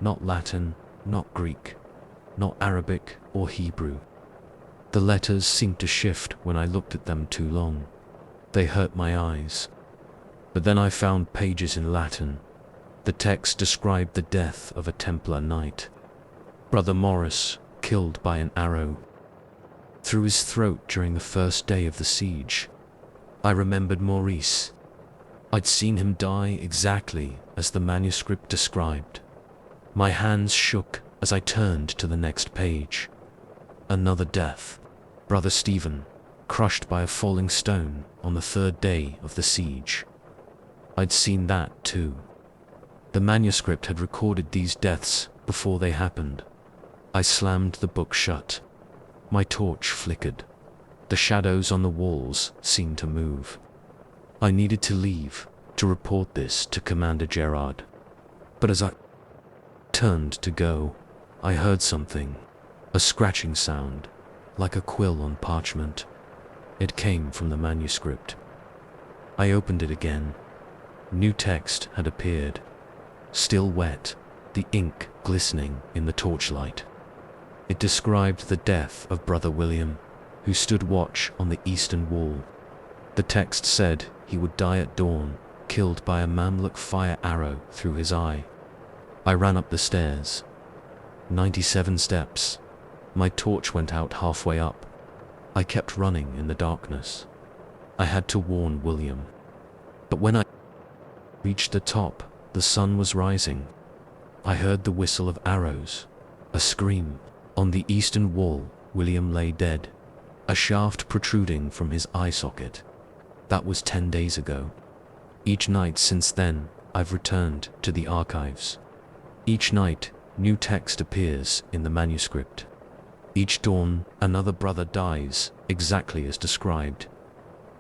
Not Latin, not Greek, not Arabic or Hebrew. The letters seemed to shift when I looked at them too long. They hurt my eyes. But then I found pages in Latin. The text described the death of a Templar knight. Brother Maurice, killed by an arrow through his throat during the first day of the siege. I remembered Maurice. I'd seen him die exactly as the manuscript described. My hands shook as I turned to the next page. Another death. Brother Stephen, crushed by a falling stone on the third day of the siege. I'd seen that too. The manuscript had recorded these deaths before they happened. I slammed the book shut. My torch flickered. The shadows on the walls seemed to move. I needed to leave, to report this to Commander Gerard. But as I turned to go, I heard something. A scratching sound, like a quill on parchment. It came from the manuscript. I opened it again. New text had appeared. Still wet, the ink glistening in the torchlight. It described the death of Brother William, who stood watch on the eastern wall. The text said he would die at dawn, killed by a Mamluk fire arrow through his eye. I ran up the stairs. 97 steps. My torch went out halfway up. I kept running in the darkness. I had to warn William. But when I reached the top, the sun was rising. I heard the whistle of arrows. A scream. On the eastern wall, William lay dead, a shaft protruding from his eye socket. That was 10 days ago. Each night since then, I've returned to the archives. Each night, new text appears in the manuscript. Each dawn, another brother dies, exactly as described.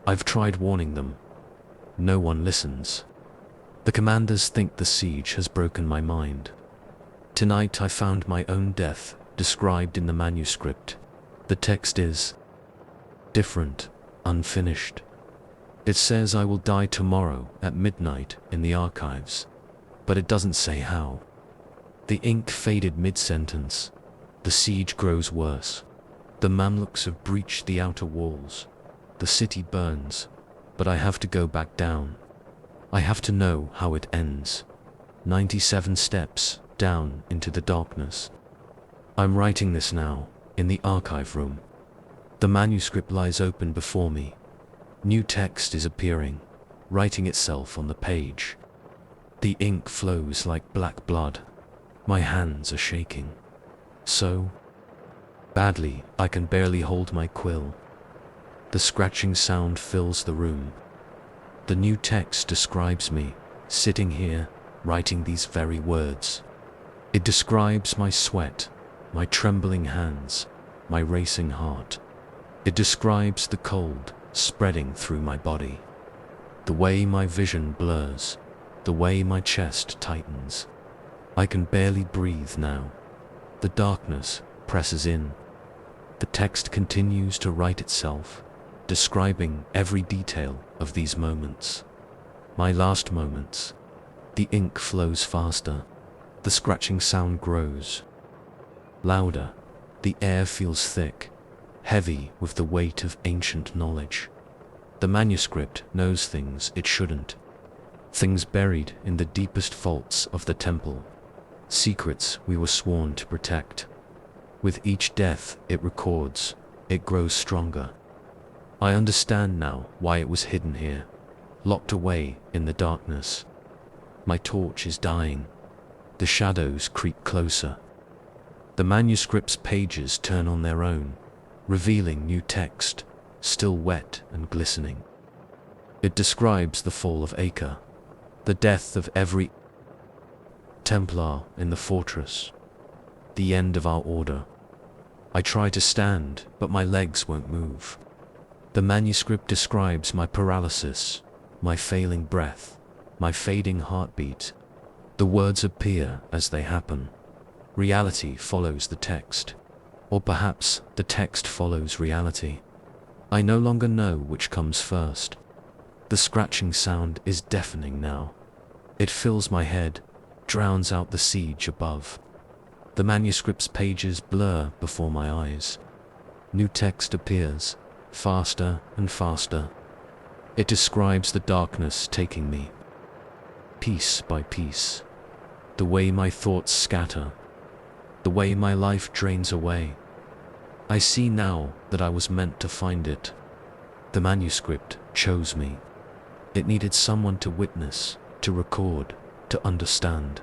I've tried warning them. No one listens. The commanders think the siege has broken my mind. Tonight I found my own death described in the manuscript. The text is different, unfinished. It says I will die tomorrow at midnight in the archives, but it doesn't say how. The ink faded mid-sentence. The siege grows worse. The Mamluks have breached the outer walls. The city burns, but I have to go back down. I have to know how it ends. 97 steps down into the darkness. I'm writing this now, in the archive room. The manuscript lies open before me. New text is appearing, writing itself on the page. The ink flows like black blood. My hands are shaking. So badly, I can barely hold my quill. The scratching sound fills the room. The new text describes me, sitting here, writing these very words. It describes my sweat, my trembling hands, my racing heart. It describes the cold spreading through my body, the way my vision blurs, the way my chest tightens. I can barely breathe now. The darkness presses in. The text continues to write itself, describing every detail of these moments. My last moments. The ink flows faster. The scratching sound grows louder. The air feels thick, heavy with the weight of ancient knowledge. The manuscript knows things it shouldn't. Things buried in the deepest vaults of the temple. Secrets we were sworn to protect. With each death it records, it grows stronger. I understand now why it was hidden here, locked away in the darkness. My torch is dying. The shadows creep closer. The manuscript's pages turn on their own, revealing new text, still wet and glistening. It describes the fall of Acre, the death of every Templar in the fortress, the end of our order. I try to stand, but my legs won't move. The manuscript describes my paralysis, my failing breath, my fading heartbeat. The words appear as they happen. Reality follows the text. Or perhaps the text follows reality. I no longer know which comes first. The scratching sound is deafening now. It fills my head, drowns out the siege above. The manuscript's pages blur before my eyes. New text appears, faster and faster. It describes the darkness taking me, piece by piece. The way my thoughts scatter, the way my life drains away. I see now that I was meant to find it. The manuscript chose me. It needed someone to witness, to record, to understand.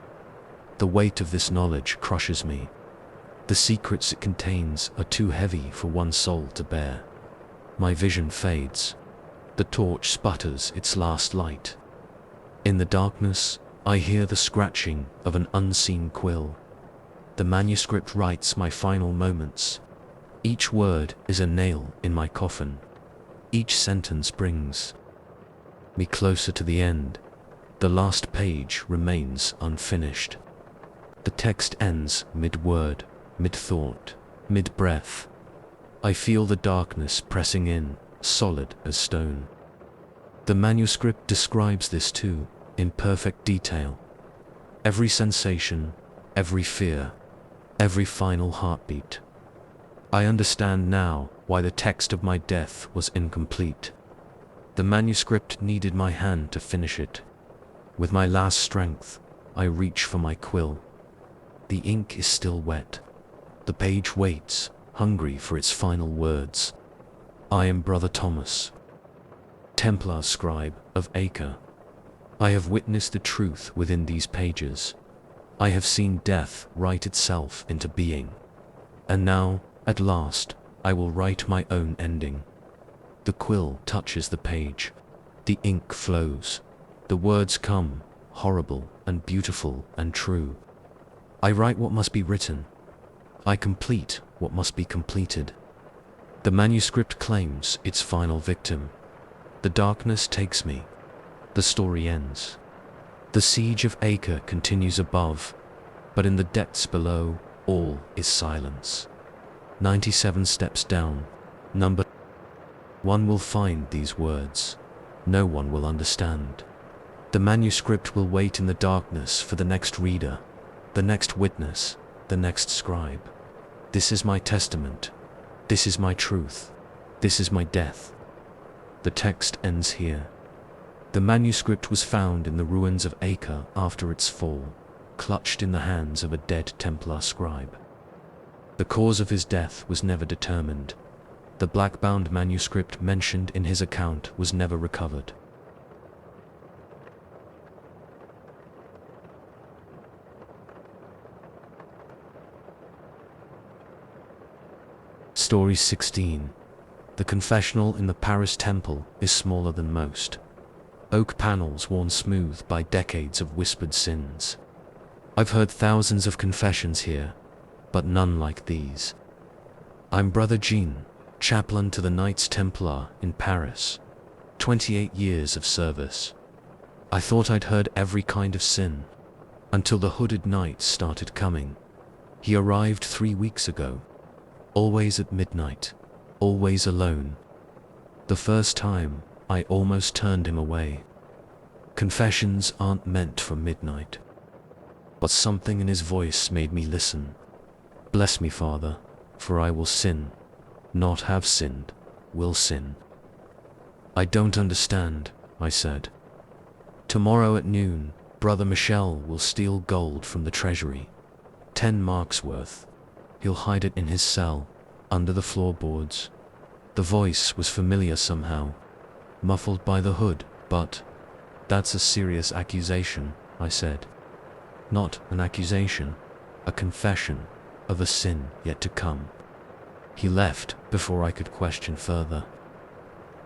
The weight of this knowledge crushes me. The secrets it contains are too heavy for one soul to bear. My vision fades. The torch sputters its last light. In the darkness, I hear the scratching of an unseen quill. The manuscript writes my final moments. Each word is a nail in my coffin. Each sentence brings me closer to the end. The last page remains unfinished. The text ends mid-word, mid-thought, mid-breath. I feel the darkness pressing in, solid as stone. The manuscript describes this too, in perfect detail. Every sensation, every fear, every final heartbeat. I understand now why the text of my death was incomplete. The manuscript needed my hand to finish it. With my last strength, I reach for my quill. The ink is still wet. The page waits, hungry for its final words. I am Brother Thomas, Templar scribe of Acre. I have witnessed the truth within these pages. I have seen death write itself into being. And now, at last, I will write my own ending. The quill touches the page. The ink flows. The words come, horrible and beautiful and true. I write what must be written. I complete what must be completed. The manuscript claims its final victim. The darkness takes me. The story ends. The siege of Acre continues above, but in the depths below, all is silence. 97 steps down, number 1 will find these words. No one will understand. The manuscript will wait in the darkness for the next reader, the next witness, the next scribe. This is my testament. This is my truth. This is my death. The text ends here. The manuscript was found in the ruins of Acre after its fall, clutched in the hands of a dead Templar scribe. The cause of his death was never determined. The black-bound manuscript mentioned in his account was never recovered. Story 16. The confessional in the Paris temple is smaller than most. Oak panels worn smooth by decades of whispered sins. I've heard thousands of confessions here, but none like these. I'm Brother Jean, chaplain to the Knights Templar in Paris. 28 years of service. I thought I'd heard every kind of sin, until the hooded knight started coming. He arrived 3 weeks ago. Always at midnight, always alone. The first time, I almost turned him away. Confessions aren't meant for midnight. But something in his voice made me listen. Bless me, Father, for I will sin, not have sinned, will sin. I don't understand, I said. Tomorrow at noon, Brother Michel will steal gold from the treasury. 10 marks worth. He'll hide it in his cell, under the floorboards. The voice was familiar somehow, muffled by the hood, but that's a serious accusation, I said. Not an accusation, a confession of a sin yet to come. He left before I could question further.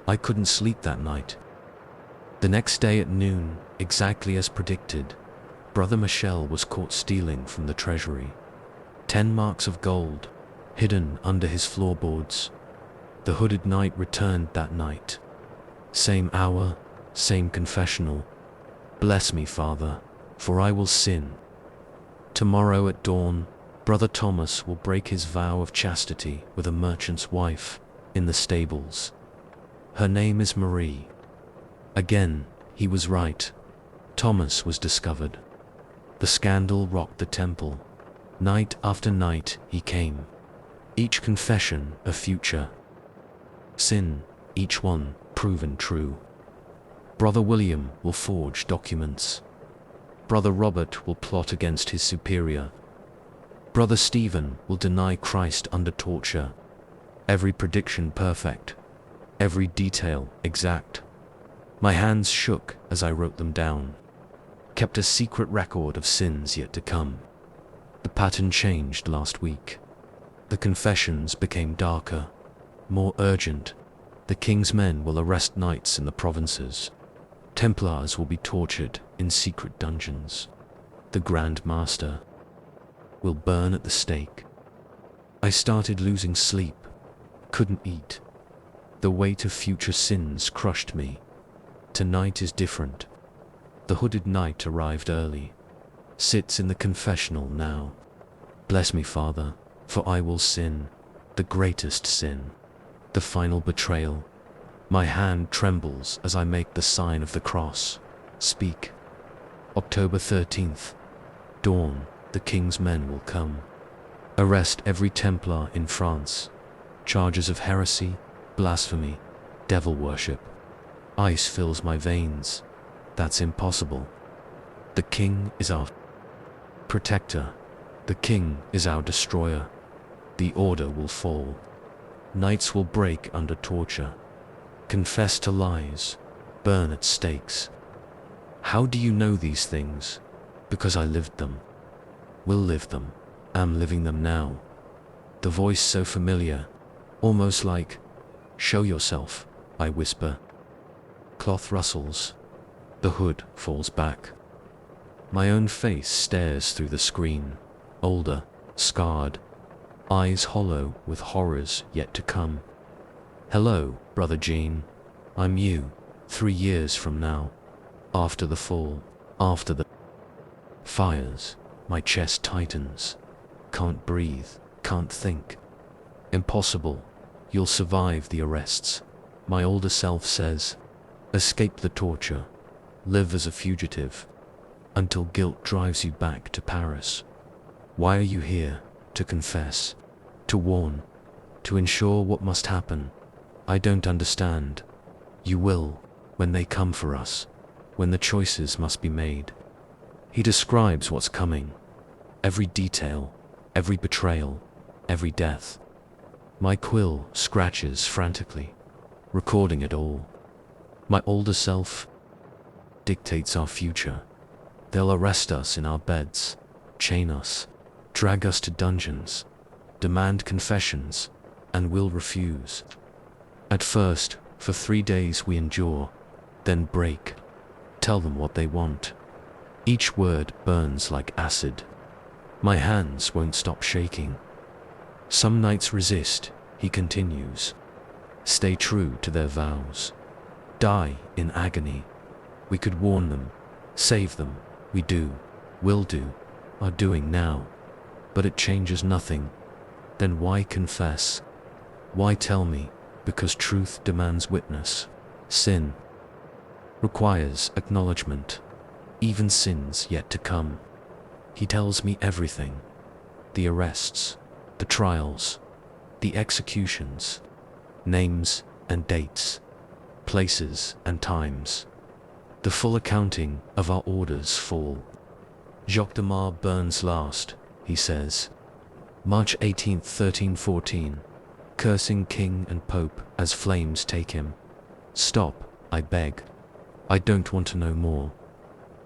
I couldn't sleep that night. The next day at noon, exactly as predicted, Brother Michel was caught stealing from the treasury. 10 marks of gold, hidden under his floorboards. The hooded knight returned that night. Same hour, same confessional. Bless me, Father, for I will sin. Tomorrow at dawn, Brother Thomas will break his vow of chastity with a merchant's wife in the stables. Her name is Marie. Again, he was right. Thomas was discovered. The scandal rocked the temple. Night after night he came. Each confession a future sin, each one proven true. Brother William will forge documents. Brother Robert will plot against his superior. Brother Stephen will deny Christ under torture. Every prediction perfect, every detail exact. My hands shook as I wrote them down, kept a secret record of sins yet to come. The pattern changed last week. The confessions became darker, more urgent. The king's men will arrest knights in the provinces. Templars will be tortured in secret dungeons. The Grand Master will burn at the stake. I started losing sleep, couldn't eat. The weight of future sins crushed me. Tonight is different. The hooded knight arrived early, sits in the confessional now. Bless me, Father, for I will sin, the greatest sin, the final betrayal. My hand trembles as I make the sign of the cross. Speak. October 13th. Dawn, the king's men will come. Arrest every Templar in France. Charges of heresy, blasphemy, devil worship. Ice fills my veins. That's impossible. The king is our protector. The king is our destroyer. The order will fall. Knights will break under torture. Confess to lies. Burn at stakes. How do you know these things? Because I lived them. Will live them. Am living them now. The voice so familiar, almost like, "Show yourself," I whisper. Cloth rustles. The hood falls back. My own face stares through the screen, older, scarred, eyes hollow with horrors yet to come. Hello, Brother Jean. I'm you, 3 years from now. After the fall, after the fires, my chest tightens. Can't breathe, can't think. Impossible. You'll survive the arrests. My older self says. Escape the torture. Live as a fugitive. Until guilt drives you back to Paris. Why are you here? To confess. To warn. To ensure what must happen. I don't understand. You will, when they come for us. When the choices must be made. He describes what's coming. Every detail. Every betrayal. Every death. My quill scratches frantically, recording it all. My older self dictates our future. They'll arrest us in our beds, chain us, drag us to dungeons, demand confessions, and we'll refuse. At first, for 3 days we endure, then break. Tell them what they want. Each word burns like acid. My hands won't stop shaking. Some knights resist, he continues. Stay true to their vows. Die in agony. We could warn them, save them. We do, will do, are doing now. But it changes nothing. Then why confess? Why tell me? Because truth demands witness. Sin requires acknowledgement. Even sins yet to come. He tells me everything. The arrests, the trials, the executions, names and dates, places and times. The full accounting of our orders fall. Jacques de Mar burns last, he says. March 18th, 1314. Cursing king and pope as flames take him. Stop, I beg. I don't want to know more.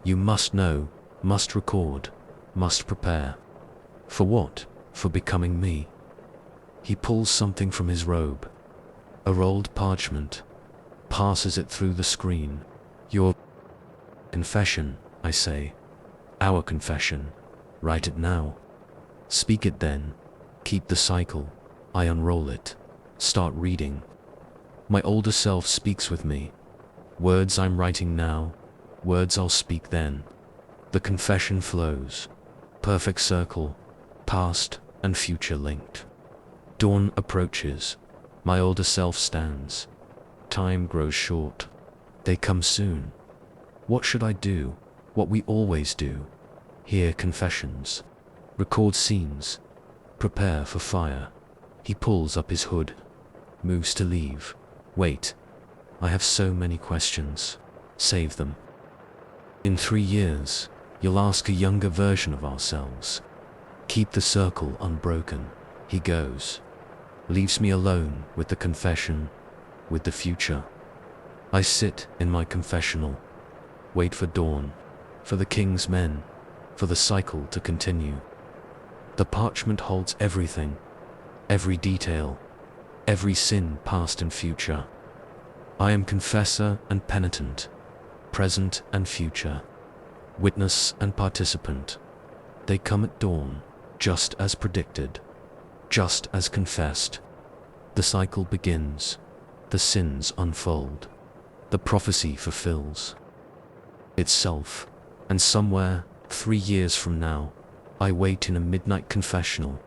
You must know, must record, must prepare. For what? For becoming me. He pulls something from his robe. A rolled parchment. Passes it through the screen. Your confession, I say. Our confession. Write it now. Speak it then. Keep the cycle. I unroll it. Start reading. My older self speaks with me. Words I'm writing now, words I'll speak then. The confession flows. Perfect circle, past and future linked. Dawn approaches. My older self stands. Time grows short. They come soon. What should I do? What we always do. Hear confessions. Record scenes. Prepare for fire. He pulls up his hood. Moves to leave. Wait. I have so many questions. Save them. In 3 years, you'll ask a younger version of ourselves. Keep the circle unbroken. He goes. Leaves me alone with the confession, with the future. I sit in my confessional. Wait for dawn, for the king's men, for the cycle to continue. The parchment holds everything, every detail, every sin past and future. I am confessor and penitent, present and future, witness and participant. They come at dawn, just as predicted, just as confessed. The cycle begins, the sins unfold, the prophecy fulfills itself, and somewhere, 3 years from now, I wait in a midnight confessional,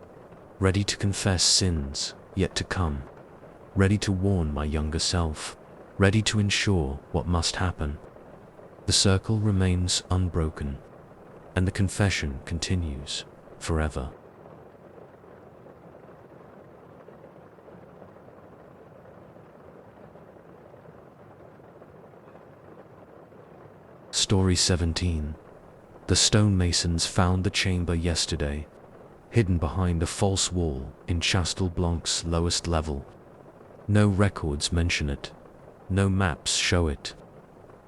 ready to confess sins yet to come, ready to warn my younger self, ready to ensure what must happen. The circle remains unbroken, and the confession continues forever. Story 17. The stonemasons found the chamber yesterday, hidden behind a false wall in Chastel Blanc's lowest level. No records mention it, no maps show it.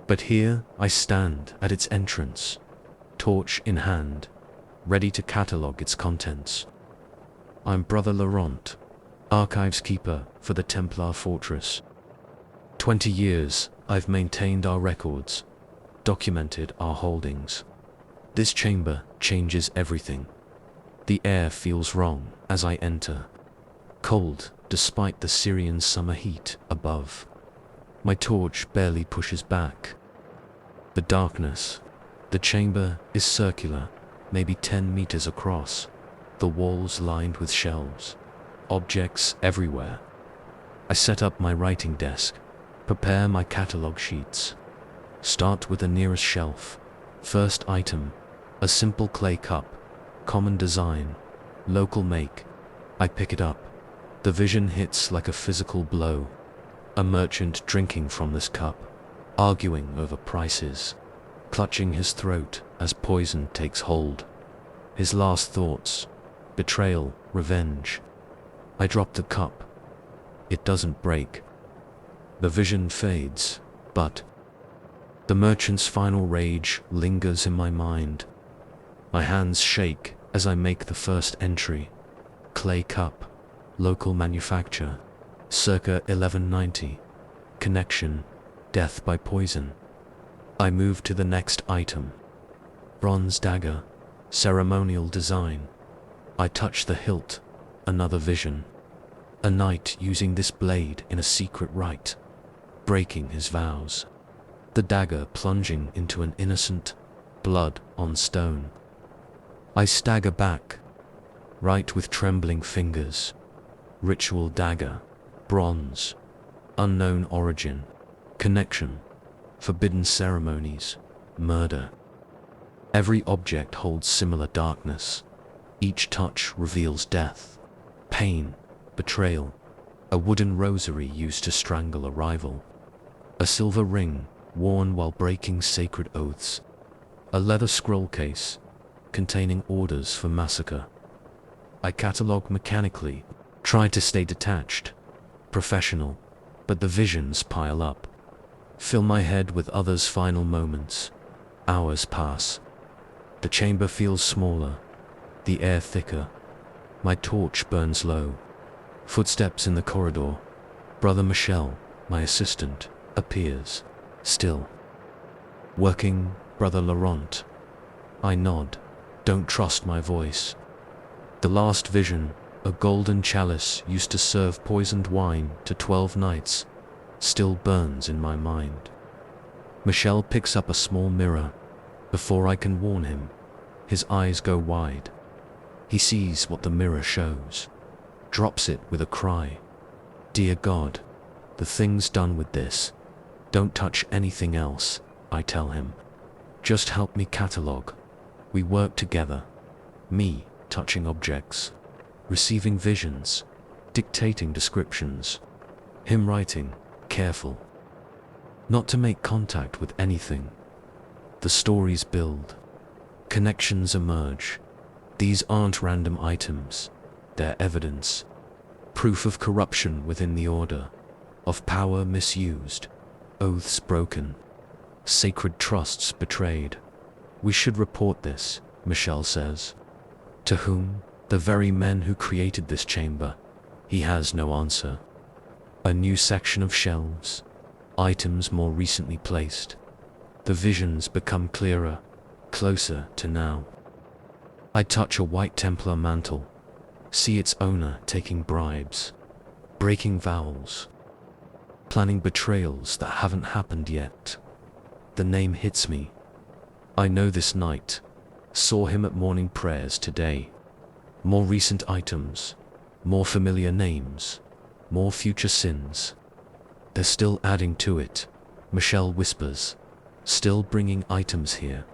But here I stand at its entrance, torch in hand, ready to catalogue its contents. I'm Brother Laurent, archives keeper for the Templar fortress. 20 years I've maintained our records, documented our holdings. This chamber changes everything. The air feels wrong as I enter, cold despite the Syrian summer heat above. My torch barely pushes back. The darkness. The chamber is circular, maybe 10 meters across, the walls lined with shelves, objects everywhere. I set up my writing desk, prepare my catalogue sheets. Start with the nearest shelf. First item, a simple clay cup, common design, local make. I pick it up. The vision hits like a physical blow. A merchant drinking from this cup, arguing over prices, clutching his throat as poison takes hold. His last thoughts, betrayal, revenge. I drop the cup. It doesn't break. The vision fades, but the merchant's final rage lingers in my mind. My hands shake as I make the first entry. Clay cup, local manufacture, circa 1190. Connection, death by poison. I move to the next item. Bronze dagger, ceremonial design. I touch the hilt, another vision. A knight using this blade in a secret rite, breaking his vows. The dagger plunging into an innocent, blood on stone. I stagger back, write with trembling fingers. Ritual dagger, bronze, unknown origin, connection, forbidden ceremonies, murder. Every object holds similar darkness. Each touch reveals death, pain, betrayal. A wooden rosary used to strangle a rival. A silver ring worn while breaking sacred oaths. A leather scroll case containing orders for massacre. I catalogue mechanically, try to stay detached, professional, but the visions pile up. Fill my head with others' final moments. Hours pass. The chamber feels smaller, the air thicker. My torch burns low. Footsteps in the corridor. Brother Michel, my assistant, appears, still. Working, Brother Laurent. I nod, don't trust my voice. The last vision, A golden chalice used to serve poisoned wine to 12 knights still burns in my mind. Michel picks up a small mirror. Before I can warn him, his eyes go wide. He sees what the mirror shows, drops it with a cry. Dear God, the thing's done with this. Don't touch anything else, I tell him. Just help me catalog. We work together. Me touching objects, receiving visions, dictating descriptions. Him writing, careful. Not to make contact with anything. The stories build. Connections emerge. These aren't random items. They're evidence. Proof of corruption within the order. Of power misused. Oaths broken. Sacred trusts betrayed. We should report this, Michel says. To whom? The very men who created this chamber. He has no answer. A new section of shelves. Items more recently placed. The visions become clearer, closer to now. I touch a white Templar mantle. See its owner taking bribes. Breaking vows. Planning betrayals that haven't happened yet. The name hits me. I know this knight. Saw him at morning prayers today. More recent items. More familiar names. More future sins. They're still adding to it, Michel whispers. Still bringing items here.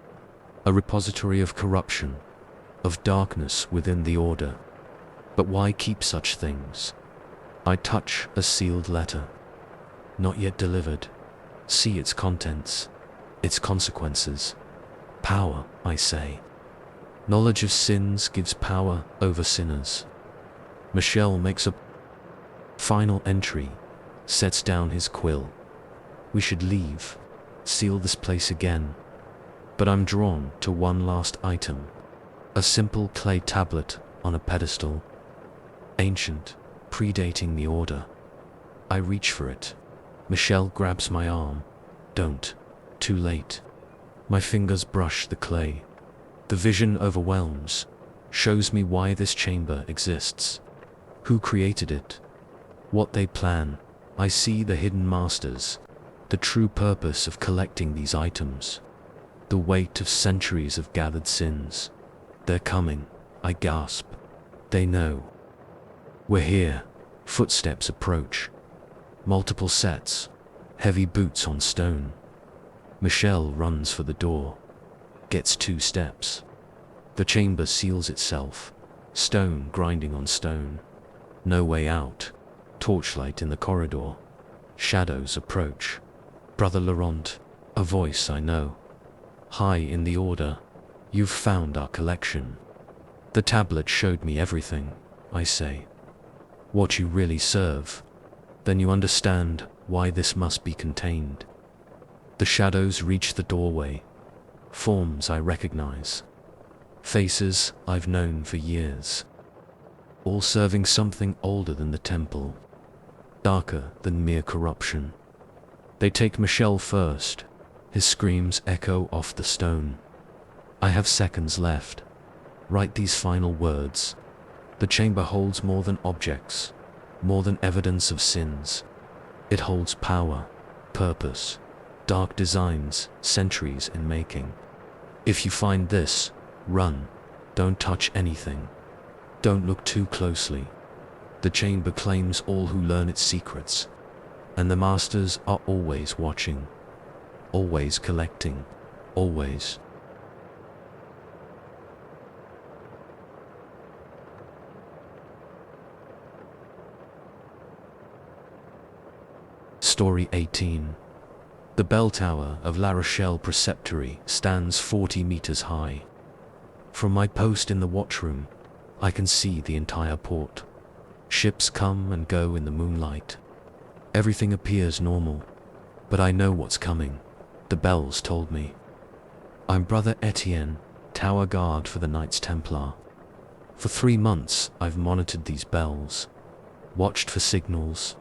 A repository of corruption, of darkness within the order. But why keep such things? I touch a sealed letter. Not yet delivered. See its contents, its consequences. Power, I say. Knowledge of sins gives power over sinners. Michel makes a final entry, sets down his quill. We should leave, seal this place again. But I'm drawn to one last item. A simple clay tablet on a pedestal. Ancient, predating the order. I reach for it. Michel grabs my arm. Don't. Too late. My fingers brush the clay. The vision overwhelms, shows me why this chamber exists. Who created it? What they plan. I see the hidden masters, the true purpose of collecting these items. The weight of centuries of gathered sins. They're coming, I gasp. They know. We're here. Footsteps approach. Multiple sets. Heavy boots on stone. Michel runs for the door. Gets 2 steps. The chamber seals itself. Stone grinding on stone. No way out. Torchlight in the corridor. Shadows approach. Brother Laurent. A voice I know. High in the order. You've found our collection. The tablet showed me everything, I say. What you really serve. Then you understand why this must be contained. The shadows reach the doorway. Forms I recognize. Faces I've known for years. All serving something older than the temple. Darker than mere corruption. They take Michel first. His screams echo off the stone. I have seconds left. Write these final words. The chamber holds more than objects, more than evidence of sins. It holds power, purpose, dark designs, centuries in making. If you find this, run. Don't touch anything. Don't look too closely. The chamber claims all who learn its secrets, and the masters are always watching, always collecting, always. Story 18. The bell tower of La Rochelle Preceptory stands 40 meters high. From my post in the watchroom, I can see the entire port. Ships come and go in the moonlight. Everything appears normal, but I know what's coming. The bells told me. I'm Brother Etienne, tower guard for the Knights Templar. For 3 months, I've monitored these bells, watched for signals,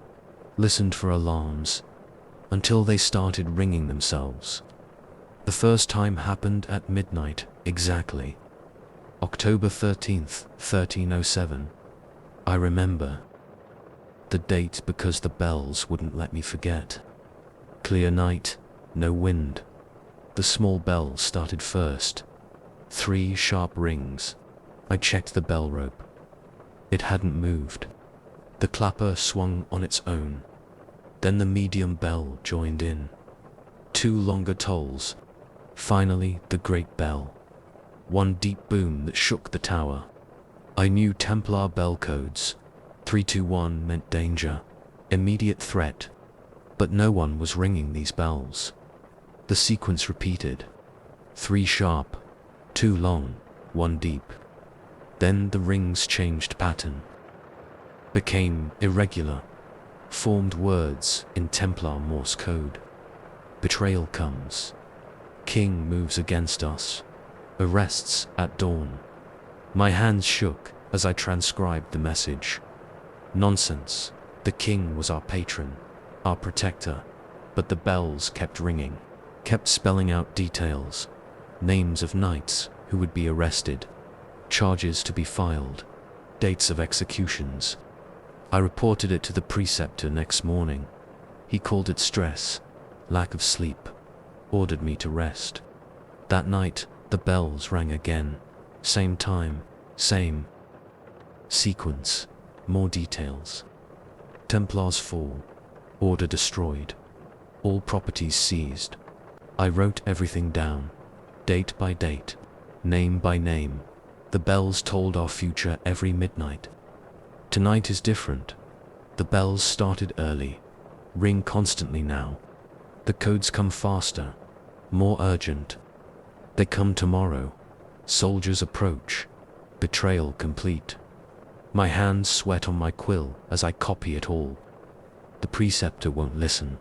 listened for alarms, until they started ringing themselves. The first time happened at midnight, exactly. October 13th, 1307. I remember the date because the bells wouldn't let me forget. Clear night, no wind. The small bell started first. 3 sharp rings. I checked the bell rope. It hadn't moved. The clapper swung on its own. Then the medium bell joined in. 2 longer tolls. Finally, the great bell. 1 deep boom that shook the tower. I knew Templar bell codes. 321 meant danger, immediate threat. But no one was ringing these bells. The sequence repeated. 3 sharp, 2 long, 1 deep. Then the rings changed pattern. Became irregular. Formed words in Templar Morse code. Betrayal comes. King moves against us. Arrests at dawn. My hands shook as I transcribed the message. Nonsense. The king was our patron, our protector. But the bells kept ringing, kept spelling out details. Names of knights who would be arrested. Charges to be filed. Dates of executions. I reported it to the preceptor next morning. He called it stress, lack of sleep, ordered me to rest. That night, the bells rang again. Same time, same sequence, more details. Templars fall, order destroyed, all properties seized. I wrote everything down, date by date, name by name. The bells told our future every midnight. Tonight is different. The bells started early, ring constantly now. The codes come faster, more urgent. They come tomorrow. Soldiers approach. Betrayal complete. My hands sweat on my quill as I copy it all. The preceptor won't listen.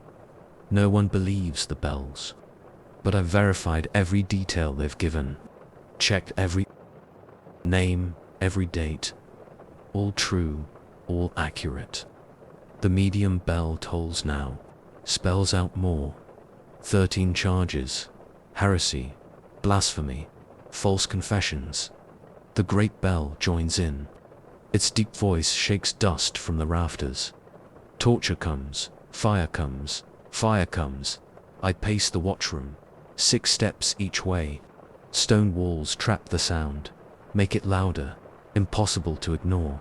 No one believes the bells. But I've verified every detail they've given. Checked every name, every date. All true, all accurate. The medium bell tolls now. Spells out more. 13 charges. Heresy. Blasphemy. False confessions. The great bell joins in. Its deep voice shakes dust from the rafters. Torture comes. Fire comes. Fire comes. I pace the watchroom. 6 steps each way. Stone walls trap the sound. Make it louder. Impossible to ignore.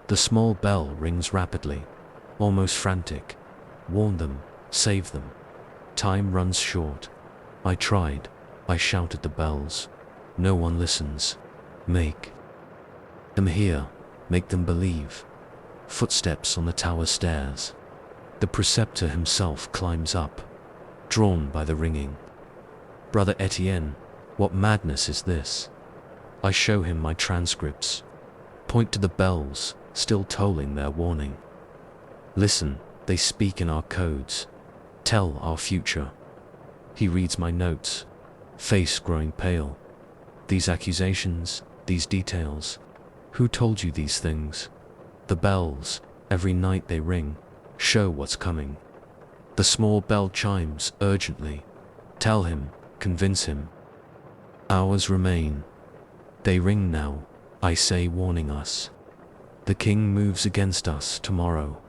The small bell rings rapidly. Almost frantic. Warn them. Save them. Time runs short. I tried. I shouted the bells. No one listens. Make them hear. Make them believe. Footsteps on the tower stairs. The preceptor himself climbs up, drawn by the ringing. Brother Etienne, what madness is this? I show him my transcripts. Point to the bells, still tolling their warning. Listen, they speak in our codes. Tell our future. He reads my notes, face growing pale. These accusations, these details. Who told you these things? The bells, every night they ring, show what's coming. The small bell chimes urgently. Tell him, convince him. Hours remain. They ring now, I say, warning us. The king moves against us tomorrow.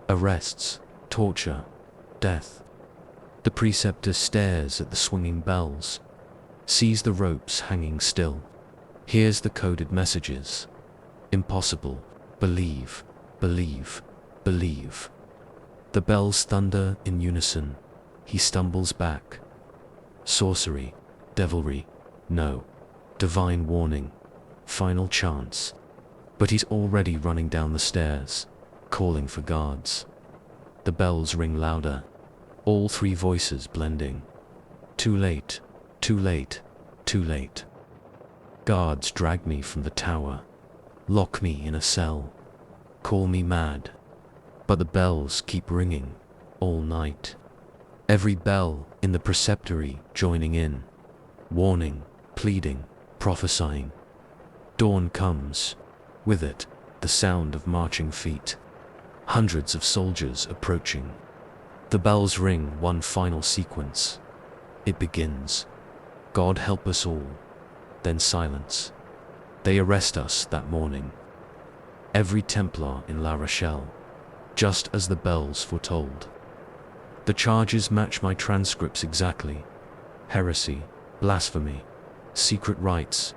Arrests, torture, death. The preceptor stares at the swinging bells, sees the ropes hanging still, hears the coded messages. Impossible. Believe, believe, believe. The bells thunder in unison. He stumbles back. Sorcery, devilry, no. Divine warning, final chance. But he's already running down the stairs, calling for guards. The bells ring louder, all 3 voices blending. Too late, too late, too late. Guards drag me from the tower, lock me in a cell, call me mad. But the bells keep ringing, all night. Every bell in the preceptory joining in, warning, pleading, prophesying. Dawn comes, with it, the sound of marching feet. Hundreds of soldiers approaching. The bells ring one final sequence. It begins. God help us all. Then silence. They arrest us that morning. every Templar in La Rochelle, just as the bells foretold. The charges match my transcripts exactly. Heresy, blasphemy, secret rites.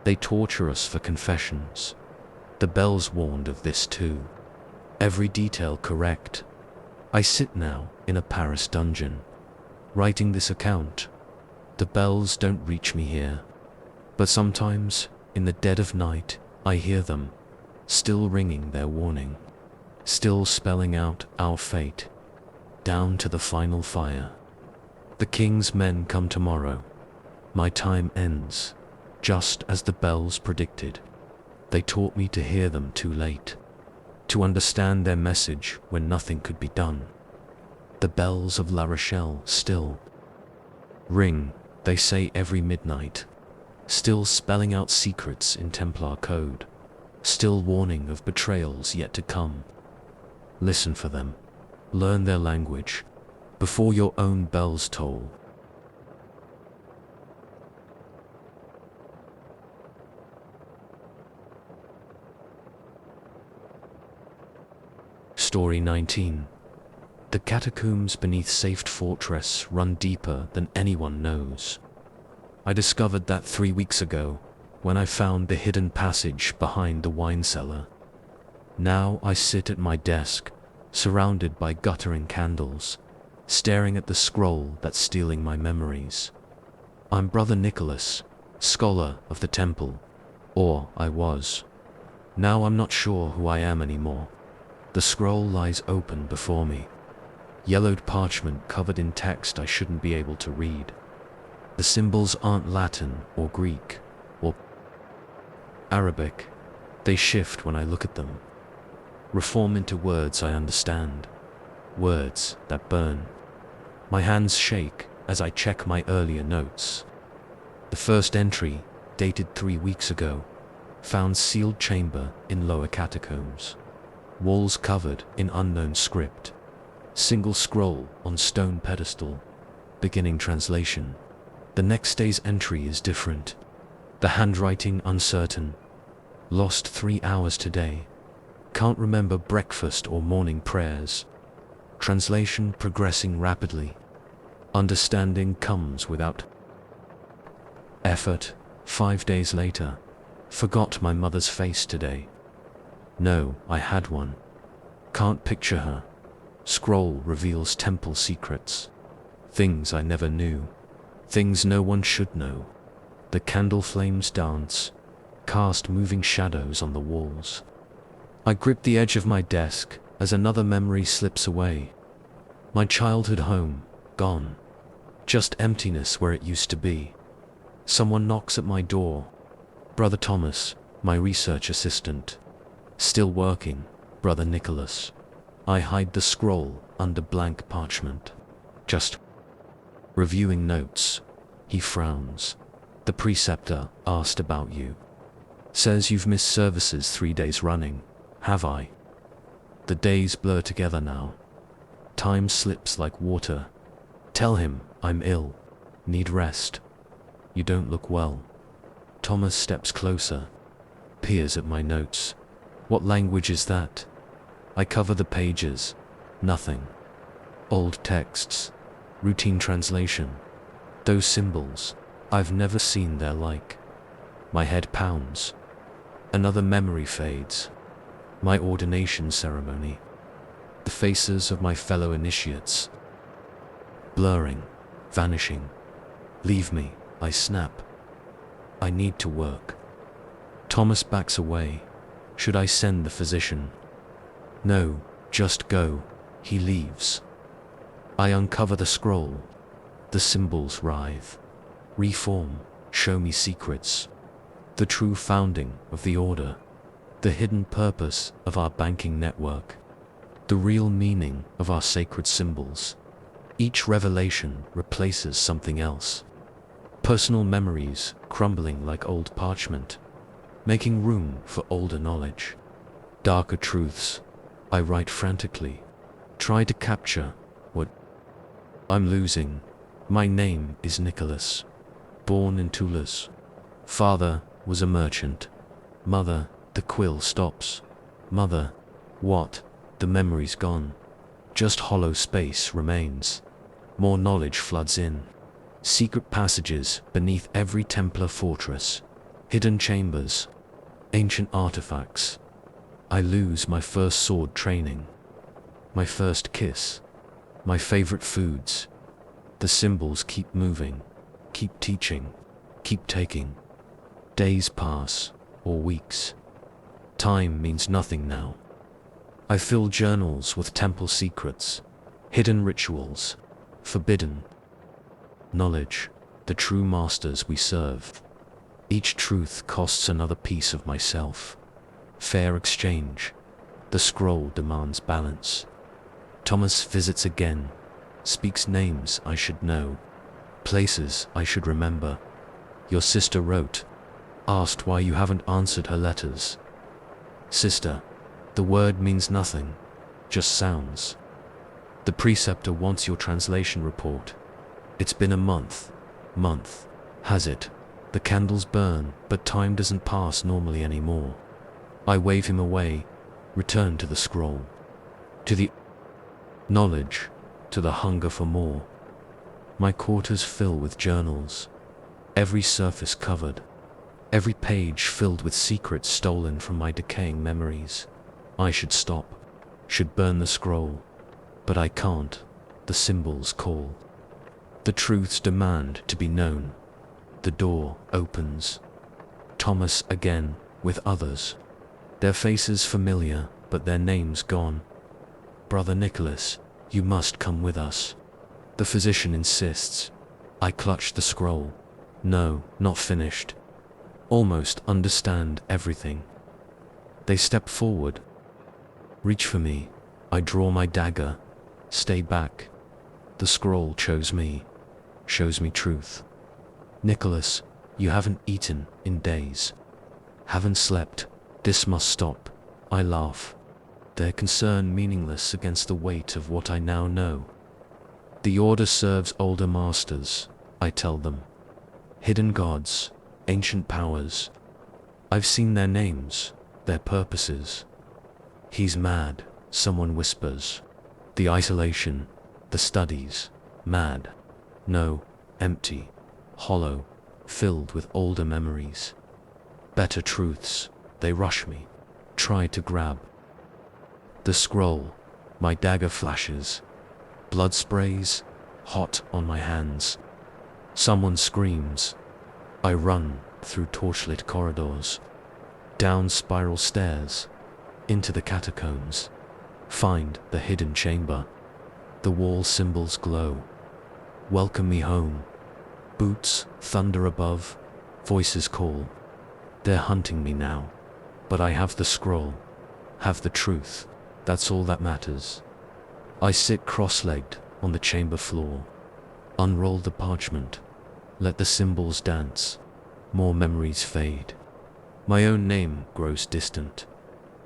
They torture us for confessions. The bells warned of this too. Every detail correct. I sit now in a Paris dungeon, writing this account. The bells don't reach me here, but sometimes, in the dead of night, I hear them, still ringing their warning, still spelling out our fate, down to the final fire. The king's men come tomorrow. My time ends, just as the bells predicted. They taught me to hear them too late, to understand their message when nothing could be done. The bells of La Rochelle still ring, they say, every midnight, still spelling out secrets in Templar code, still warning of betrayals yet to come. Listen for them, learn their language, before your own bells toll. Story 19. The catacombs beneath Safed Fortress run deeper than anyone knows. I discovered that 3 weeks ago, when I found the hidden passage behind the wine cellar. Now I sit at my desk, surrounded by guttering candles, staring at the scroll that's stealing my memories. I'm Brother Nicholas, scholar of the temple, or I was. Now I'm not sure who I am anymore. The scroll lies open before me, yellowed parchment covered in text I shouldn't be able to read. The symbols aren't Latin or Greek or Arabic. They shift when I look at them, reform into words I understand, words that burn. My hands shake as I check my earlier notes. The first entry, dated 3 weeks ago, found sealed chamber in lower catacombs. Walls covered in unknown script. Single scroll on stone pedestal. Beginning translation. The next day's entry is different. The handwriting uncertain. Lost 3 hours today. Can't remember breakfast or morning prayers. Translation progressing rapidly. Understanding comes without effort. 5 days later. Forgot my mother's face today. No, I had one. Can't picture her. Scroll reveals temple secrets. Things I never knew. Things no one should know. The candle flames dance, cast moving shadows on the walls. I grip the edge of my desk as another memory slips away. My childhood home, gone. Just emptiness where it used to be. Someone knocks at my door. Brother Thomas, my research assistant. Still working, Brother Nicholas. I hide the scroll under blank parchment. Just reviewing notes. He frowns. The preceptor asked about you. Says you've missed services 3 days running. Have I? The days blur together now. Time slips like water. Tell him I'm ill. Need rest. You don't look well. Thomas steps closer. Peers at my notes. What language is that? I cover the pages. Nothing. Old texts. Routine translation. Those symbols. I've never seen their like. My head pounds. Another memory fades. My ordination ceremony. The faces of my fellow initiates. Blurring. Vanishing. Leave me, I snap. I need to work. Thomas backs away. Should I send the physician? No, just go. He leaves. I uncover the scroll. The symbols writhe. Reform, show me secrets. The true founding of the order. The hidden purpose of our banking network. The real meaning of our sacred symbols. Each revelation replaces something else. Personal memories crumbling like old parchment, making room for older knowledge. Darker truths. I write frantically, try to capture what I'm losing. My name is Nicholas, born in Toulouse. Father was a merchant. Mother The quill stops. Mother, what? The memory's gone. Just hollow space remains. More knowledge floods in. Secret passages beneath every Templar fortress. Hidden chambers. Ancient artifacts. I lose my first sword training. My first kiss. My favorite foods. The symbols keep moving. Keep teaching. Keep taking. Days pass, or weeks. Time means nothing now. I fill journals with temple secrets, hidden rituals, forbidden knowledge, the true masters we serve. Each truth costs another piece of myself. Fair exchange. The scroll demands balance. Thomas visits again, speaks names I should know, places I should remember. Your sister wrote, asked why you haven't answered her letters. Sister, the word means nothing, just sounds. The preceptor wants your translation report. It's been a month, has it? The candles burn, but time doesn't pass normally anymore. I wave him away, return to the scroll, to the knowledge, to the hunger for more. My quarters fill with journals, every surface covered, every page filled with secrets stolen from my decaying memories. I should stop, should burn the scroll, but I can't. The symbols call. The truths demand to be known. The door opens. Thomas again, with others. Their faces familiar, but their names gone. Brother Nicholas, you must come with us. The physician insists. I clutch the scroll. No, not finished. Almost understand everything. They step forward. Reach for me. I draw my dagger. Stay back. The scroll chose me. Shows me truth. Nicholas, you haven't eaten in days. Haven't slept. This must stop. I laugh. Their concern meaningless against the weight of what I now know. The order serves older masters, I tell them. Hidden gods, ancient powers. I've seen their names, their purposes. He's mad, someone whispers. The isolation, the studies, mad. No, empty, hollow, filled with older memories. Better truths, they rush me, try to grab. The scroll, my dagger flashes. Blood sprays, hot on my hands. Someone screams. I run through torchlit corridors, down spiral stairs, into the catacombs. Find the hidden chamber. The wall symbols glow. Welcome me home. Boots thunder above, voices call. They're hunting me now, but I have the scroll, have the truth. That's all that matters. I sit cross-legged on the chamber floor. Unroll the parchment. Let the symbols dance. More memories fade. My own name grows distant,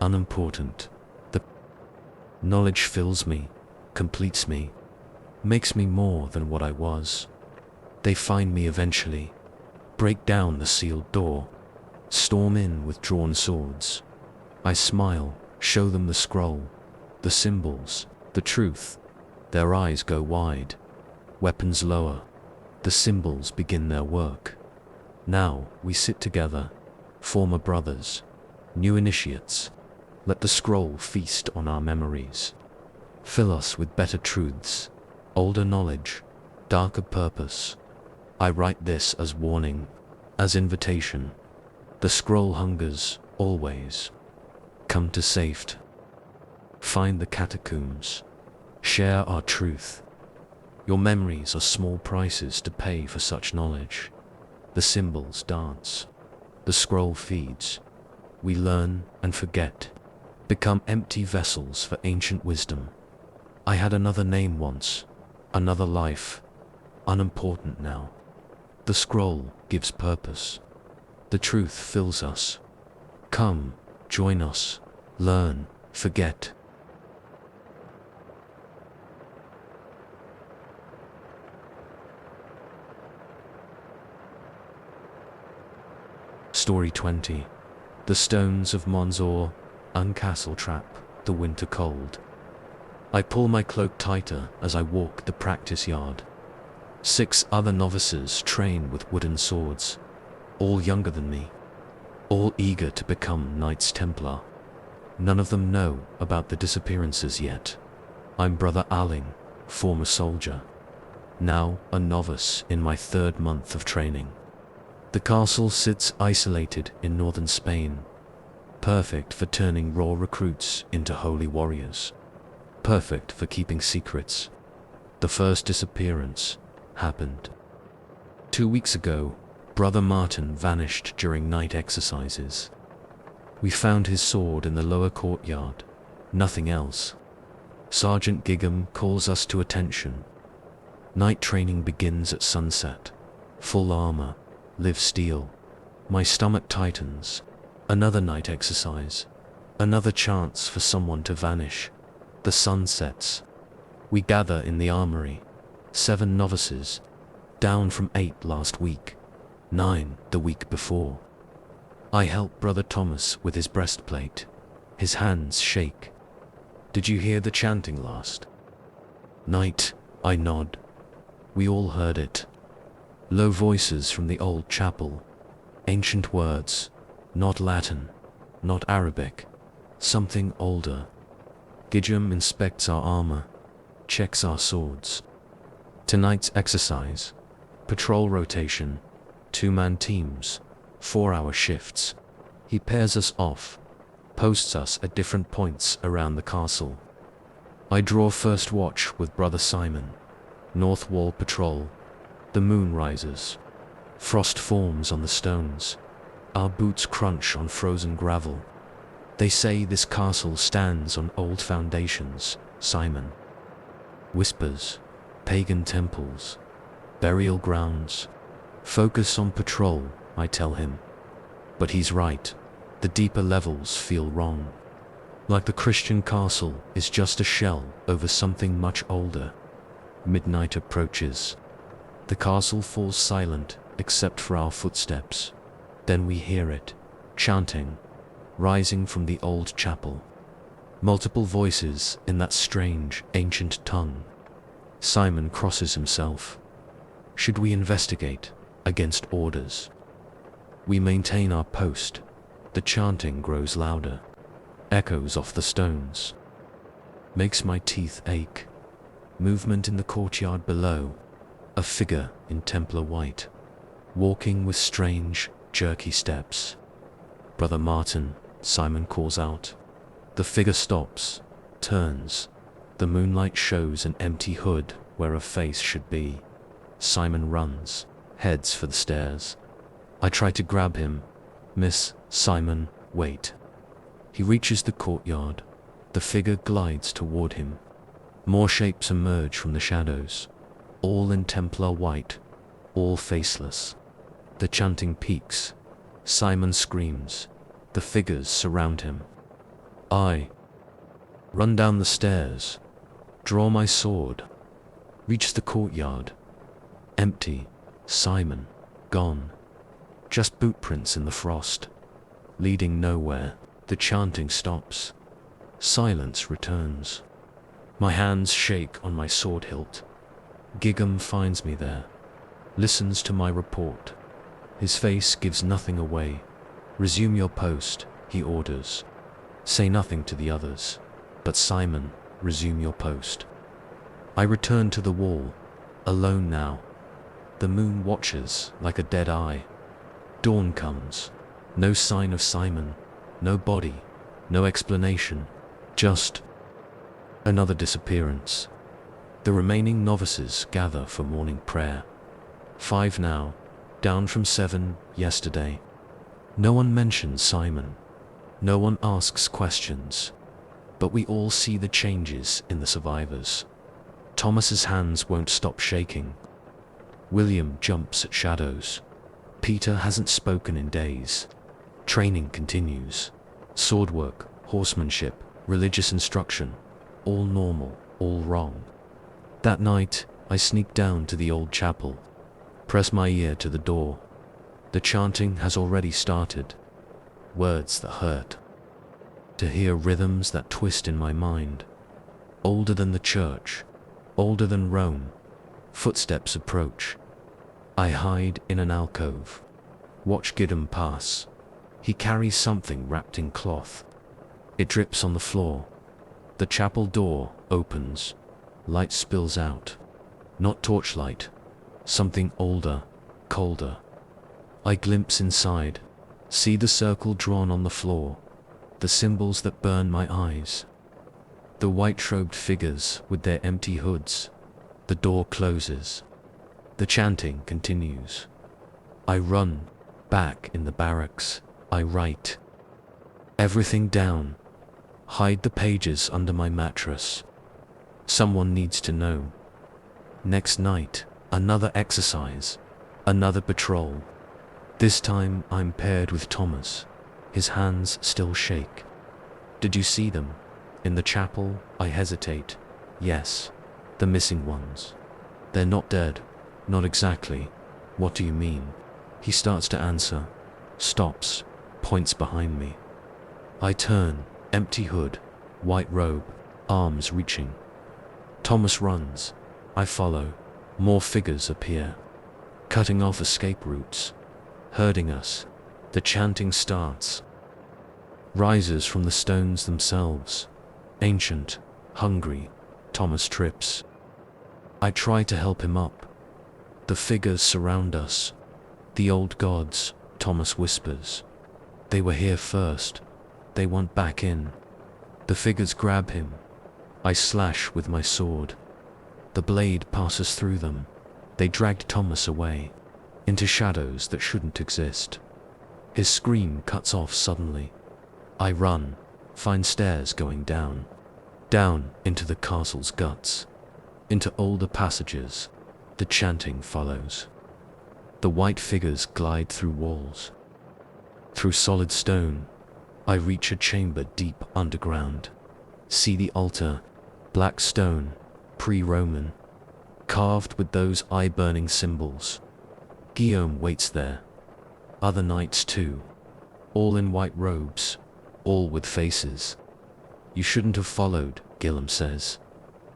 unimportant. The knowledge fills me, completes me, makes me more than what I was. They find me eventually, break down the sealed door, storm in with drawn swords. I smile, show them the scroll, the symbols, the truth. Their eyes go wide, weapons lower. The symbols begin their work. Now we sit together, former brothers, new initiates. Let the scroll feast on our memories. Fill us with better truths, older knowledge, darker purpose. I write this as warning, as invitation. The scroll hungers, always. Come to safety. Find the catacombs. Share our truth. Your memories are small prices to pay for such knowledge. The symbols dance. The scroll feeds. We learn and forget. Become empty vessels for ancient wisdom. I had another name once, another life, unimportant now. The scroll gives purpose. The truth fills us. Come, join us, learn, forget. Story 20. The stones of Monzor, uncastle trap, the winter cold. I pull my cloak tighter as I walk the practice yard. 6 other novices train with wooden swords, all younger than me, all eager to become Knights Templar. None of them know about the disappearances yet. I'm Brother Alling, former soldier, now a novice in my 3rd month of training. The castle sits isolated in northern Spain, perfect for turning raw recruits into holy warriors, perfect for keeping secrets. The first disappearance happened 2 weeks ago. Brother Martin vanished during night exercises. We found his sword in the lower courtyard, nothing else. Sergeant Giggum calls us to attention. Night training begins at sunset. Full armor, live steel. My stomach tightens. Another night exercise. Another chance for someone to vanish. The sun sets. We gather in the armory. 7 novices, down from 8 last week. 9 the week before. I help Brother Thomas with his breastplate. His hands shake. Did you hear the chanting last night? I nod. We all heard it. Low voices from the old chapel. Ancient words. Not Latin. Not Arabic. Something older. Gijum inspects our armor. Checks our swords. Tonight's exercise. Patrol rotation. 2-man teams, 4-hour shifts. He pairs us off, posts us at different points around the castle. I draw first watch with Brother Simon. North wall patrol. The moon rises. Frost forms on the stones. Our boots crunch on frozen gravel. They say this castle stands on old foundations, Simon whispers. Pagan temples, burial grounds. Focus on patrol, I tell him. But he's right. The deeper levels feel wrong. Like the Christian castle is just a shell over something much older. Midnight approaches. The castle falls silent except for our footsteps. Then we hear it, chanting, rising from the old chapel. Multiple voices in that strange, ancient tongue. Simon crosses himself. Should we investigate? Against orders. We maintain our post. The chanting grows louder. Echoes off the stones. Makes my teeth ache. Movement in the courtyard below. A figure in Templar white. Walking with strange, jerky steps. Brother Martin, Simon calls out. The figure stops, turns. The moonlight shows an empty hood where a face should be. Simon runs. Heads for the stairs. I try to grab him. Miss, Simon, wait. He reaches the courtyard. The figure glides toward him. More shapes emerge from the shadows. All in Templar white. All faceless. The chanting peaks. Simon screams. The figures surround him. I run down the stairs. Draw my sword. Reach the courtyard. Empty. Simon, gone. Just bootprints in the frost. Leading nowhere. The chanting stops. Silence returns. My hands shake on my sword hilt. Giggum finds me there. Listens to my report. His face gives nothing away. Resume your post, he orders. Say nothing to the others. But Simon, resume your post. I return to the wall. Alone now. The moon watches like a dead eye. Dawn comes. No sign of Simon. No body. No explanation. Just another disappearance. The remaining novices gather for morning prayer. 5 now, down from 7 yesterday. No one mentions Simon. No one asks questions. But we all see the changes in the survivors. Thomas's hands won't stop shaking. William jumps at shadows. Peter hasn't spoken in days. Training continues. Swordwork, horsemanship, religious instruction. All normal, all wrong. That night, I sneak down to the old chapel. Press my ear to the door. The chanting has already started. words that hurt. To hear rhythms that twist in my mind. Older than the church, older than Rome, footsteps approach. I hide in an alcove. Watch Gideon pass. He carries something wrapped in cloth. It drips on the floor. The chapel door opens. Light spills out. Not torchlight. Something older, colder. I glimpse inside. See the circle drawn on the floor. The symbols that burn my eyes. The white-robed figures with their empty hoods. The door closes. The chanting continues. I run. Back in the barracks. I write. Everything down. Hide the pages under my mattress. Someone needs to know. Next night, another exercise. Another patrol. This time I'm paired with Thomas. His hands still shake. Did you see them? In the chapel, I hesitate. Yes, the missing ones. They're not dead. Not exactly. What do you mean? He starts to answer. Stops. Points behind me. I turn. Empty hood. White robe. Arms reaching. Thomas runs. I follow. More figures appear. Cutting off escape routes. Herding us. The chanting starts. Rises from the stones themselves. Ancient. Hungry. Thomas trips. I try to help him up. The figures surround us. The old gods, Thomas whispers. They were here first. They want back in. The figures grab him. I slash with my sword. The blade passes through them. They dragged Thomas away, into shadows that shouldn't exist. His scream cuts off suddenly. I run, find stairs going down. Down into the castle's guts. Into older passages. The chanting follows. The white figures glide through walls. Through solid stone, I reach a chamber deep underground. See the altar, black stone, pre-Roman, carved with those eye-burning symbols. Guillaume waits there. Other knights too, all in white robes, all with faces. You shouldn't have followed, Guillaume says,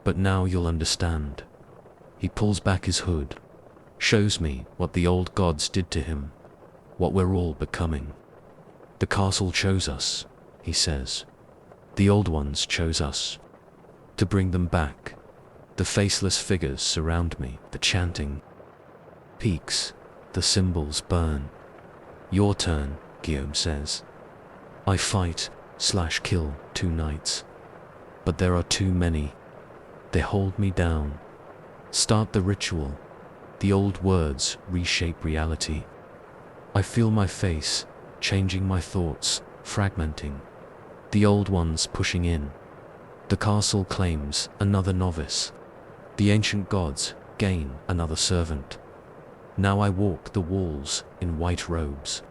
but now you'll understand. He pulls back his hood, shows me what the old gods did to him, what we're all becoming. The castle chose us, he says. The old ones chose us. To bring them back. The faceless figures surround me, the chanting peaks, the symbols burn. Your turn, Guillaume says. I fight, / kill 2 knights. But there are too many. They hold me down. Start the ritual. The old words reshape reality. I feel my face, changing my thoughts, fragmenting. The old ones pushing in. The castle claims another novice. The ancient gods gain another servant. Now I walk the walls in white robes.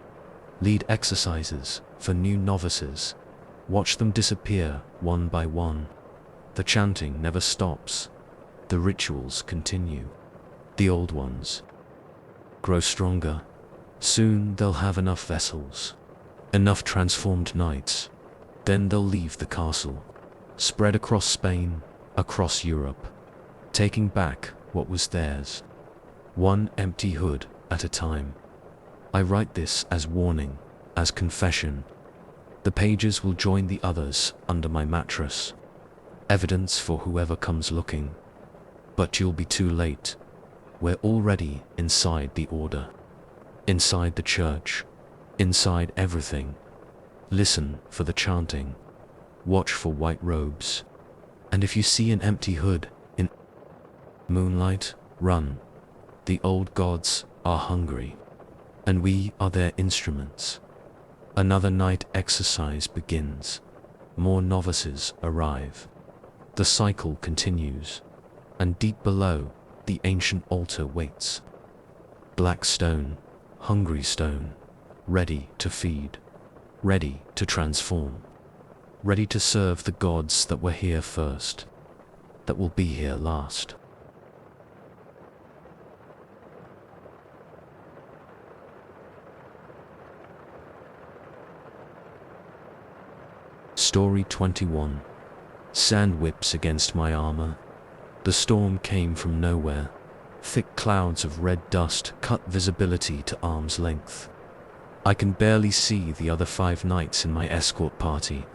Lead exercises for new novices. Watch them disappear one by one. The chanting never stops. The rituals continue. The old ones grow stronger. Soon they'll have enough vessels, enough transformed knights. Then they'll leave the castle, spread across Spain, across Europe, taking back what was theirs, one empty hood at a time. I write this as warning, as confession. The pages will join the others under my mattress, evidence for whoever comes looking. But you'll be too late. We're already inside the order, inside the church, inside everything. Listen for the chanting, watch for white robes, and if you see an empty hood in moonlight, run. The old gods are hungry, and we are their instruments. Another night exercise begins. More novices arrive. The cycle continues, and deep below, the ancient altar waits. Black stone, hungry stone, ready to feed, ready to transform, ready to serve the gods that were here first, that will be here last. Story 21. Sand whips against my armor. The storm came from nowhere. Thick clouds of red dust cut visibility to arm's length. I can barely see the other 5 knights in my escort party.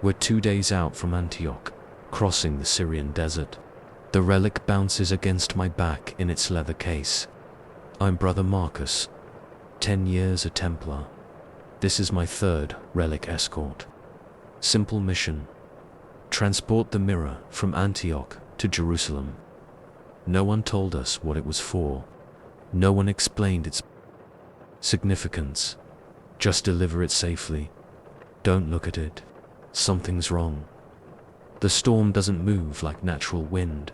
We're 2 days out from Antioch, crossing the Syrian desert. The relic bounces against my back in its leather case. I'm Brother Marcus, 10 years a Templar. This is my 3rd relic escort. Simple mission: transport the mirror from Antioch to Jerusalem. No one told us what it was for. No one explained its significance. Just deliver it safely. Don't look at it. Something's wrong. The storm doesn't move like natural wind.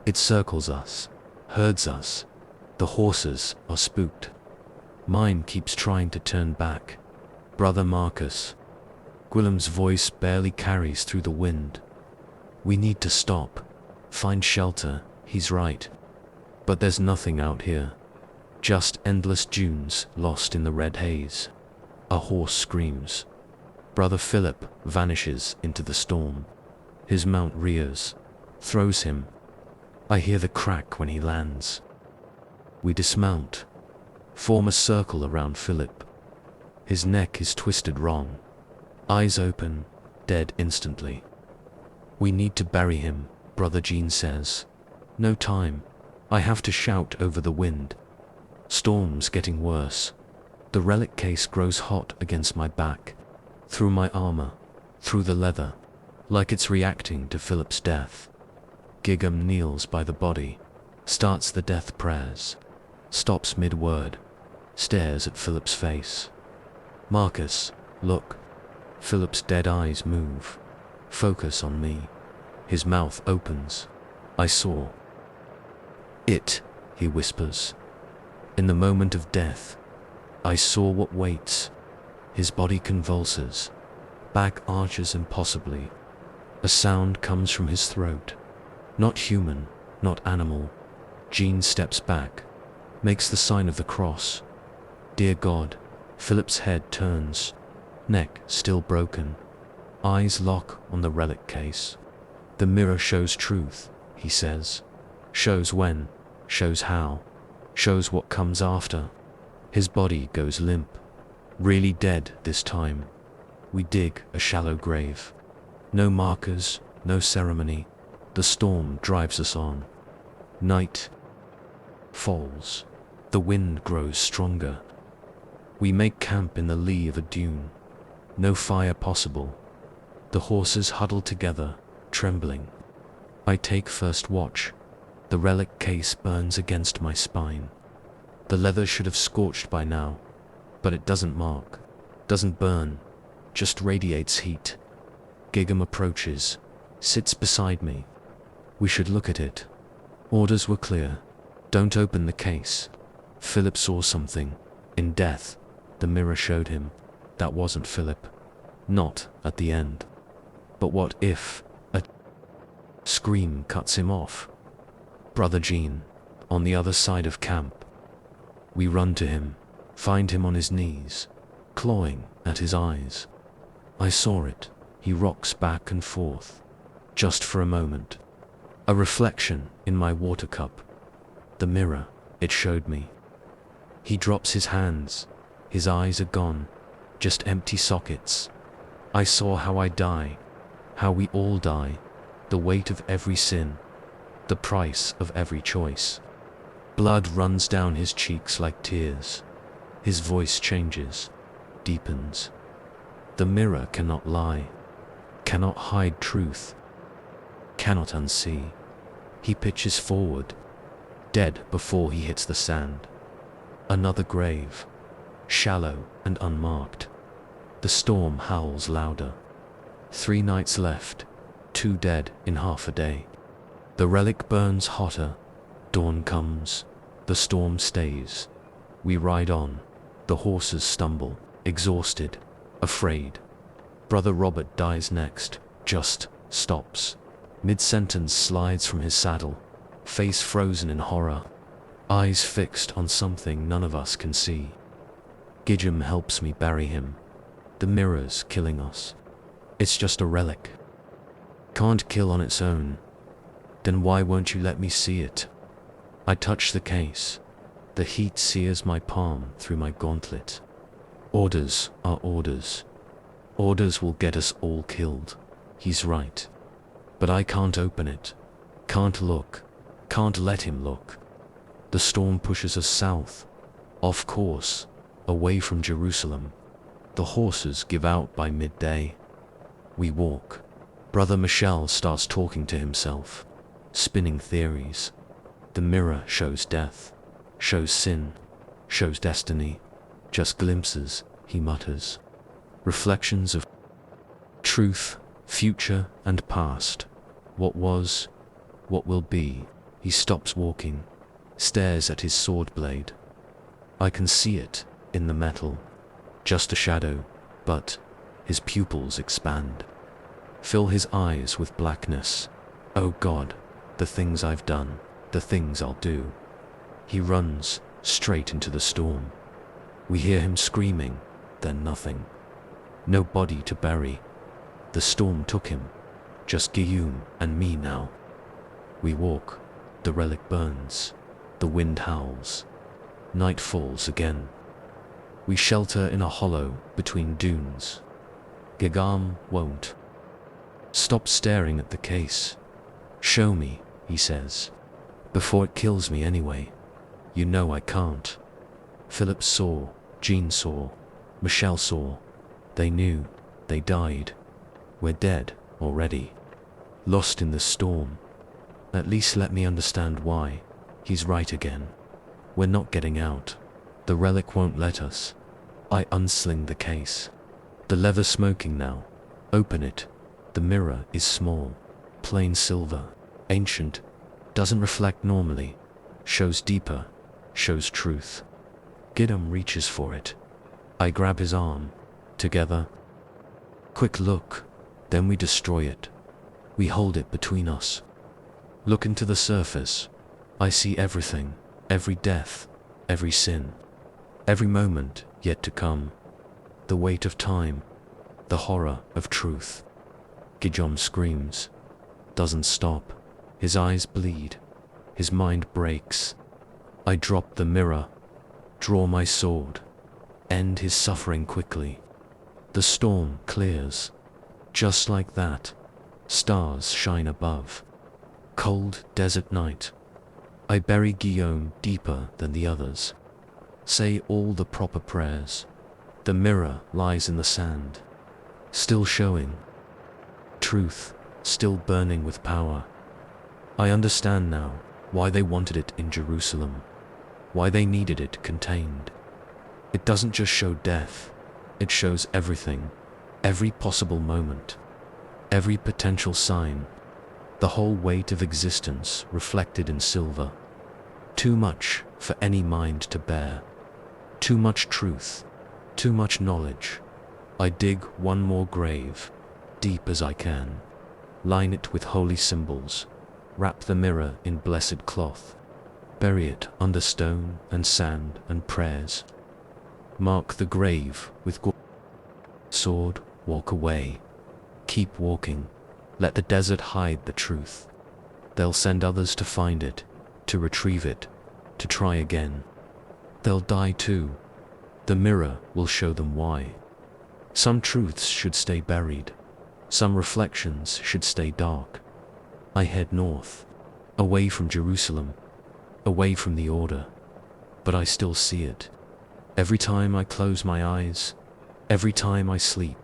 It circles us, herds us. The horses are spooked. Mine keeps trying to turn back. Brother Marcus. Gwillem's voice barely carries through the wind. We need to stop. Find shelter, he's right. But there's nothing out here. Just endless dunes lost in the red haze. A horse screams. Brother Philip vanishes into the storm. His mount rears, throws him. I hear the crack when he lands. We dismount, form a circle around Philip. His neck is twisted wrong. Eyes open, dead instantly. We need to bury him, Brother Jean says. No time. I have to shout over the wind. Storm's getting worse. The relic case grows hot against my back, through my armor, through the leather, like it's reacting to Philip's death. Giggum kneels by the body, starts the death prayers, stops mid-word, stares at Philip's face. Marcus, look. Philip's dead eyes move, focus on me. His mouth opens. I saw it, he whispers. In the moment of death, I saw what waits. His body convulses, back arches impossibly. A sound comes from his throat. Not human, not animal. Jean steps back, makes the sign of the cross. Dear God, Philip's head turns, neck still broken. Eyes lock on the relic case. The mirror shows truth, he says. Shows when, shows how, shows what comes after. His body goes limp. Really dead this time. We dig a shallow grave. No markers, no ceremony. The storm drives us on. Night falls. The wind grows stronger. We make camp in the lee of a dune. No fire possible. The horses huddle together, trembling. I take first watch. The relic case burns against my spine. The leather should have scorched by now, but it doesn't mark, doesn't burn, just radiates heat. Giggum approaches, sits beside me. We should look at it. Orders were clear. Don't open the case. Philip saw something. In death, the mirror showed him. That wasn't Philip. Not at the end. But what if a scream cuts him off? Brother Jean, on the other side of camp. We run to him, find him on his knees, clawing at his eyes. I saw it. He rocks back and forth, just for a moment. A reflection in my water cup. The mirror, it showed me. He drops his hands. His eyes are gone, just empty sockets. I saw how I die, how we all die, the weight of every sin, the price of every choice. Blood runs down his cheeks like tears. His voice changes, deepens. The mirror cannot lie, cannot hide truth, cannot unsee. He pitches forward, dead before he hits the sand. Another grave, shallow and unmarked. The storm howls louder. 3 nights left, 2 dead in half a day. The relic burns hotter. Dawn comes. The storm stays. We ride on. The horses stumble, exhausted, afraid. Brother Robert dies next, just stops. Mid-sentence slides from his saddle, face frozen in horror, eyes fixed on something none of us can see. Gidgem helps me bury him. The mirror's killing us. It's just a relic. Can't kill on its own. Then why won't you let me see it? I touch the case. The heat sears my palm through my gauntlet. Orders are orders. Orders will get us all killed. He's right. But I can't open it. Can't look. Can't let him look. The storm pushes us south. Off course. Away from Jerusalem. The horses give out by midday. We walk. Brother Michel starts talking to himself, spinning theories. The mirror shows death, shows sin, shows destiny. Just glimpses, he mutters. Reflections of truth, future and past. What was, what will be. He stops walking, stares at his sword blade. I can see it in the metal. Just a shadow, but his pupils expand. Fill his eyes with blackness. Oh God, the things I've done, the things I'll do. He runs straight into the storm. We hear him screaming, then nothing. No body to bury. The storm took him. Just Guillaume and me now. We walk. The relic burns. The wind howls. Night falls again. We shelter in a hollow between dunes. Guillaume won't. Stop staring at the case. Show me, he says. Before it kills me anyway. You know I can't. Philip saw, Jean saw, Michel saw. They knew, they died. We're dead already. Lost in the storm. At least let me understand why. He's right again. We're not getting out. The relic won't let us. I unsling the case. The leather smoking now. Open it. The mirror is small, plain silver, ancient, doesn't reflect normally, shows deeper, shows truth. Guillaume reaches for it. I grab his arm. Together. Quick look, then we destroy it. We hold it between us. Look into the surface. I see everything, every death, every sin, every moment yet to come. The weight of time, the horror of truth. Guillaume screams, doesn't stop. His eyes bleed, his mind breaks. I drop the mirror, draw my sword, end his suffering quickly. The storm clears. Just like that, stars shine above. Cold desert night. I bury Guillaume deeper than the others. Say all the proper prayers. The mirror lies in the sand, still showing. Truth, still burning with power. I understand now why they wanted it in Jerusalem, why they needed it contained. It doesn't just show death, it shows everything, every possible moment, every potential sign, the whole weight of existence reflected in silver. Too much for any mind to bear. Too much truth, too much knowledge. I dig one more grave, deep as I can. Line it with holy symbols. Wrap the mirror in blessed cloth. Bury it under stone and sand and prayers. Mark the grave with sword, walk away. Keep walking. Let the desert hide the truth. They'll send others to find it, to retrieve it, to try again. They'll die too. The mirror will show them why. Some truths should stay buried. Some reflections should stay dark. I head north, away from Jerusalem, away from the order. But I still see it. Every time I close my eyes, every time I sleep.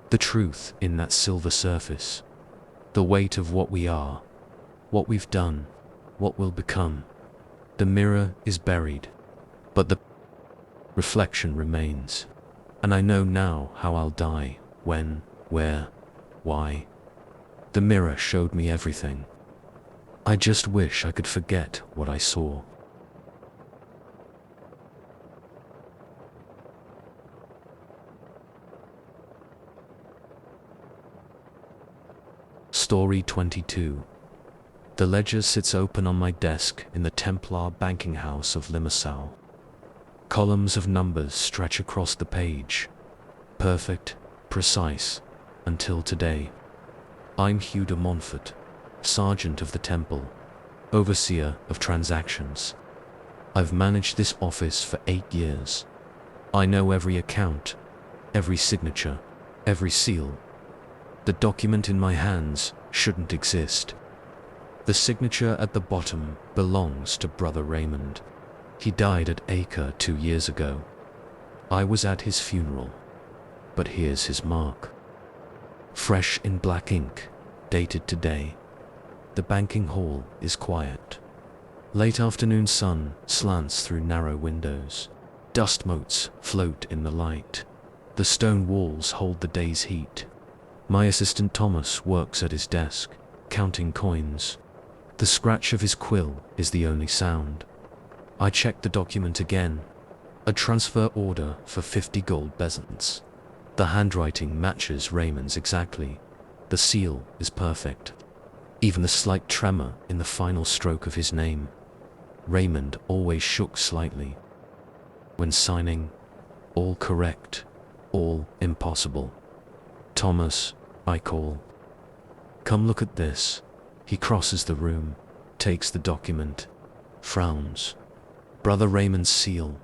The truth in that silver surface. The weight of what we are, what we've done, what we'll become. The mirror is buried, but the reflection remains. And I know now how I'll die, when, where, why. The mirror showed me everything. I just wish I could forget what I saw. Story 22. The ledger sits open on my desk in the Templar banking house of Limassol. Columns of numbers stretch across the page. Perfect, precise, until today. I'm Hugh de Montfort, Sergeant of the Temple, Overseer of Transactions. I've managed this office for 8 years. I know every account, every signature, every seal. The document in my hands shouldn't exist. The signature at the bottom belongs to Brother Raymond. He died at Acre 2 years ago. I was at his funeral, but here's his mark. Fresh in black ink, dated today. The banking hall is quiet. Late afternoon sun slants through narrow windows. Dust motes float in the light. The stone walls hold the day's heat. My assistant Thomas works at his desk, counting coins. The scratch of his quill is the only sound. I check the document again. A transfer order for 50 gold bezants. The handwriting matches Raymond's exactly. The seal is perfect. Even the slight tremor in the final stroke of his name. Raymond always shook slightly. When signing, all correct, all impossible. Thomas, I call. Come look at this. He crosses the room, takes the document, frowns. Brother Raymond's seal.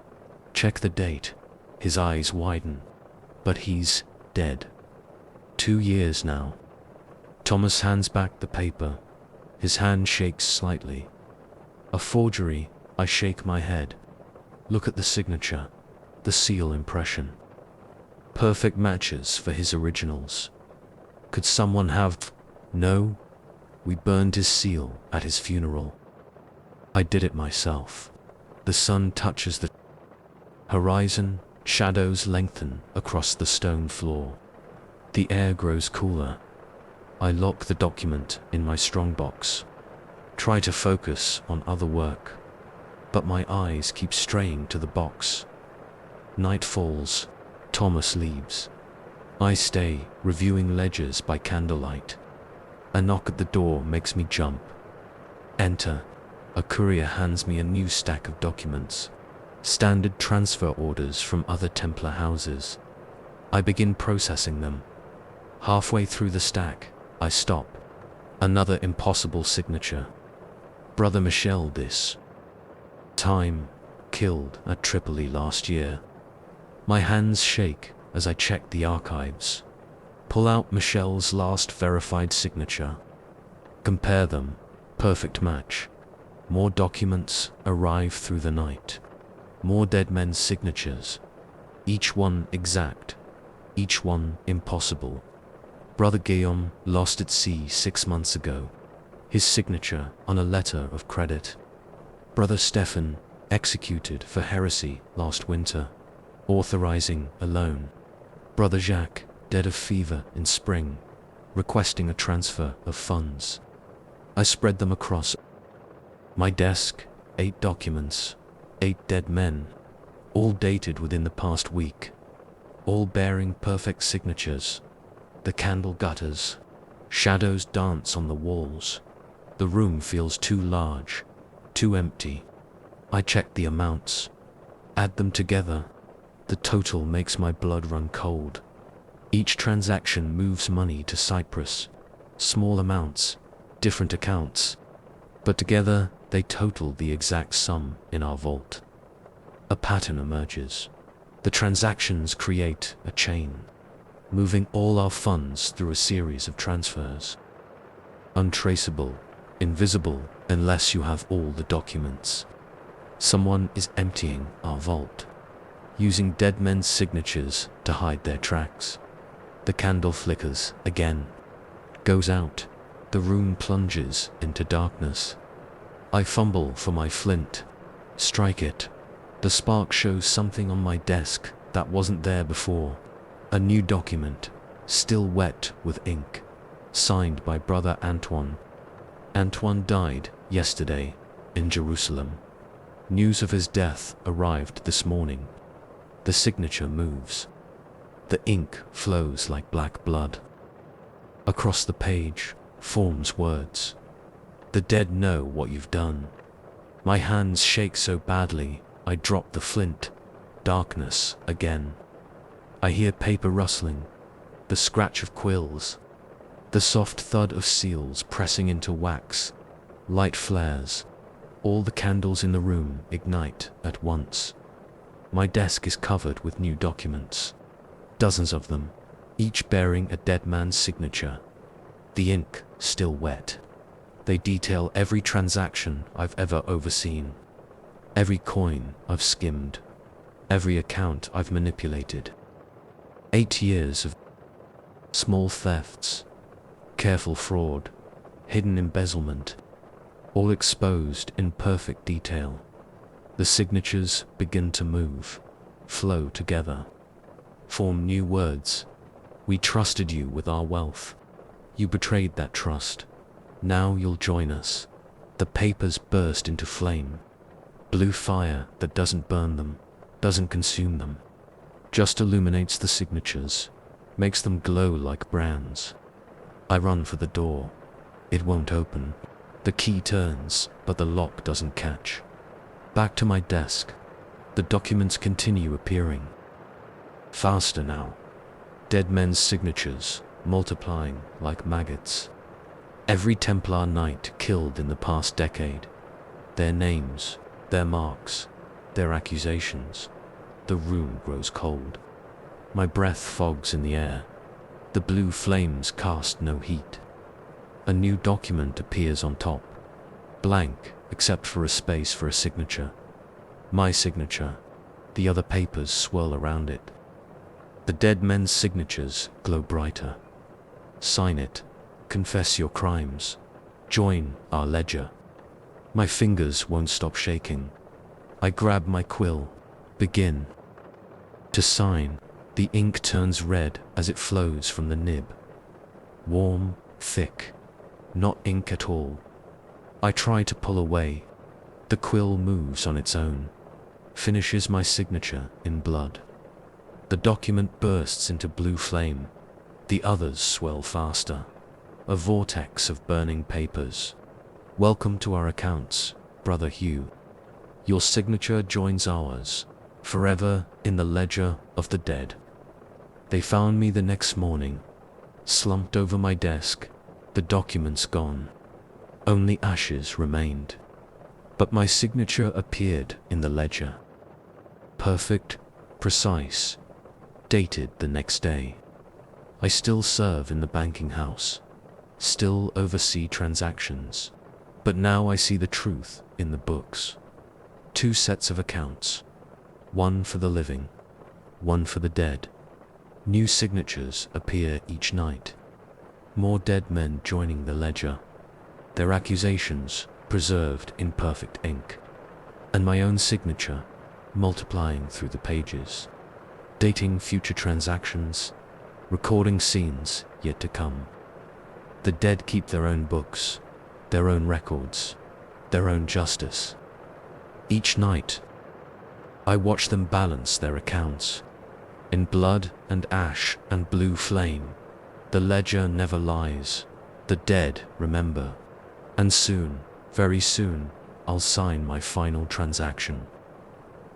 Check the date. His eyes widen. But he's dead. 2 years now. Thomas hands back the paper. His hand shakes slightly. A forgery. I shake my head. Look at the signature, the seal impression. Perfect matches for his originals. Could someone have... No, we burned his seal at his funeral. I did it myself. The sun touches the horizon, shadows lengthen across the stone floor. The air grows cooler. I lock the document in my strongbox. Try to focus on other work, but my eyes keep straying to the box. Night falls. Thomas leaves. I stay, reviewing ledgers by candlelight. A knock at the door makes me jump. Enter. A courier hands me a new stack of documents. Standard transfer orders from other Templar houses. I begin processing them. Halfway through the stack, I stop. Another impossible signature. Brother Michel this. Time, killed at Tripoli last year. My hands shake as I check the archives. Pull out Michel's last verified signature. Compare them. Perfect match. More documents arrive through the night. More dead men's signatures. Each one exact. Each one impossible. Brother Guillaume lost at sea 6 months ago. His signature on a letter of credit. Brother Stephen executed for heresy last winter, authorizing a loan. Brother Jacques dead of fever in spring, requesting a transfer of funds. I spread them across my desk. 8 documents, 8 dead men, all dated within the past week, all bearing perfect signatures. The candle gutters. Shadows dance on the walls. The room feels too large, too empty. I check the amounts, add them together. The total makes my blood run cold. Each transaction moves money to Cyprus. Small amounts, different accounts, but together they total the exact sum in our vault. A pattern emerges. The transactions create a chain, moving all our funds through a series of transfers. Untraceable, invisible, unless you have all the documents. Someone is emptying our vault, using dead men's signatures to hide their tracks. The candle flickers again, goes out. The room plunges into darkness. I fumble for my flint, strike it. The spark shows something on my desk that wasn't there before. A new document, still wet with ink, signed by Brother Antoine. Antoine died yesterday in Jerusalem. News of his death arrived this morning. The signature moves. The ink flows like black blood. Across the page forms words. The dead know what you've done. My hands shake so badly, I drop the flint. Darkness again. I hear paper rustling. The the scratch of quills, the soft thud of seals pressing into wax. Light flares. All the candles in the room ignite at once. My desk is covered with new documents. Dozens of them, each bearing a dead man's signature. The ink still wet. They detail every transaction I've ever overseen, every coin I've skimmed, every account I've manipulated. 8 years of small thefts, careful fraud, hidden embezzlement, all exposed in perfect detail. The signatures begin to move, flow together, form new words. We trusted you with our wealth. You betrayed that trust. Now you'll join us. The papers burst into flame. Blue fire that doesn't burn them, doesn't consume them, just illuminates the signatures, makes them glow like brands. I run for the door. It won't open. The key turns, but the lock doesn't catch. Back to my desk. The documents continue appearing. Faster now. Dead men's signatures, multiplying like maggots. Every Templar knight killed in the past decade. Their names, their marks, their accusations. The room grows cold. My breath fogs in the air. The blue flames cast no heat. A new document appears on top. Blank, except for a space for a signature. My signature. The other papers swirl around it. The dead men's signatures glow brighter. Sign it. Confess your crimes. Join our ledger. My fingers won't stop shaking. I grab my quill. Begin. To sign. The ink turns red as it flows from the nib. Warm, thick. Not ink at all. I try to pull away. The quill moves on its own. Finishes my signature in blood. The document bursts into blue flame. The others swell faster. A vortex of burning papers. Welcome to our accounts, Brother Hugh. Your signature joins ours, forever in the ledger of the dead. They found me the next morning, slumped over my desk, the documents gone. Only ashes remained. But my signature appeared in the ledger. Perfect, precise, dated the next day. I still serve in the banking house, still oversee transactions, but now I see the truth in the books. 2 sets of accounts, one for the living, one for the dead. New signatures appear each night. More dead men joining the ledger, their accusations preserved in perfect ink, and my own signature multiplying through the pages, dating future transactions, recording scenes yet to come. The dead keep their own books, their own records, their own justice. Each night, I watch them balance their accounts. In blood and ash and blue flame, the ledger never lies. The dead remember. And soon, very soon, I'll sign my final transaction.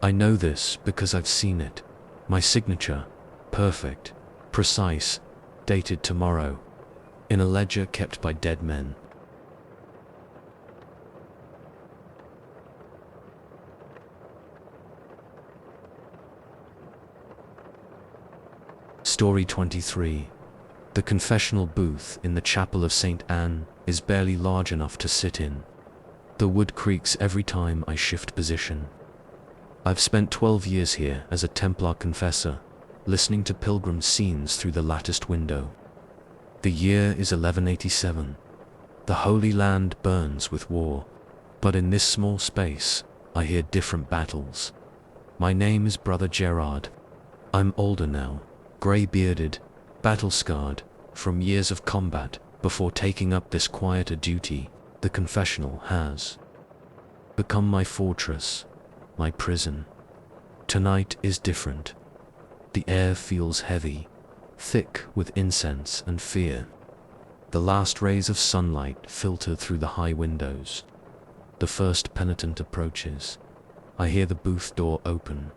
I know this because I've seen it. My signature, perfect, precise, dated tomorrow, in a ledger kept by dead men. Story 23. The confessional booth in the chapel of St. Anne is barely large enough to sit in. The wood creaks every time I shift position. I've spent 12 years here as a Templar confessor, listening to pilgrim scenes through the latticed window. The year is 1187. The Holy Land burns with war, but in this small space, I hear different battles. My name is Brother Gerard. I'm older now, grey-bearded, battle-scarred, from years of combat before taking up this quieter duty. The confessional has become my fortress, my prison. Tonight is different. The air feels heavy, thick with incense and fear. The last rays of sunlight filter through the high windows. The first penitent approaches. I hear the booth door open,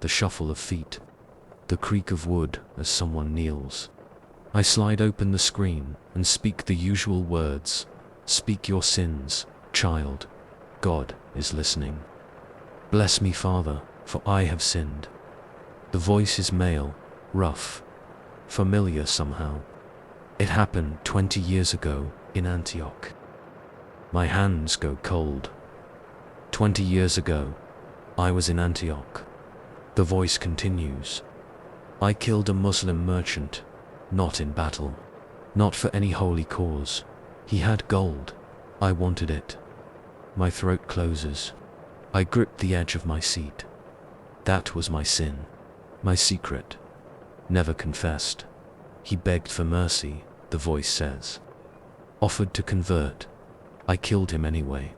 the shuffle of feet, the creak of wood as someone kneels. I slide open the screen and speak the usual words. Speak your sins, child. God is listening. Bless me, Father, for I have sinned. The voice is male, rough, familiar somehow. It happened 20 years ago in Antioch. My hands go cold. 20 years ago, I was in Antioch. The voice continues. I killed a Muslim merchant, not in battle, not for any holy cause. He had gold. I wanted it. My throat closes. I grip the edge of my seat. That was my sin, my secret. Never confessed. He begged for mercy, the voice says. Offered to convert. I killed him anyway.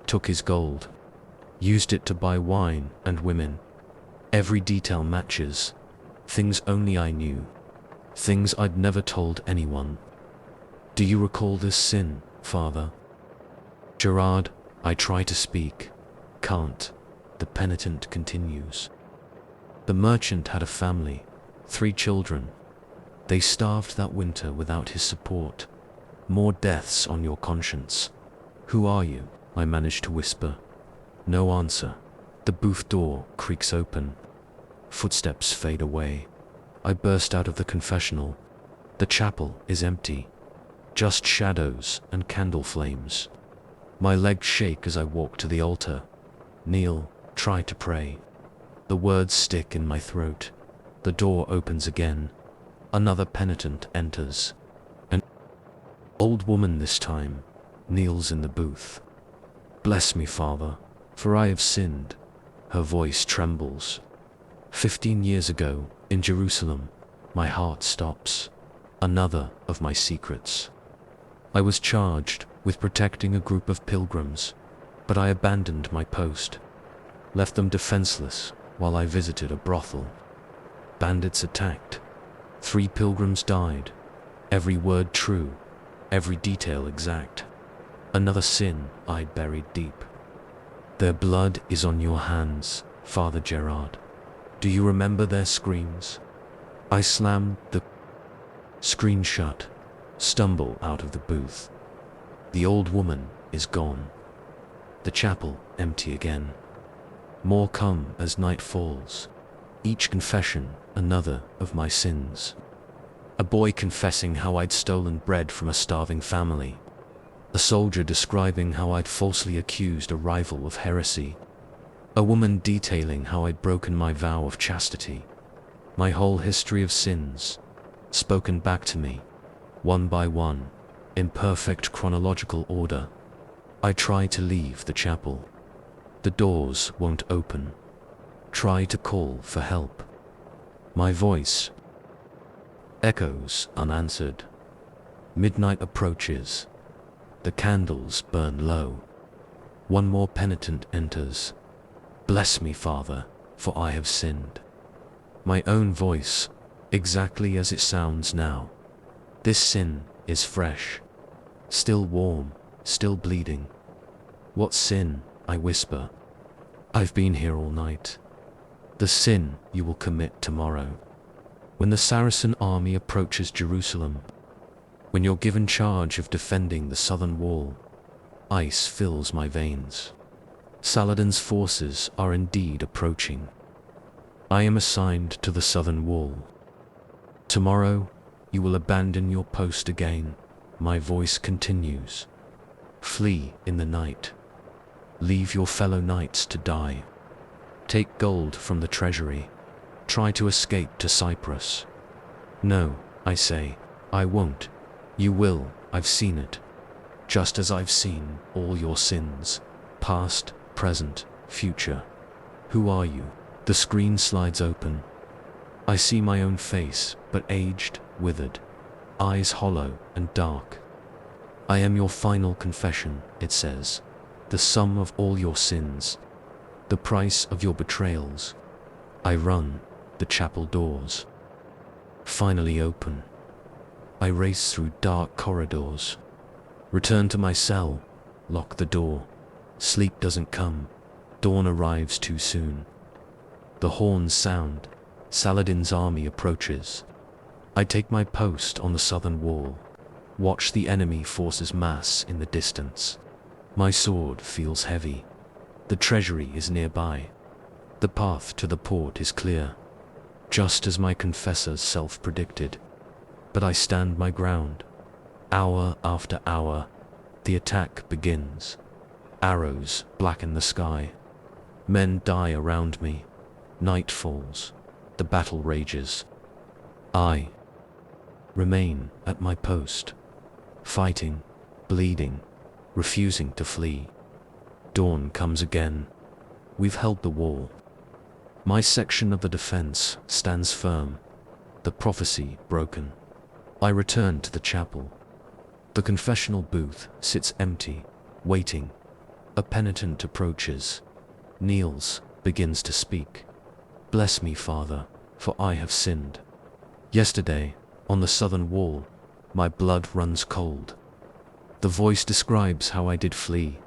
Took his gold. Used it to buy wine and women. Every detail matches. Things only I knew. Things I'd never told anyone. Do you recall this sin, Father? Gerard, I try to speak. Can't. The penitent continues. The merchant had a family, 3 children. They starved that winter without his support. More deaths on your conscience. Who are you? I manage to whisper. No answer. The booth door creaks open. Footsteps fade away. I burst out of the confessional. The chapel is empty. Just shadows and candle flames. My legs shake as I walk to the altar. Kneel, try to pray. The words stick in my throat. The door opens again. Another penitent enters. An old woman this time kneels in the booth. Bless me, Father, for I have sinned. Her voice trembles. 15 years ago, in Jerusalem, my heart stops. Another of my secrets. I was charged with protecting a group of pilgrims, but I abandoned my post. Left them defenseless while I visited a brothel. Bandits attacked. 3 pilgrims died. Every word true, every detail exact. Another sin I'd buried deep. Their blood is on your hands, Father Gerard. Do you remember their screams? I slam the screen shut, stumble out of the booth. The old woman is gone. The chapel empty again. More come as night falls. Each confession another of my sins. A boy confessing how I'd stolen bread from a starving family. A soldier describing how I'd falsely accused a rival of heresy. A woman detailing how I'd broken my vow of chastity. My whole history of sins, spoken back to me, one by one, in perfect chronological order. I try to leave the chapel. The doors won't open. Try to call for help. My voice echoes unanswered. Midnight approaches. The candles burn low. One more penitent enters. Bless me, Father, for I have sinned. My own voice, exactly as it sounds now. This sin is fresh, still warm, still bleeding. What sin? I whisper. I've been here all night. The sin you will commit tomorrow. When the Saracen army approaches Jerusalem, when you're given charge of defending the southern wall, ice fills my veins. Saladin's forces are indeed approaching. I am assigned to the southern wall. Tomorrow, you will abandon your post again. My voice continues. Flee in the night. Leave your fellow knights to die. Take gold from the treasury. Try to escape to Cyprus. No, I say, I won't. You will, I've seen it. Just as I've seen all your sins. Past, present, future. Who are you? The screen slides open. I see my own face, but aged, withered. Eyes hollow and dark. I am your final confession, it says. The sum of all your sins. The price of your betrayals. I run. The chapel doors finally open. I race through dark corridors. Return to my cell. Lock the door. Sleep doesn't come. Dawn arrives too soon. The horns sound. Saladin's army approaches. I take my post on the southern wall, watch the enemy forces mass in the distance. My sword feels heavy. The treasury is nearby. The path to the port is clear, just as my confessor's self predicted. But I stand my ground. Hour after hour, the attack begins. Arrows blacken the sky. Men die around me. Night falls. The battle rages. I remain at my post, fighting, bleeding, refusing to flee. Dawn comes again. We've held the wall. My section of the defense stands firm, the prophecy broken. I return to the chapel. The confessional booth sits empty, waiting. A penitent approaches, kneels, begins to speak. Bless me, Father, for I have sinned. Yesterday, on the southern wall, my blood runs cold. The voice describes how I did flee,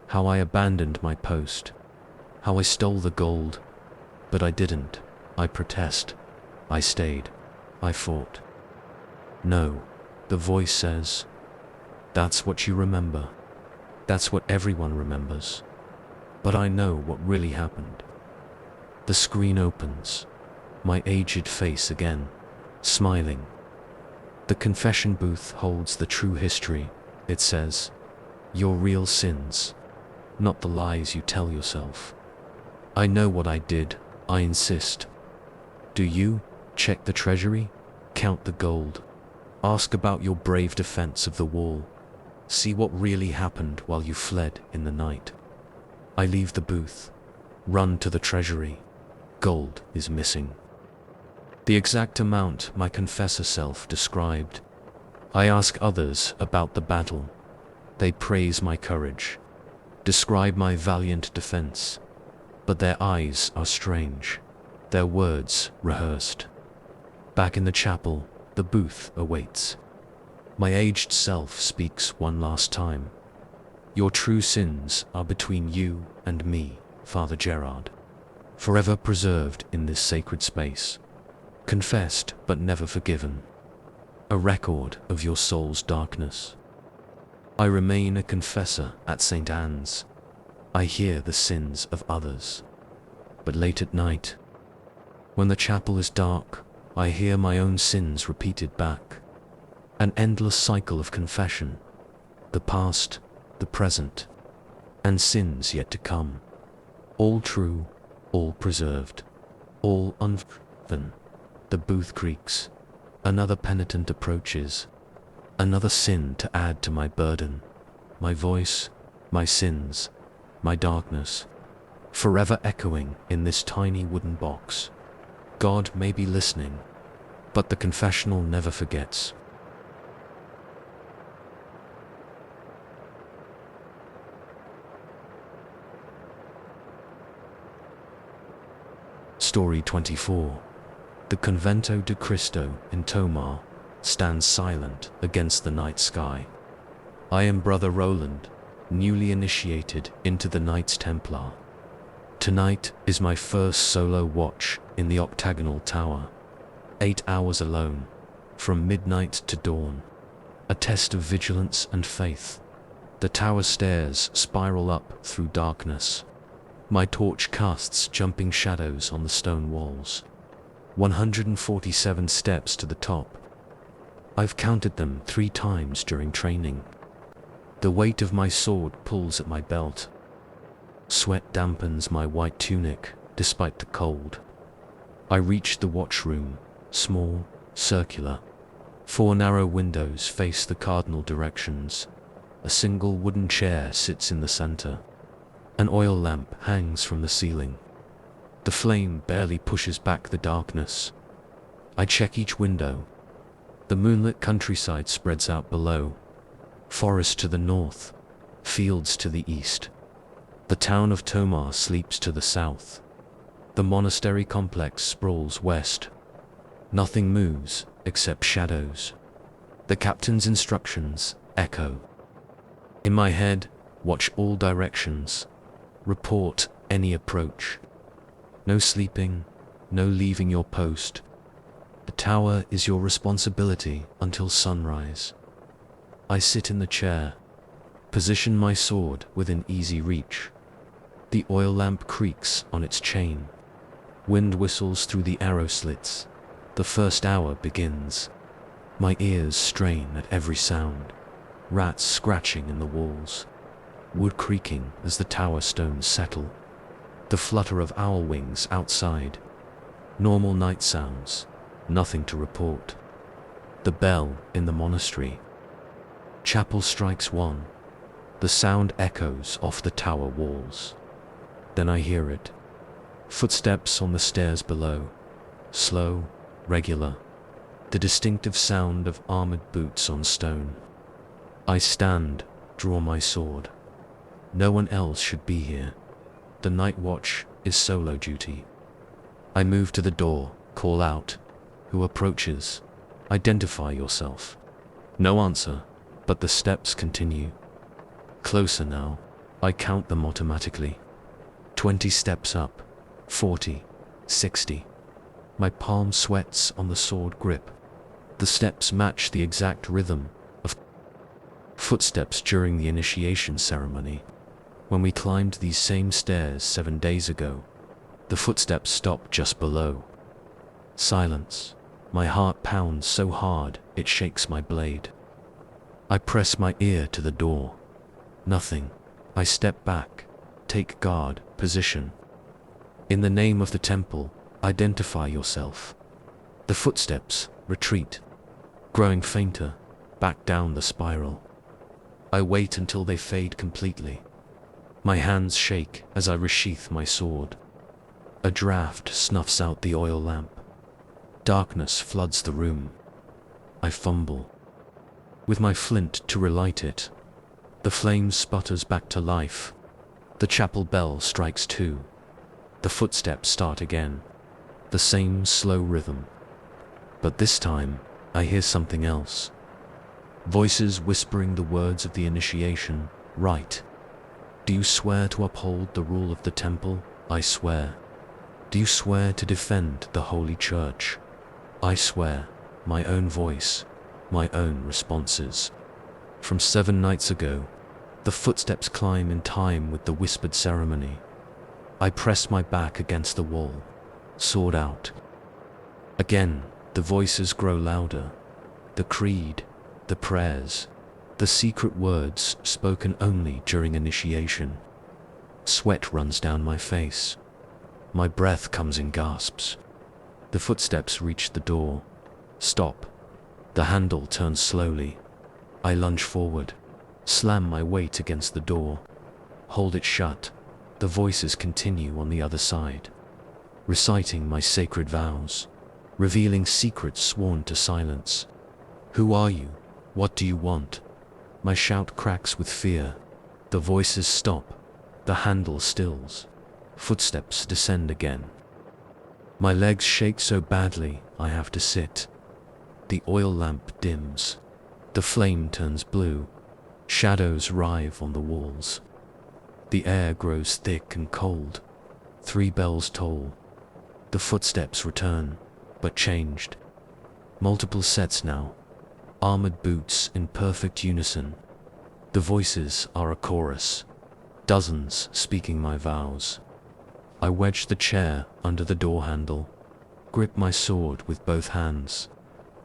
how I abandoned my post, how I stole the gold, but I didn't. I protest. I stayed. I fought. No, the voice says, that's what you remember. That's what everyone remembers. But I know what really happened. The screen opens, my aged face again, smiling. The confession booth holds the true history. It says, your real sins, not the lies you tell yourself. I know what I did, I insist. Do you? Check the treasury, count the gold, ask about your brave defense of the wall. See what really happened while you fled in the night. I leave the booth, run to the treasury. Gold is missing. The exact amount my confessor self described. I ask others about the battle. They praise my courage, describe my valiant defense. But their eyes are strange, their words rehearsed. Back in the chapel, the booth awaits. My aged self speaks one last time. Your true sins are between you and me, Father Gerard, forever preserved in this sacred space, confessed but never forgiven, a record of your soul's darkness. I remain a confessor at St. Anne's. I hear the sins of others. But late at night, when the chapel is dark, I hear my own sins repeated back. An endless cycle of confession, the past, the present, and sins yet to come. All true, all preserved, all unforgiven. The booth creaks. Another penitent approaches. Another sin to add to my burden. My voice, my sins, my darkness, forever echoing in this tiny wooden box. God may be listening, but the confessional never forgets. Story 24. The Convento de Cristo in Tomar stands silent against the night sky. I am Brother Roland, newly initiated into the Knights Templar. Tonight is my first solo watch in the octagonal tower. 8 hours alone, from midnight to dawn. A test of vigilance and faith. The tower stairs spiral up through darkness. My torch casts jumping shadows on the stone walls. 147 steps to the top. I've counted them 3 times during training. The weight of my sword pulls at my belt. Sweat dampens my white tunic, despite the cold. I reach the watchroom, small, circular. 4 narrow windows face the cardinal directions. A single wooden chair sits in the center. An oil lamp hangs from the ceiling. The flame barely pushes back the darkness. I check each window. The moonlit countryside spreads out below. Forest to the north, fields to the east. The town of Tomar sleeps to the south. The monastery complex sprawls west. Nothing moves except shadows. The captain's instructions echo. In my head, watch all directions. Report any approach. No sleeping, no leaving your post. The tower is your responsibility until sunrise. I sit in the chair, position my sword within easy reach. The oil lamp creaks on its chain. Wind whistles through the arrow slits. The first hour begins. My ears strain at every sound. Rats scratching in the walls. Wood creaking as the tower stones settle. The flutter of owl wings outside. Normal night sounds. Nothing to report. The bell in the monastery. Chapel strikes 1. The sound echoes off the tower walls. Then I hear it. Footsteps on the stairs below. Slow, regular. The distinctive sound of armored boots on stone. I stand, draw my sword. No one else should be here. The night watch is solo duty. I move to the door, call out. Who approaches? Identify yourself. No answer, but the steps continue. Closer now. I count them automatically. 20 steps up. 40. 60. My palm sweats on the sword grip. The steps match the exact rhythm of footsteps during the initiation ceremony. When we climbed these same stairs 7 days ago, the footsteps stopped just below. Silence. My heart pounds so hard it shakes my blade. I press my ear to the door. Nothing. I step back, take guard, position. In the name of the temple, identify yourself. The footsteps retreat, growing fainter, back down the spiral. I wait until they fade completely. My hands shake as I resheath my sword. A draft snuffs out the oil lamp. Darkness floods the room. I fumble with my flint to relight it. The flame sputters back to life. The chapel bell strikes 2. The footsteps start again. The same slow rhythm. But this time, I hear something else. Voices whispering the words of the initiation. Right. Do you swear to uphold the rule of the temple? I swear. Do you swear to defend the holy church? I swear. My own voice. My own responses. From 7 nights ago, the footsteps climb in time with the whispered ceremony. I press my back against the wall, sword out. Again, the voices grow louder. The creed, the prayers, the secret words spoken only during initiation. Sweat runs down my face. My breath comes in gasps. The footsteps reach the door. Stop. The handle turns slowly. I lunge forward, slam my weight against the door, hold it shut. The voices continue on the other side, reciting my sacred vows, revealing secrets sworn to silence. Who are you? What do you want? My shout cracks with fear. The voices stop. The handle stills. Footsteps descend again. My legs shake so badly I have to sit. The oil lamp dims. The flame turns blue. Shadows writhe on the walls. The air grows thick and cold. 3 bells toll. The footsteps return, but changed. Multiple sets now. Armored boots in perfect unison. The voices are a chorus. Dozens speaking my vows. I wedge the chair under the door handle, grip my sword with both hands.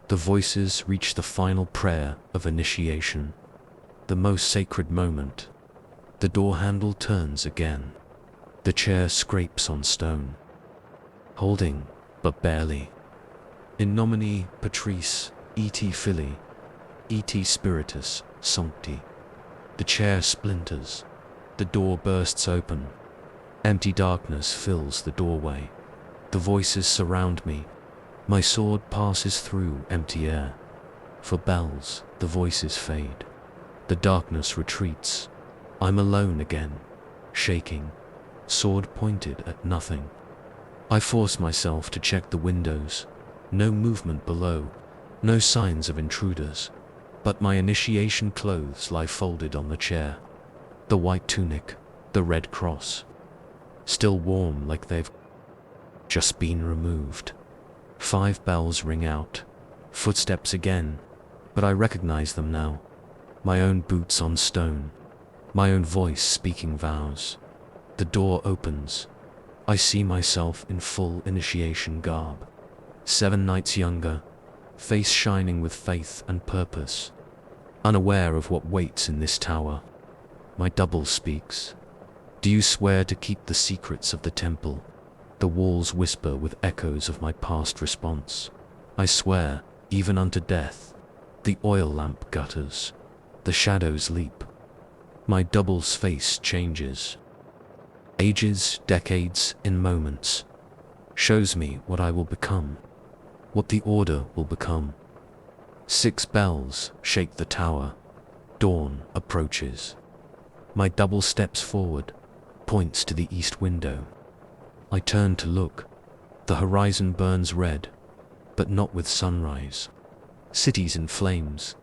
The voices reach the final prayer of initiation, the most sacred moment. The door handle turns again. The chair scrapes on stone. Holding, but barely. In nomine Patris, et Filii, et Spiritus Sancti. The chair splinters. The door bursts open. Empty darkness fills the doorway. The voices surround me. My sword passes through empty air. For bells, the voices fade. The darkness retreats. I'm alone again, shaking, sword pointed at nothing. I force myself to check the windows. No movement below, no signs of intruders. But my initiation clothes lie folded on the chair. The white tunic, the red cross, still warm like they've just been removed. 5 bells ring out. Footsteps again, but I recognize them now. My own boots on stone. My own voice speaking vows. The door opens. I see myself in full initiation garb. 7 nights younger, face shining with faith and purpose. Unaware of what waits in this tower. My double speaks. Do you swear to keep the secrets of the temple? The walls whisper with echoes of my past response. I swear, even unto death. The oil lamp gutters. The shadows leap. My double's face changes. Ages, decades, in moments. Shows me what I will become. What the order will become. 6 bells shake the tower. Dawn approaches. My double steps forward, points to the east window. I turn to look. The horizon burns red, but not with sunrise. Cities in flames.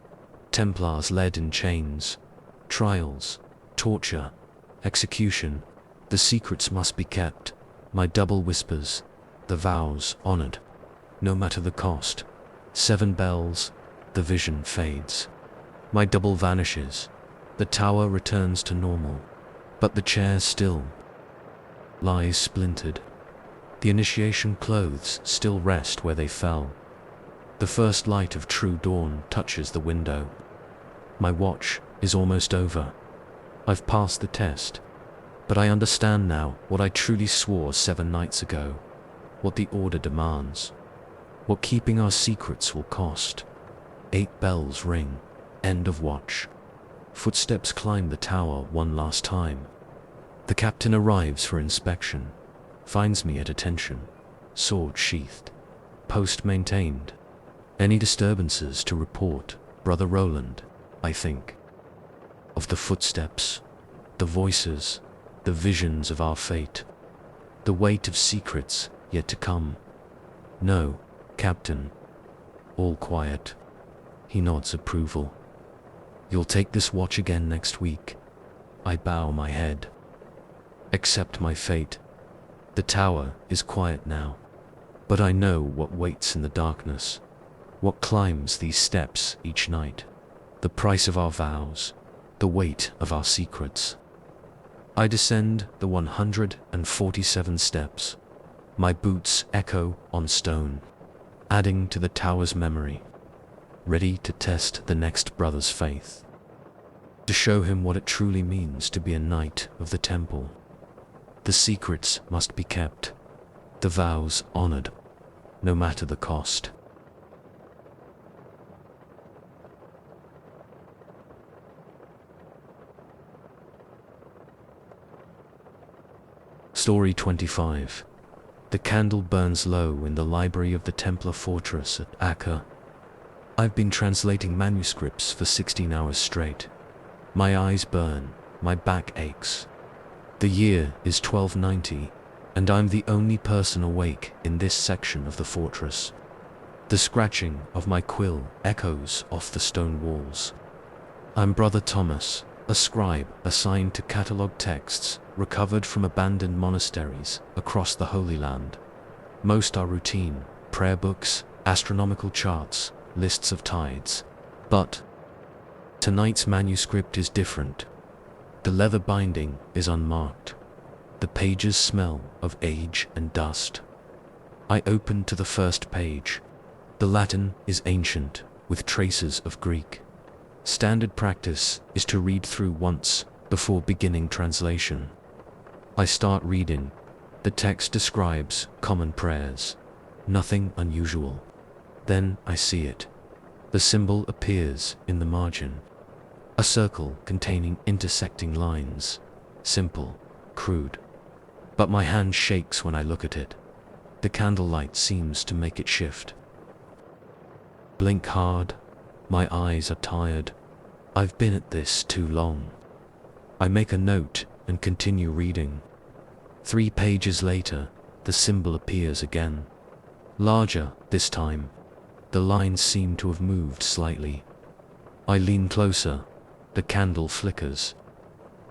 Templars led in chains. Trials, torture, execution. The secrets must be kept. My double whispers. The vows honored. No matter the cost. 7 bells. The vision fades. My double vanishes. The tower returns to normal. But the chair still lies splintered. The initiation clothes still rest where they fell. The first light of true dawn touches the window. My watch is almost over. I've passed the test. But I understand now what I truly swore 7 nights ago. What the order demands. What keeping our secrets will cost. 8 bells ring. End of watch. Footsteps climb the tower one last time. The captain arrives for inspection. Finds me at attention. Sword sheathed. Post maintained. Any disturbances to report, Brother Roland, I think. Of the footsteps, the voices, the visions of our fate. The weight of secrets yet to come. No, Captain. All quiet. He nods approval. You'll take this watch again next week. I bow my head. Accept my fate. The tower is quiet now. But I know what waits in the darkness. What climbs these steps each night. The price of our vows. The weight of our secrets. I descend the 147 steps. My boots echo on stone, adding to the tower's memory. Ready to test the next brother's faith. To show him what it truly means to be a knight of the temple. The secrets must be kept. The vows honored, no matter the cost. Story 25. The candle burns low in the library of the Templar fortress at Acre. I've been translating manuscripts for 16 hours straight. My eyes burn, my back aches. The year is 1290, and I'm the only person awake in this section of the fortress. The scratching of my quill echoes off the stone walls. I'm Brother Thomas, a scribe assigned to catalogue texts recovered from abandoned monasteries across the Holy Land. Most are routine, prayer books, astronomical charts, lists of tides. But tonight's manuscript is different. The leather binding is unmarked. The pages smell of age and dust. I open to the first page. The Latin is ancient, with traces of Greek. Standard practice is to read through once before beginning translation. I start reading. The text describes common prayers. Nothing unusual. Then I see it. The symbol appears in the margin. A circle containing intersecting lines. Simple, crude. But my hand shakes when I look at it. The candlelight seems to make it shift. Blink hard. My eyes are tired. I've been at this too long. I make a note and continue reading. 3 pages later, the symbol appears again. Larger this time. The lines seem to have moved slightly. I lean closer. The candle flickers.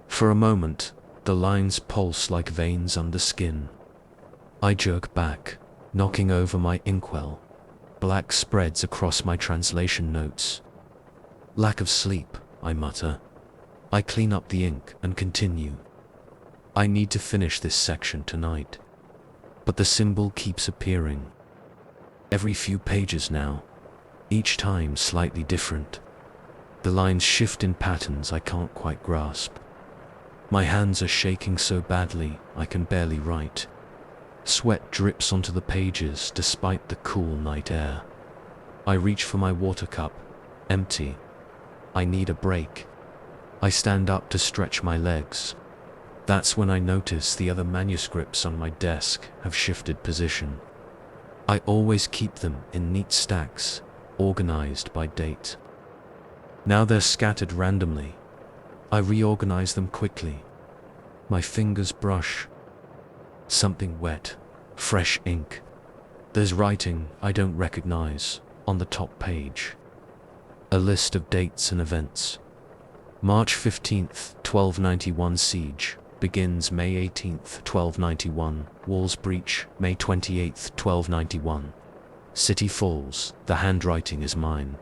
For a moment, the lines pulse like veins under skin. I jerk back. knocking over my inkwell. Black spreads across my translation notes. Lack of sleep, I mutter. I clean up the ink and continue. I need to finish this section tonight. But the symbol keeps appearing. Every few pages now, each time slightly different. The lines shift in patterns I can't quite grasp. My hands are shaking so badly I can barely write. Sweat drips onto the pages despite the cool night air. I reach for my water cup, empty. I need a break. I stand up to stretch my legs. That's when I notice the other manuscripts on my desk have shifted position. I always keep them in neat stacks, organized by date. Now they're scattered randomly. I reorganize them quickly. My fingers brush. Something wet, fresh ink. There's writing I don't recognize on the top page. A list of dates and events. March 15th, 1291 siege. Begins May 18th, 1291. Walls breach, May 28th, 1291. City falls. The handwriting is mine.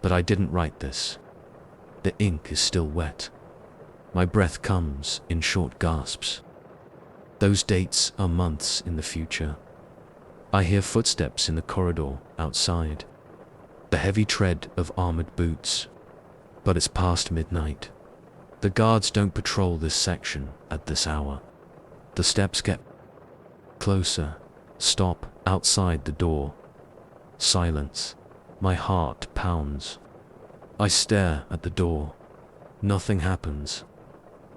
But I didn't write this. The ink is still wet. My breath comes in short gasps. Those dates are months in the future. I hear footsteps in the corridor outside. The heavy tread of armored boots. But it's past midnight. The guards don't patrol this section at this hour. The steps get closer, stop outside the door. Silence. My heart pounds. I stare at the door. Nothing happens.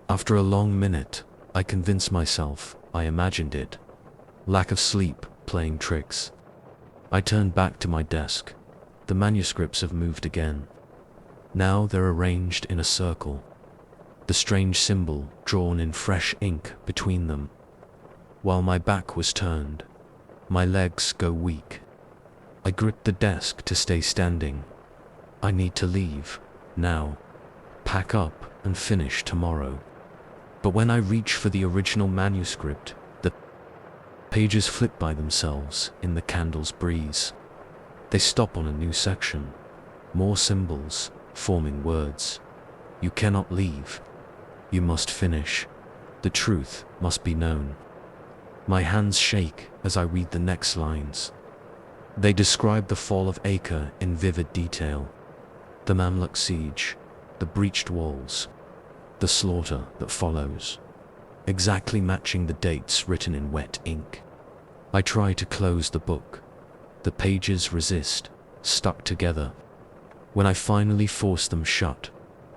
After a long minute, I convince myself I imagined it. Lack of sleep playing tricks. I turn back to my desk. The manuscripts have moved again. Now they're arranged in a circle. The strange symbol drawn in fresh ink between them. While my back was turned, my legs go weak. I grip the desk to stay standing. I need to leave, now. Pack up and finish tomorrow. But when I reach for the original manuscript, the pages flip by themselves in the candle's breeze. They stop on a new section. More symbols, forming words. You cannot leave. You must finish. The truth must be known. My hands shake as I read the next lines. They describe the fall of Acre in vivid detail. The Mamluk siege, the breached walls, the slaughter that follows, exactly matching the dates written in wet ink. I try to close the book. The pages resist, stuck together. When I finally force them shut,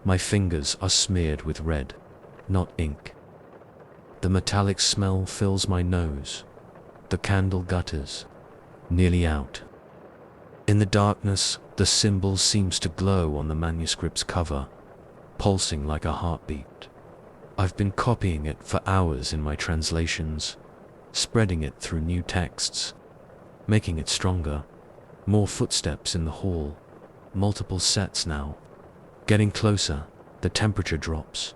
my fingers are smeared with red, not ink. The metallic smell fills my nose. The candle gutters, nearly out. In the darkness, the symbol seems to glow on the manuscript's cover, pulsing like a heartbeat. I've been copying it for hours in my translations, spreading it through new texts, making it stronger. More footsteps in the hall, multiple sets now. Getting closer, the temperature drops.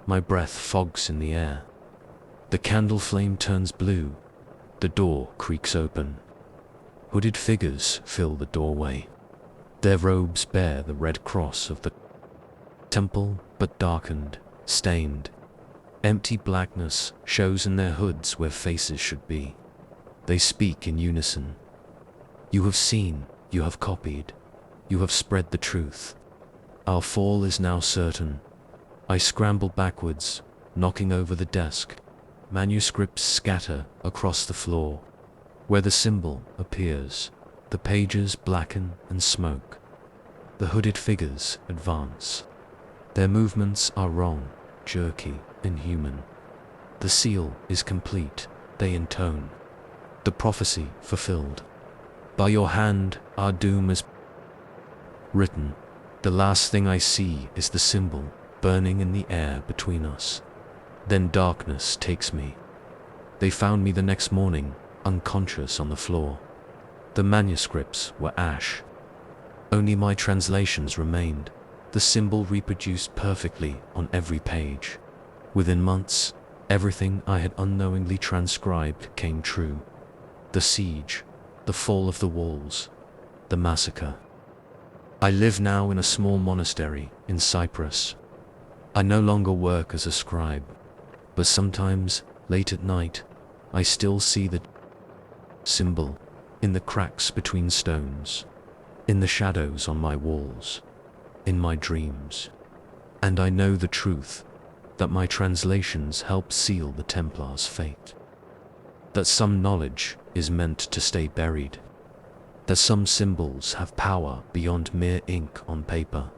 My breath fogs in the air. The candle flame turns blue. The door creaks open. Hooded figures fill the doorway. Their robes bear the red cross of the temple, but darkened, stained. Empty blackness shows in their hoods where faces should be. They speak in unison. You have seen, you have copied, you have spread the truth. Our fall is now certain. I scramble backwards, knocking over the desk. Manuscripts scatter across the floor. Where the symbol appears, the pages blacken and smoke. The hooded figures advance. Their movements are wrong, jerky, inhuman. The seal is complete, they intone. The prophecy fulfilled. By your hand, our doom is written. The last thing I see is the symbol burning in the air between us. Then darkness takes me. They found me the next morning, unconscious on the floor. The manuscripts were ash. Only my translations remained, the symbol reproduced perfectly on every page. Within months, everything I had unknowingly transcribed came true. The siege, the fall of the walls, the massacre. I live now in a small monastery in Cyprus. I no longer work as a scribe, but sometimes, late at night, I still see the symbol in the cracks between stones, in the shadows on my walls, in my dreams. And I know the truth, that my translations help seal the Templar's fate. That some knowledge is meant to stay buried. That some symbols have power beyond mere ink on paper.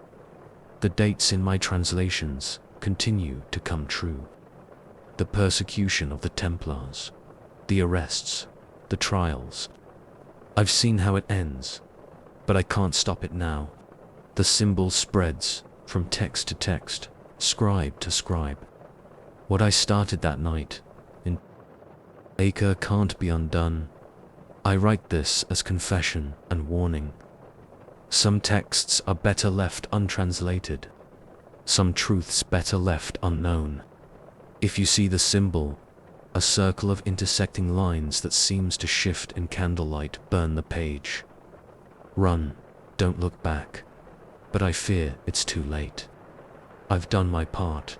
The dates in my translations continue to come true. The persecution of the Templars, the arrests, the trials. I've seen how it ends, but I can't stop it now. The symbol spreads from text to text, scribe to scribe. What I started that night in Acre can't be undone. I write this as confession and warning. Some texts are better left untranslated. Some truths better left unknown. If you see the symbol, a circle of intersecting lines that seems to shift in candlelight, burn the page. Run, don't look back. But I fear it's too late. I've done my part.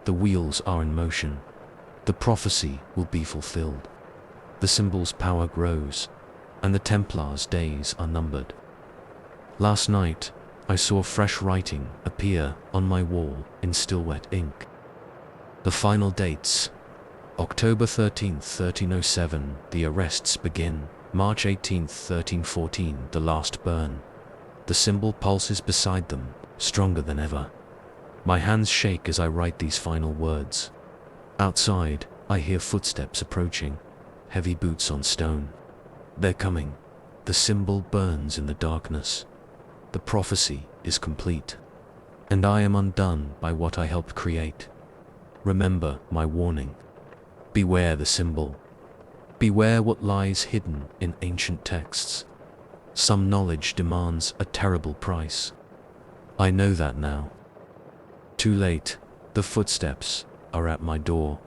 The wheels are in motion. The prophecy will be fulfilled. The symbol's power grows, and the Templar's days are numbered. Last night, I saw fresh writing appear on my wall in still wet ink. The final dates: October 13th, 1307, the arrests begin. March 18th, 1314, the last burn. The symbol pulses beside them, stronger than ever. My hands shake as I write these final words. Outside, I hear footsteps approaching, heavy boots on stone. They're coming. The symbol burns in the darkness. The prophecy is complete, and I am undone by what I helped create. Remember my warning. Beware the symbol. Beware what lies hidden in ancient texts. Some knowledge demands a terrible price. I know that now. Too late, the footsteps are at my door.